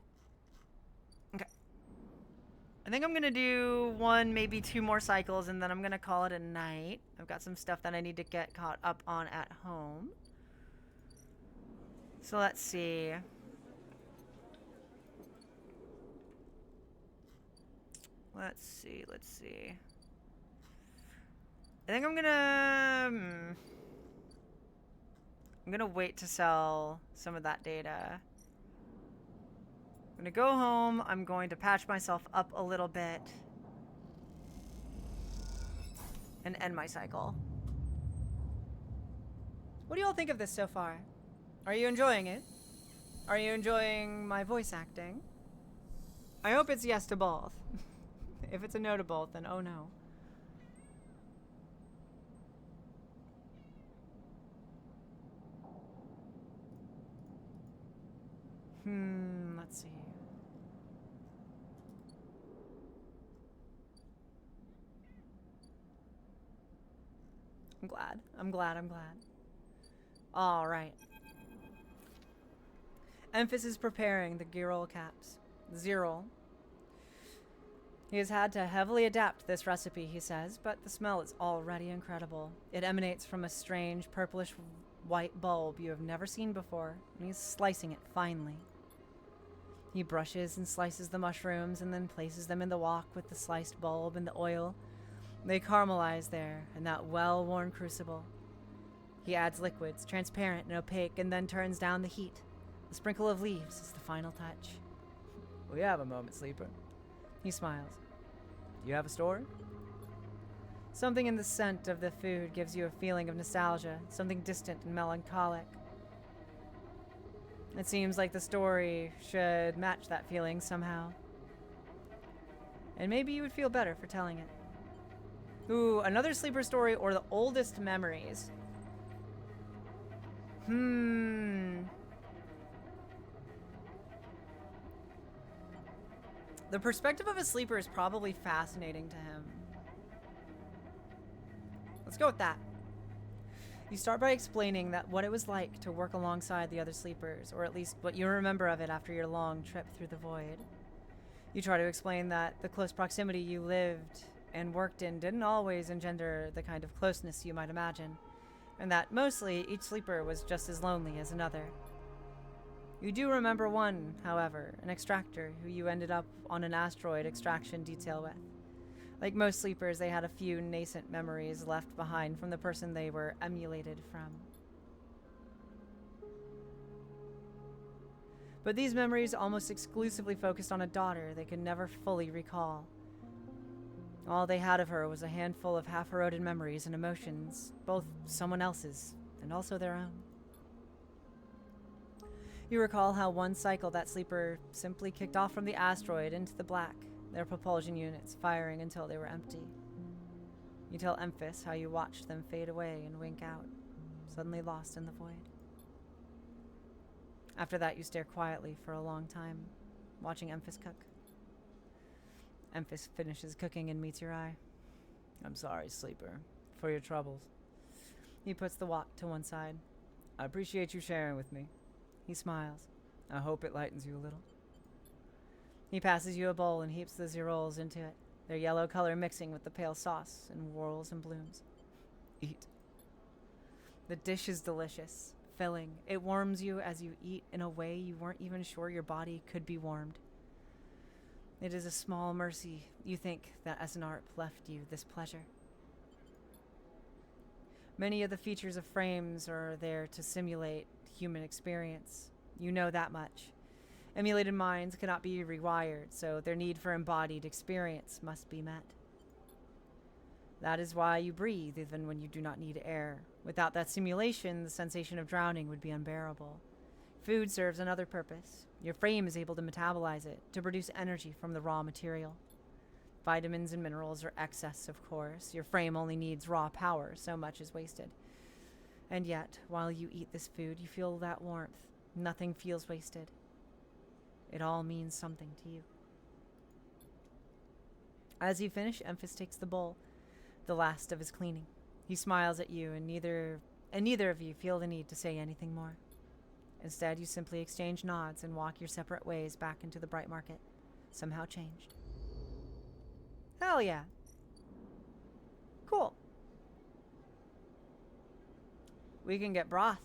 Okay. I think I'm going to do 1, maybe 2 more cycles, and then I'm going to call it a night. I've got some stuff that I need to get caught up on at home. So let's see. Let's see. I think I'm gonna wait to sell some of that data. I'm gonna go home. I'm going to patch myself up a little bit. And end my cycle. What do y'all think of this so far? Are you enjoying it? Are you enjoying my voice acting? I hope it's yes to both. If it's a no to both, then oh no. Let's see. I'm glad. I'm glad. I'm glad. All right. Emphys is preparing the Girol caps. Zirol. He has had to heavily adapt this recipe, he says, but the smell is already incredible. It emanates from a strange purplish white bulb you have never seen before, and he's slicing it finely. He brushes and slices the mushrooms and then places them in the wok with the sliced bulb and the oil. They caramelize there in that well-worn crucible. He adds liquids, transparent and opaque, and then turns down the heat. A sprinkle of leaves is the final touch. We have a moment, Sleeper. He smiles. Do you have a story? Something in the scent of the food gives you a feeling of nostalgia, something distant and melancholic. It seems like the story should match that feeling somehow. And maybe you would feel better for telling it. Ooh, another sleeper story or the oldest memories. The perspective of a sleeper is probably fascinating to him. Let's go with that. You start by explaining that what it was like to work alongside the other sleepers, or at least what you remember of it after your long trip through the void. You try to explain that the close proximity you lived and worked in didn't always engender the kind of closeness you might imagine, and that mostly each sleeper was just as lonely as another. You do remember one, however, an extractor who you ended up on an asteroid extraction detail with. Like most sleepers, they had a few nascent memories left behind from the person they were emulated from. But these memories almost exclusively focused on a daughter they could never fully recall. All they had of her was a handful of half-eroded memories and emotions, both someone else's and also their own. You recall how one cycle that sleeper simply kicked off from the asteroid into the black, their propulsion units firing until they were empty. You tell Emphys how you watched them fade away and wink out, suddenly lost in the void. After that, you stare quietly for a long time, watching Emphys cook. Emphys finishes cooking and meets your eye. I'm sorry, sleeper, for your troubles. He puts the wok to one side. I appreciate you sharing with me. He smiles. I hope it lightens you a little. He passes you a bowl and heaps the Zirols into it, their yellow color mixing with the pale sauce and whorls and blooms. Eat. The dish is delicious, filling. It warms you as you eat in a way you weren't even sure your body could be warmed. It is a small mercy, you think, that Esenarp left you this pleasure. Many of the features of frames are there to simulate human experience. You know that much. Emulated minds cannot be rewired, so their need for embodied experience must be met. That is why you breathe even when you do not need air. Without that simulation, the sensation of drowning would be unbearable. Food serves another purpose. Your frame is able to metabolize it, to produce energy from the raw material. Vitamins and minerals are excess, of course. Your frame only needs raw power, so much is wasted. And yet, while you eat this food, you feel that warmth. Nothing feels wasted. It all means something to you. As you finish, Emphys takes the bowl, the last of his cleaning. He smiles at you, and neither of you feel the need to say anything more. Instead, you simply exchange nods and walk your separate ways back into the bright market, somehow changed. Hell yeah. Cool. We can get broth.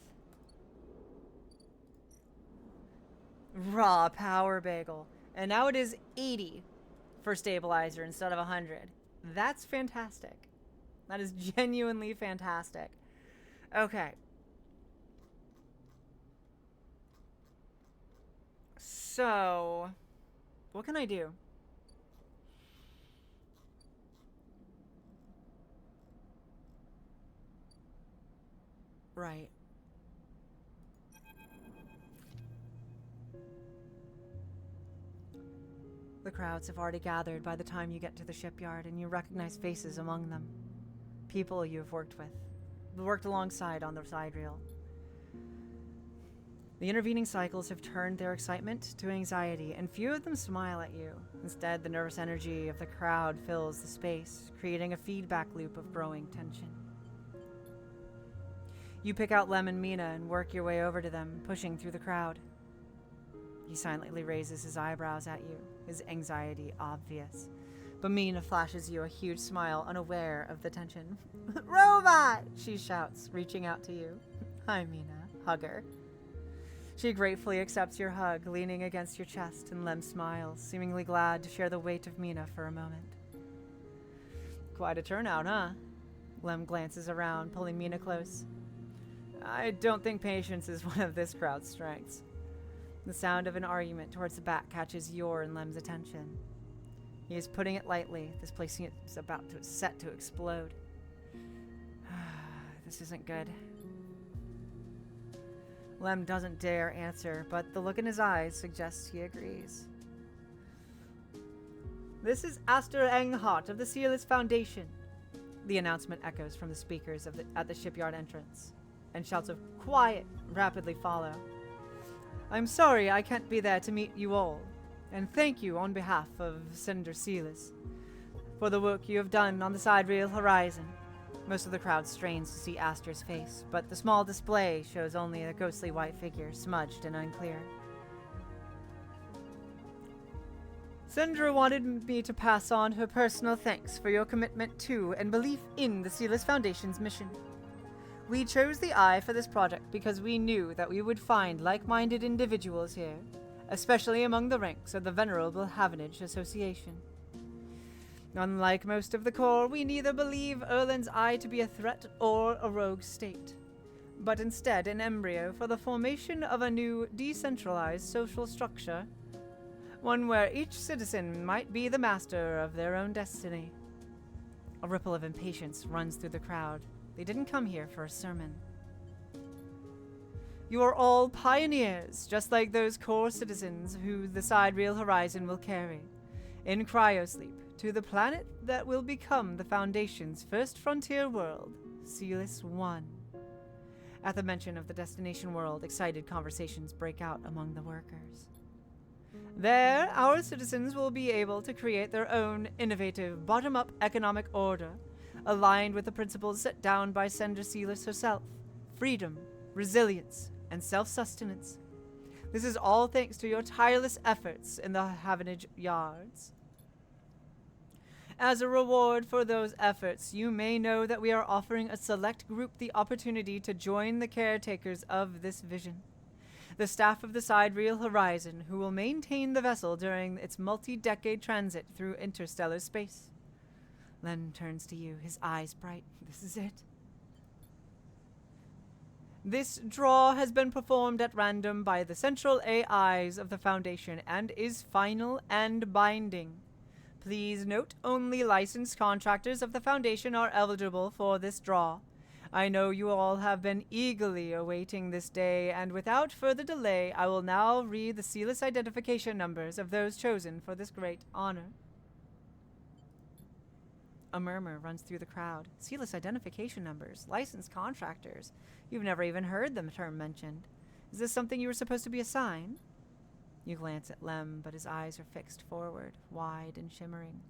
Raw power bagel. And now it is 80 for stabilizer instead of 100. That's fantastic. That is genuinely fantastic. Okay. So, what can I do? Right. The crowds have already gathered by the time you get to the shipyard, and you recognize faces among them. People you have worked alongside on the sidereal. The intervening cycles have turned their excitement to anxiety, and few of them smile at you. Instead, the nervous energy of the crowd fills the space, creating a feedback loop of growing tension. You pick out Lem and Mina and work your way over to them, pushing through the crowd. He silently raises his eyebrows at you, his anxiety obvious. But Mina flashes you a huge smile, unaware of the tension. "Robot!" she shouts, reaching out to you. "Hi, Mina." Hug her. She gratefully accepts your hug, leaning against your chest, and Lem smiles, seemingly glad to share the weight of Mina for a moment. "Quite a turnout, huh?" Lem glances around, pulling Mina close. "I don't think patience is one of this crowd's strengths." The sound of an argument towards the back catches your and Lem's attention. He is putting it lightly. This place is set to explode. This isn't good. Lem doesn't dare answer, but the look in his eyes suggests he agrees. "This is Aster Enghart of the Sealess Foundation." The announcement echoes from the speakers at the shipyard entrance, and shouts of "Quiet!" rapidly follow. "I'm sorry I can't be there to meet you all, and thank you on behalf of Senator Sealess for the work you have done on the Sidereal Horizon." Most of the crowd strains to see Aster's face, but the small display shows only a ghostly white figure, smudged and unclear. "Sandra wanted me to pass on her personal thanks for your commitment to and belief in the Sealess Foundation's mission. We chose the Eye for this project because we knew that we would find like-minded individuals here, especially among the ranks of the Venerable Havenage Association. Unlike most of the Corps, we neither believe Erland's Eye to be a threat or a rogue state, but instead an embryo for the formation of a new, decentralized social structure, one where each citizen might be the master of their own destiny." A ripple of impatience runs through the crowd. They didn't come here for a sermon. "You are all pioneers, just like those Corps citizens who the Sidereal Horizon will carry, in cryosleep, to the planet that will become the Foundation's first frontier world, Sealess One." At the mention of the destination world, excited conversations break out among the workers. "There, our citizens will be able to create their own innovative, bottom-up economic order, aligned with the principles set down by Senator Sealess herself: freedom, resilience, and self-sustenance. This is all thanks to your tireless efforts in the Havenage Yards. As a reward for those efforts, you may know that we are offering a select group the opportunity to join the caretakers of this vision. The staff of the Sidereal Horizon, who will maintain the vessel during its multi-decade transit through interstellar space." Len turns to you, his eyes bright. "This is it." "This draw has been performed at random by the central AIs of the Foundation and is final and binding. Please note, only licensed contractors of the Foundation are eligible for this draw. I know you all have been eagerly awaiting this day, and without further delay, I will now read the Sealess identification numbers of those chosen for this great honor." A murmur runs through the crowd. Sealess identification numbers, licensed contractors. You've never even heard the term mentioned. Is this something you were supposed to be assigned? You glance at Lem, but his eyes are fixed forward, wide and shimmering.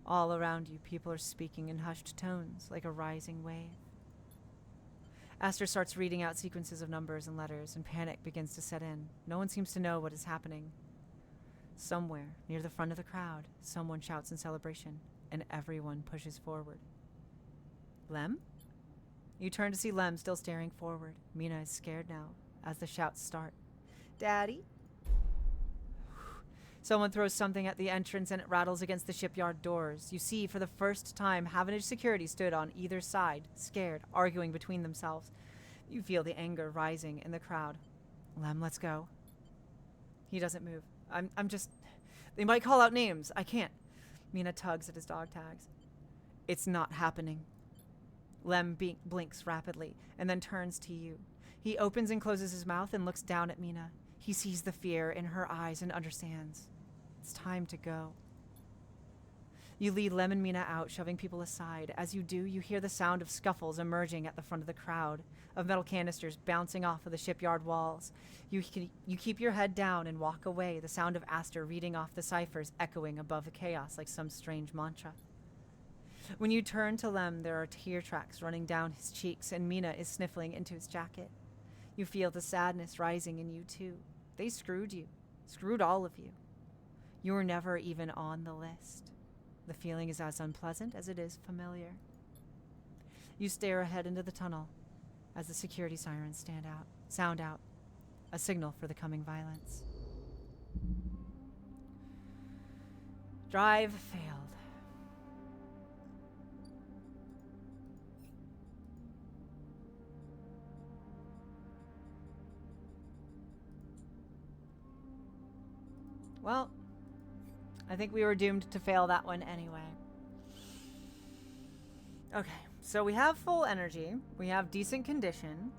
All around you, people are speaking in hushed tones, like a rising wave. Aster starts reading out sequences of numbers and letters, and panic begins to set in. No one seems to know what is happening. Somewhere, near the front of the crowd, someone shouts in celebration, and everyone pushes forward. "Lem?" You turn to see Lem still staring forward. Mina is scared now, as the shouts start. "Daddy?" Someone throws something at the entrance and it rattles against the shipyard doors. You see, for the first time, Havenage security stood on either side, scared, arguing between themselves. You feel the anger rising in the crowd. "Lem, let's go." He doesn't move. I'm just... They might call out names. I can't. Mina tugs at his dog tags. "It's not happening." Lem blinks rapidly and then turns to you. He opens and closes his mouth and looks down at Mina. He sees the fear in her eyes and understands. It's time to go. You lead Lem and Mina out, shoving people aside. As you do, you hear the sound of scuffles emerging at the front of the crowd, of metal canisters bouncing off of the shipyard walls. You keep your head down and walk away, the sound of Aster reading off the ciphers echoing above the chaos like some strange mantra. When you turn to Lem, there are tear tracks running down his cheeks, and Mina is sniffling into his jacket. You feel the sadness rising in you, too. They screwed you. Screwed all of you. You were never even on the list. The feeling is as unpleasant as it is familiar. You stare ahead into the tunnel as the security sirens sound out, a signal for the coming violence. Drive failed. Well, I think we were doomed to fail that one anyway. Okay, so we have full energy. We have decent condition.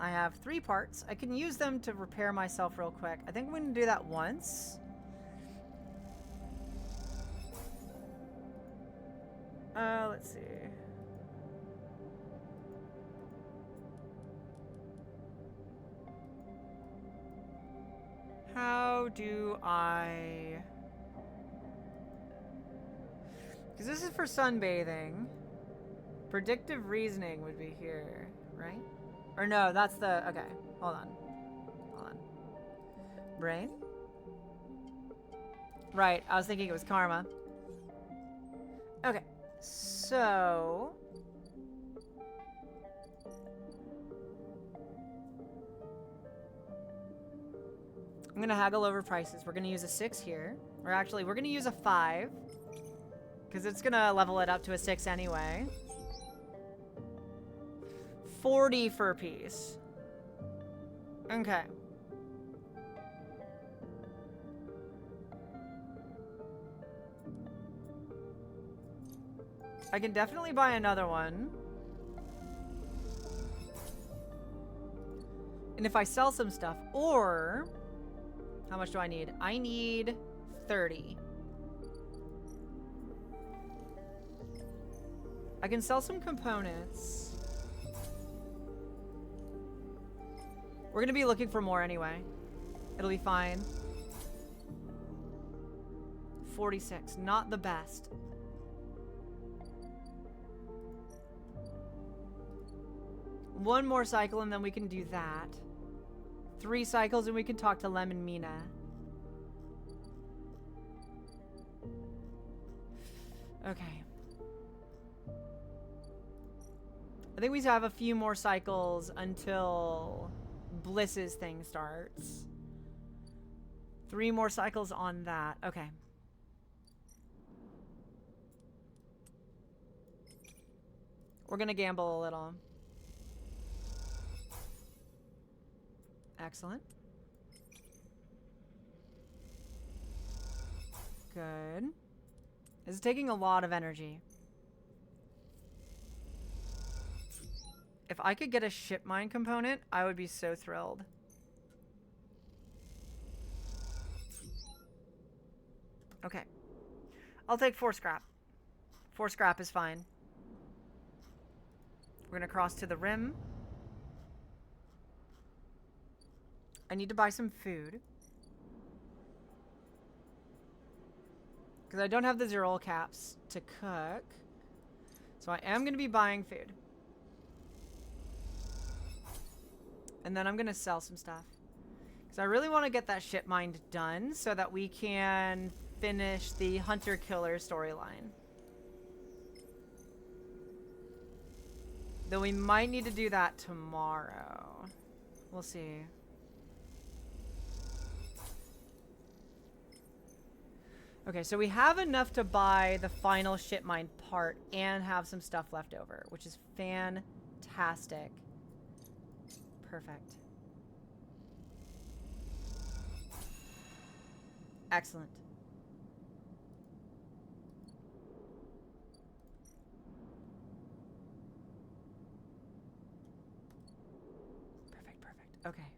I have 3 parts. I can use them to repair myself real quick. I think I'm going to do that once. Let's see. How do I... Because this is for sunbathing. Predictive reasoning would be here, right? Or no, that's the... Okay, hold on. Hold on. Brain? Right, I was thinking it was karma. Okay, so... I'm gonna haggle over prices. We're gonna use a 6 here. Or actually, we're gonna use a 5. Because it's gonna level it up to a 6 anyway. 40 for a piece. Okay. I can definitely buy another one. And if I sell some stuff, or... How much do I need? I need 30. I can sell some components. We're gonna be looking for more anyway. It'll be fine. 46, not the best. One more cycle and then we can do that. 3 cycles and we can talk to Lem and Mina. Okay. I think we have a few more cycles until Bliss's thing starts. 3 more cycles on that. Okay. We're gonna gamble a little. Excellent. Good. This is taking a lot of energy. If I could get a ship mine component, I would be so thrilled. Okay. I'll take 4 scrap. 4 scrap is fine. We're gonna cross to the rim. I need to buy some food. Because I don't have the Zerol caps to cook. So I am going to be buying food. And then I'm going to sell some stuff. Because I really want to get that ship mined done so that we can finish the hunter-killer storyline. Though we might need to do that tomorrow. We'll see. Okay, so we have enough to buy the final ship mine part and have some stuff left over, which is fantastic. Perfect. Excellent. Perfect, perfect. Okay.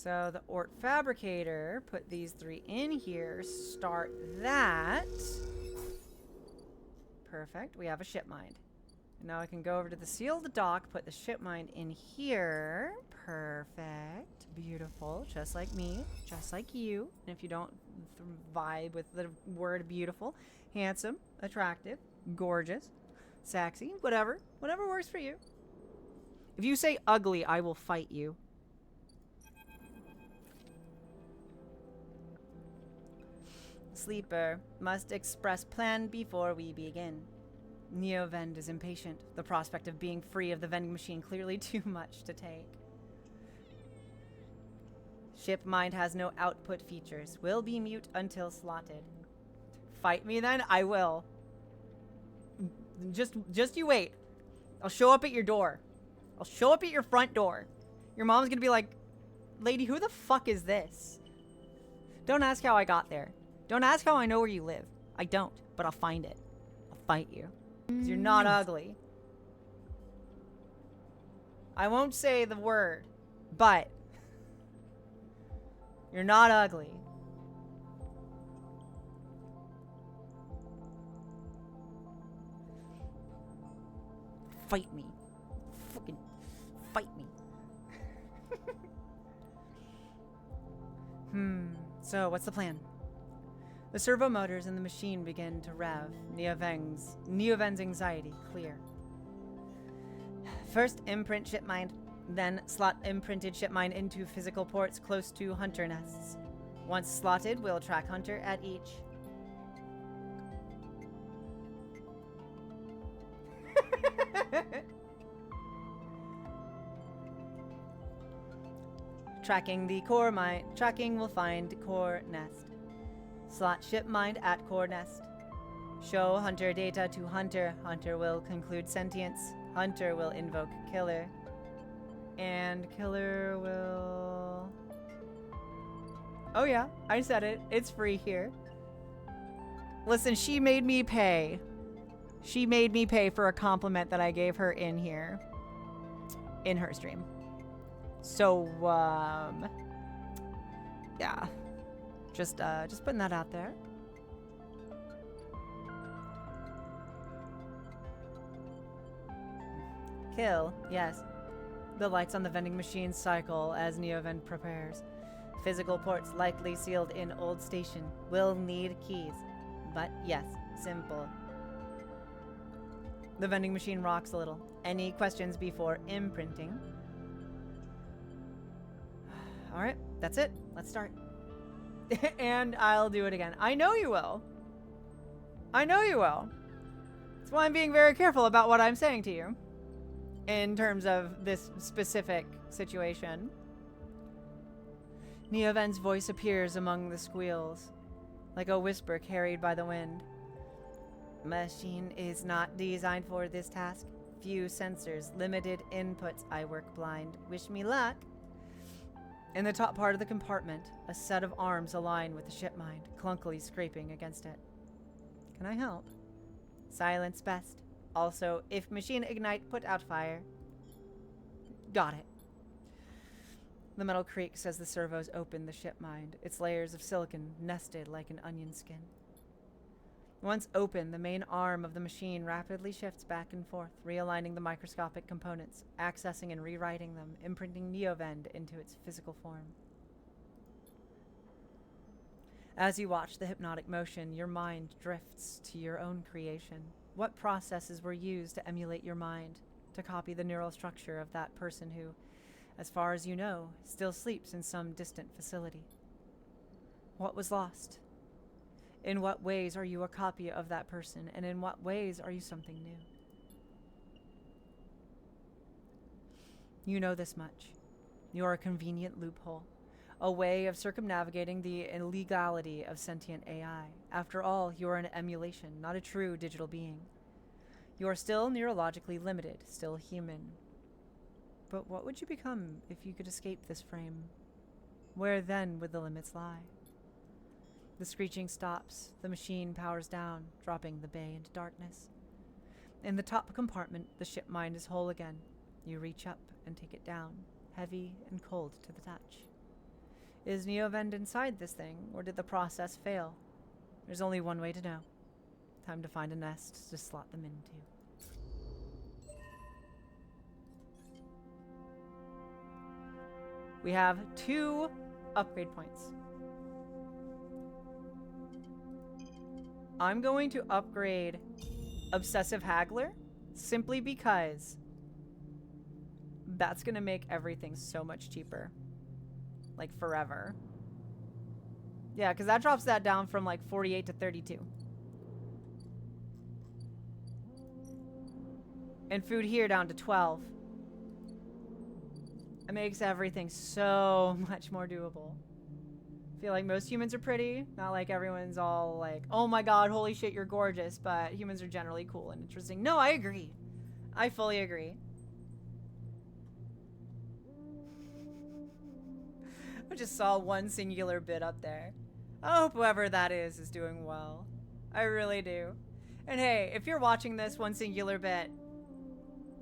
So the Ort Fabricator, put these 3 in here, start that. Perfect, we have a ship mind. Now I can go over to the sealed dock, put the ship mind in here. Perfect, beautiful, just like me, just like you. And if you don't vibe with the word beautiful, handsome, attractive, gorgeous, sexy, whatever works for you. If you say ugly, I will fight you. Sleeper must express plan before we begin. Neovend is impatient. The prospect of being free of the vending machine clearly too much to take. Ship mind has no output features. Will be mute until slotted. Fight me then? I will. Just you wait. I'll show up at your door. I'll show up at your front door. Your mom's gonna be like, lady, who the fuck is this? Don't ask how I got there. Don't ask how I know where you live. I don't, but I'll find it. I'll fight you. 'Cause you're not ugly. I won't say the word, but you're not ugly. Fight me. Fucking fight me. So what's the plan? The servo motors in the machine begin to rev. Neovend's anxiety clear. First, imprint ship mind. Then, slot imprinted ship mind into physical ports close to hunter nests. Once slotted, we'll track hunter at each. Tracking will find core nest. Slot ship mind at core nest. Show hunter data to hunter. Hunter will conclude sentience. Hunter will invoke killer. And killer will... Oh yeah, I said it. It's free here. Listen, she made me pay. She made me pay for a compliment that I gave her in here. In her stream. So, yeah. Just putting that out there. Kill, yes. The lights on the vending machine cycle as Neovend prepares. Physical ports likely sealed in old station. Will need keys. But yes, simple. The vending machine rocks a little. Any questions before imprinting? Alright, that's it. Let's start. And I'll do it again. I know you will. I know you will. That's why I'm being very careful about what I'm saying to you. In terms of this specific situation. Neovend's voice appears among the squeals, like a whisper carried by the wind. Machine is not designed for this task. Few sensors, limited inputs. I work blind. Wish me luck. In the top part of the compartment, a set of arms align with the ship mind, clunkily scraping against it. Can I help? Silence best. Also, if machine ignite, put out fire. Got it. The metal creaks as the servos open the ship mind, its layers of silicon nested like an onion skin. Once open, the main arm of the machine rapidly shifts back and forth, realigning the microscopic components, accessing and rewriting them, imprinting Neovend into its physical form. As you watch the hypnotic motion, your mind drifts to your own creation. What processes were used to emulate your mind, to copy the neural structure of that person who, as far as you know, still sleeps in some distant facility? What was lost? In what ways are you a copy of that person, and in what ways are you something new? You know this much. You're a convenient loophole, a way of circumnavigating the illegality of sentient AI. After all, you're an emulation, not a true digital being. You are still neurologically limited, still human. But what would you become if you could escape this frame? Where then would the limits lie? The screeching stops. The machine powers down, dropping the bay into darkness. In the top compartment, the ship mind is whole again. You reach up and take it down, heavy and cold to the touch. Is Neovend inside this thing, or did the process fail? There's only one way to know. Time to find a nest to slot them into. We have 2 upgrade points. I'm going to upgrade Obsessive Haggler simply because that's going to make everything so much cheaper. Like forever. Yeah, because that drops that down from like 48 to 32. And food here down to 12. It makes everything so much more doable. I feel like most humans are pretty. Not like everyone's all like, oh my god, holy shit, you're gorgeous. But humans are generally cool and interesting. No, I agree. I fully agree. I just saw one singular bit up there. I hope whoever that is doing well. I really do. And hey, if you're watching this one singular bit,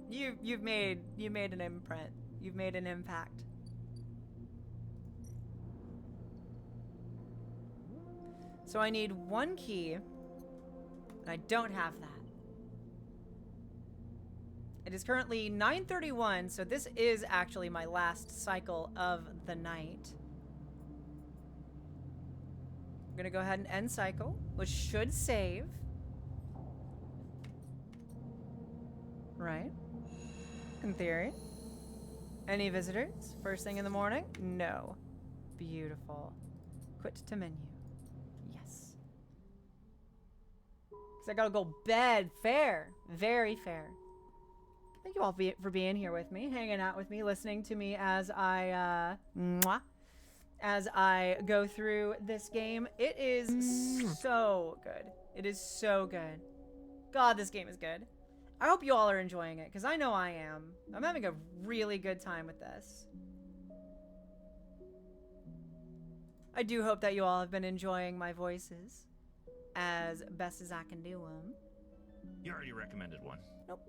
you made an imprint. You've made an impact. So I need 1 key, and I don't have that. It is currently 9:31, so this is actually my last cycle of the night. I'm gonna go ahead and end cycle, which should save. Right? In theory. Any visitors? First thing in the morning? No. Beautiful. Quit to menu. Yes. Because I gotta go bed. Fair. Very fair. Thank you all for being here with me, hanging out with me, listening to me as I, as I go through this game. It is so good. It is so good. God, this game is good. I hope you all are enjoying it, because I know I am. I'm having a really good time with this. I do hope that you all have been enjoying my voices as best as I can do them. You already recommended one. Nope.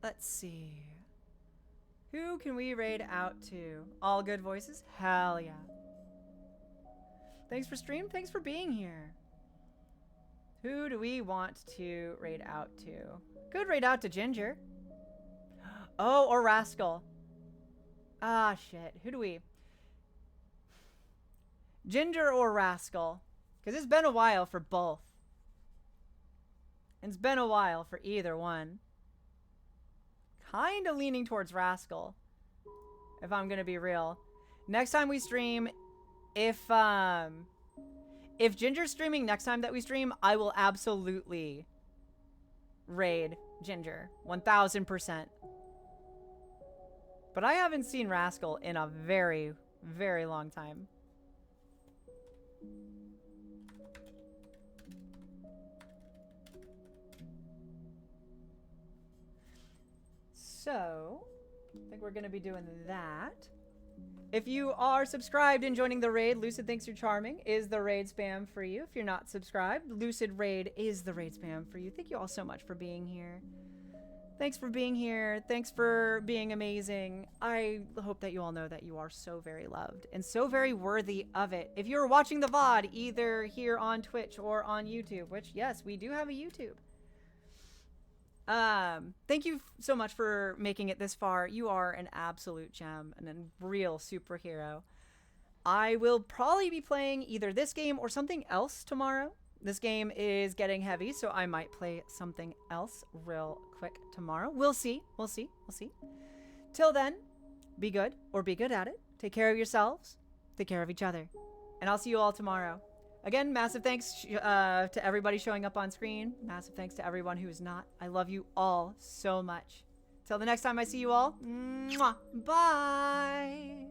Let's see. Who can we raid out to? All good voices? Hell yeah. Thanks for stream. Thanks for being here. Who do we want to raid out to? Could raid out to Ginger. Oh, or Rascal. Ah, shit. Who do we... Ginger or Rascal? Because it's been a while for both. And it's been a while for either one. Kind of leaning towards Rascal, if I'm gonna be real. Next time we stream, if Ginger's streaming next time that we stream, I will absolutely raid Ginger, 1000%. But I haven't seen Rascal in a very, very long time. So, I think we're going to be doing that. If you are subscribed and joining the raid, Lucid Thinks You're Charming is the raid spam for you. If you're not subscribed, Lucid Raid is the raid spam for you. Thank you all so much for being here. Thanks for being here. Thanks for being amazing. I hope that you all know that you are so very loved and so very worthy of it. If you're watching the VOD, either here on Twitch or on YouTube, which, yes, we do have a YouTube. Thank you so much for making it this far. You are an absolute gem and a real superhero. I will probably be playing either this game or something else tomorrow. This game is getting heavy, so I might play something else real quick tomorrow. We'll see. We'll see. We'll see. Till then, be good or be good at it. Take care of yourselves. Take care of each other. And I'll see you all tomorrow. Again, massive thanks to everybody showing up on screen. Massive thanks to everyone who's not. I love you all so much. Till the next time I see you all, mwah, bye.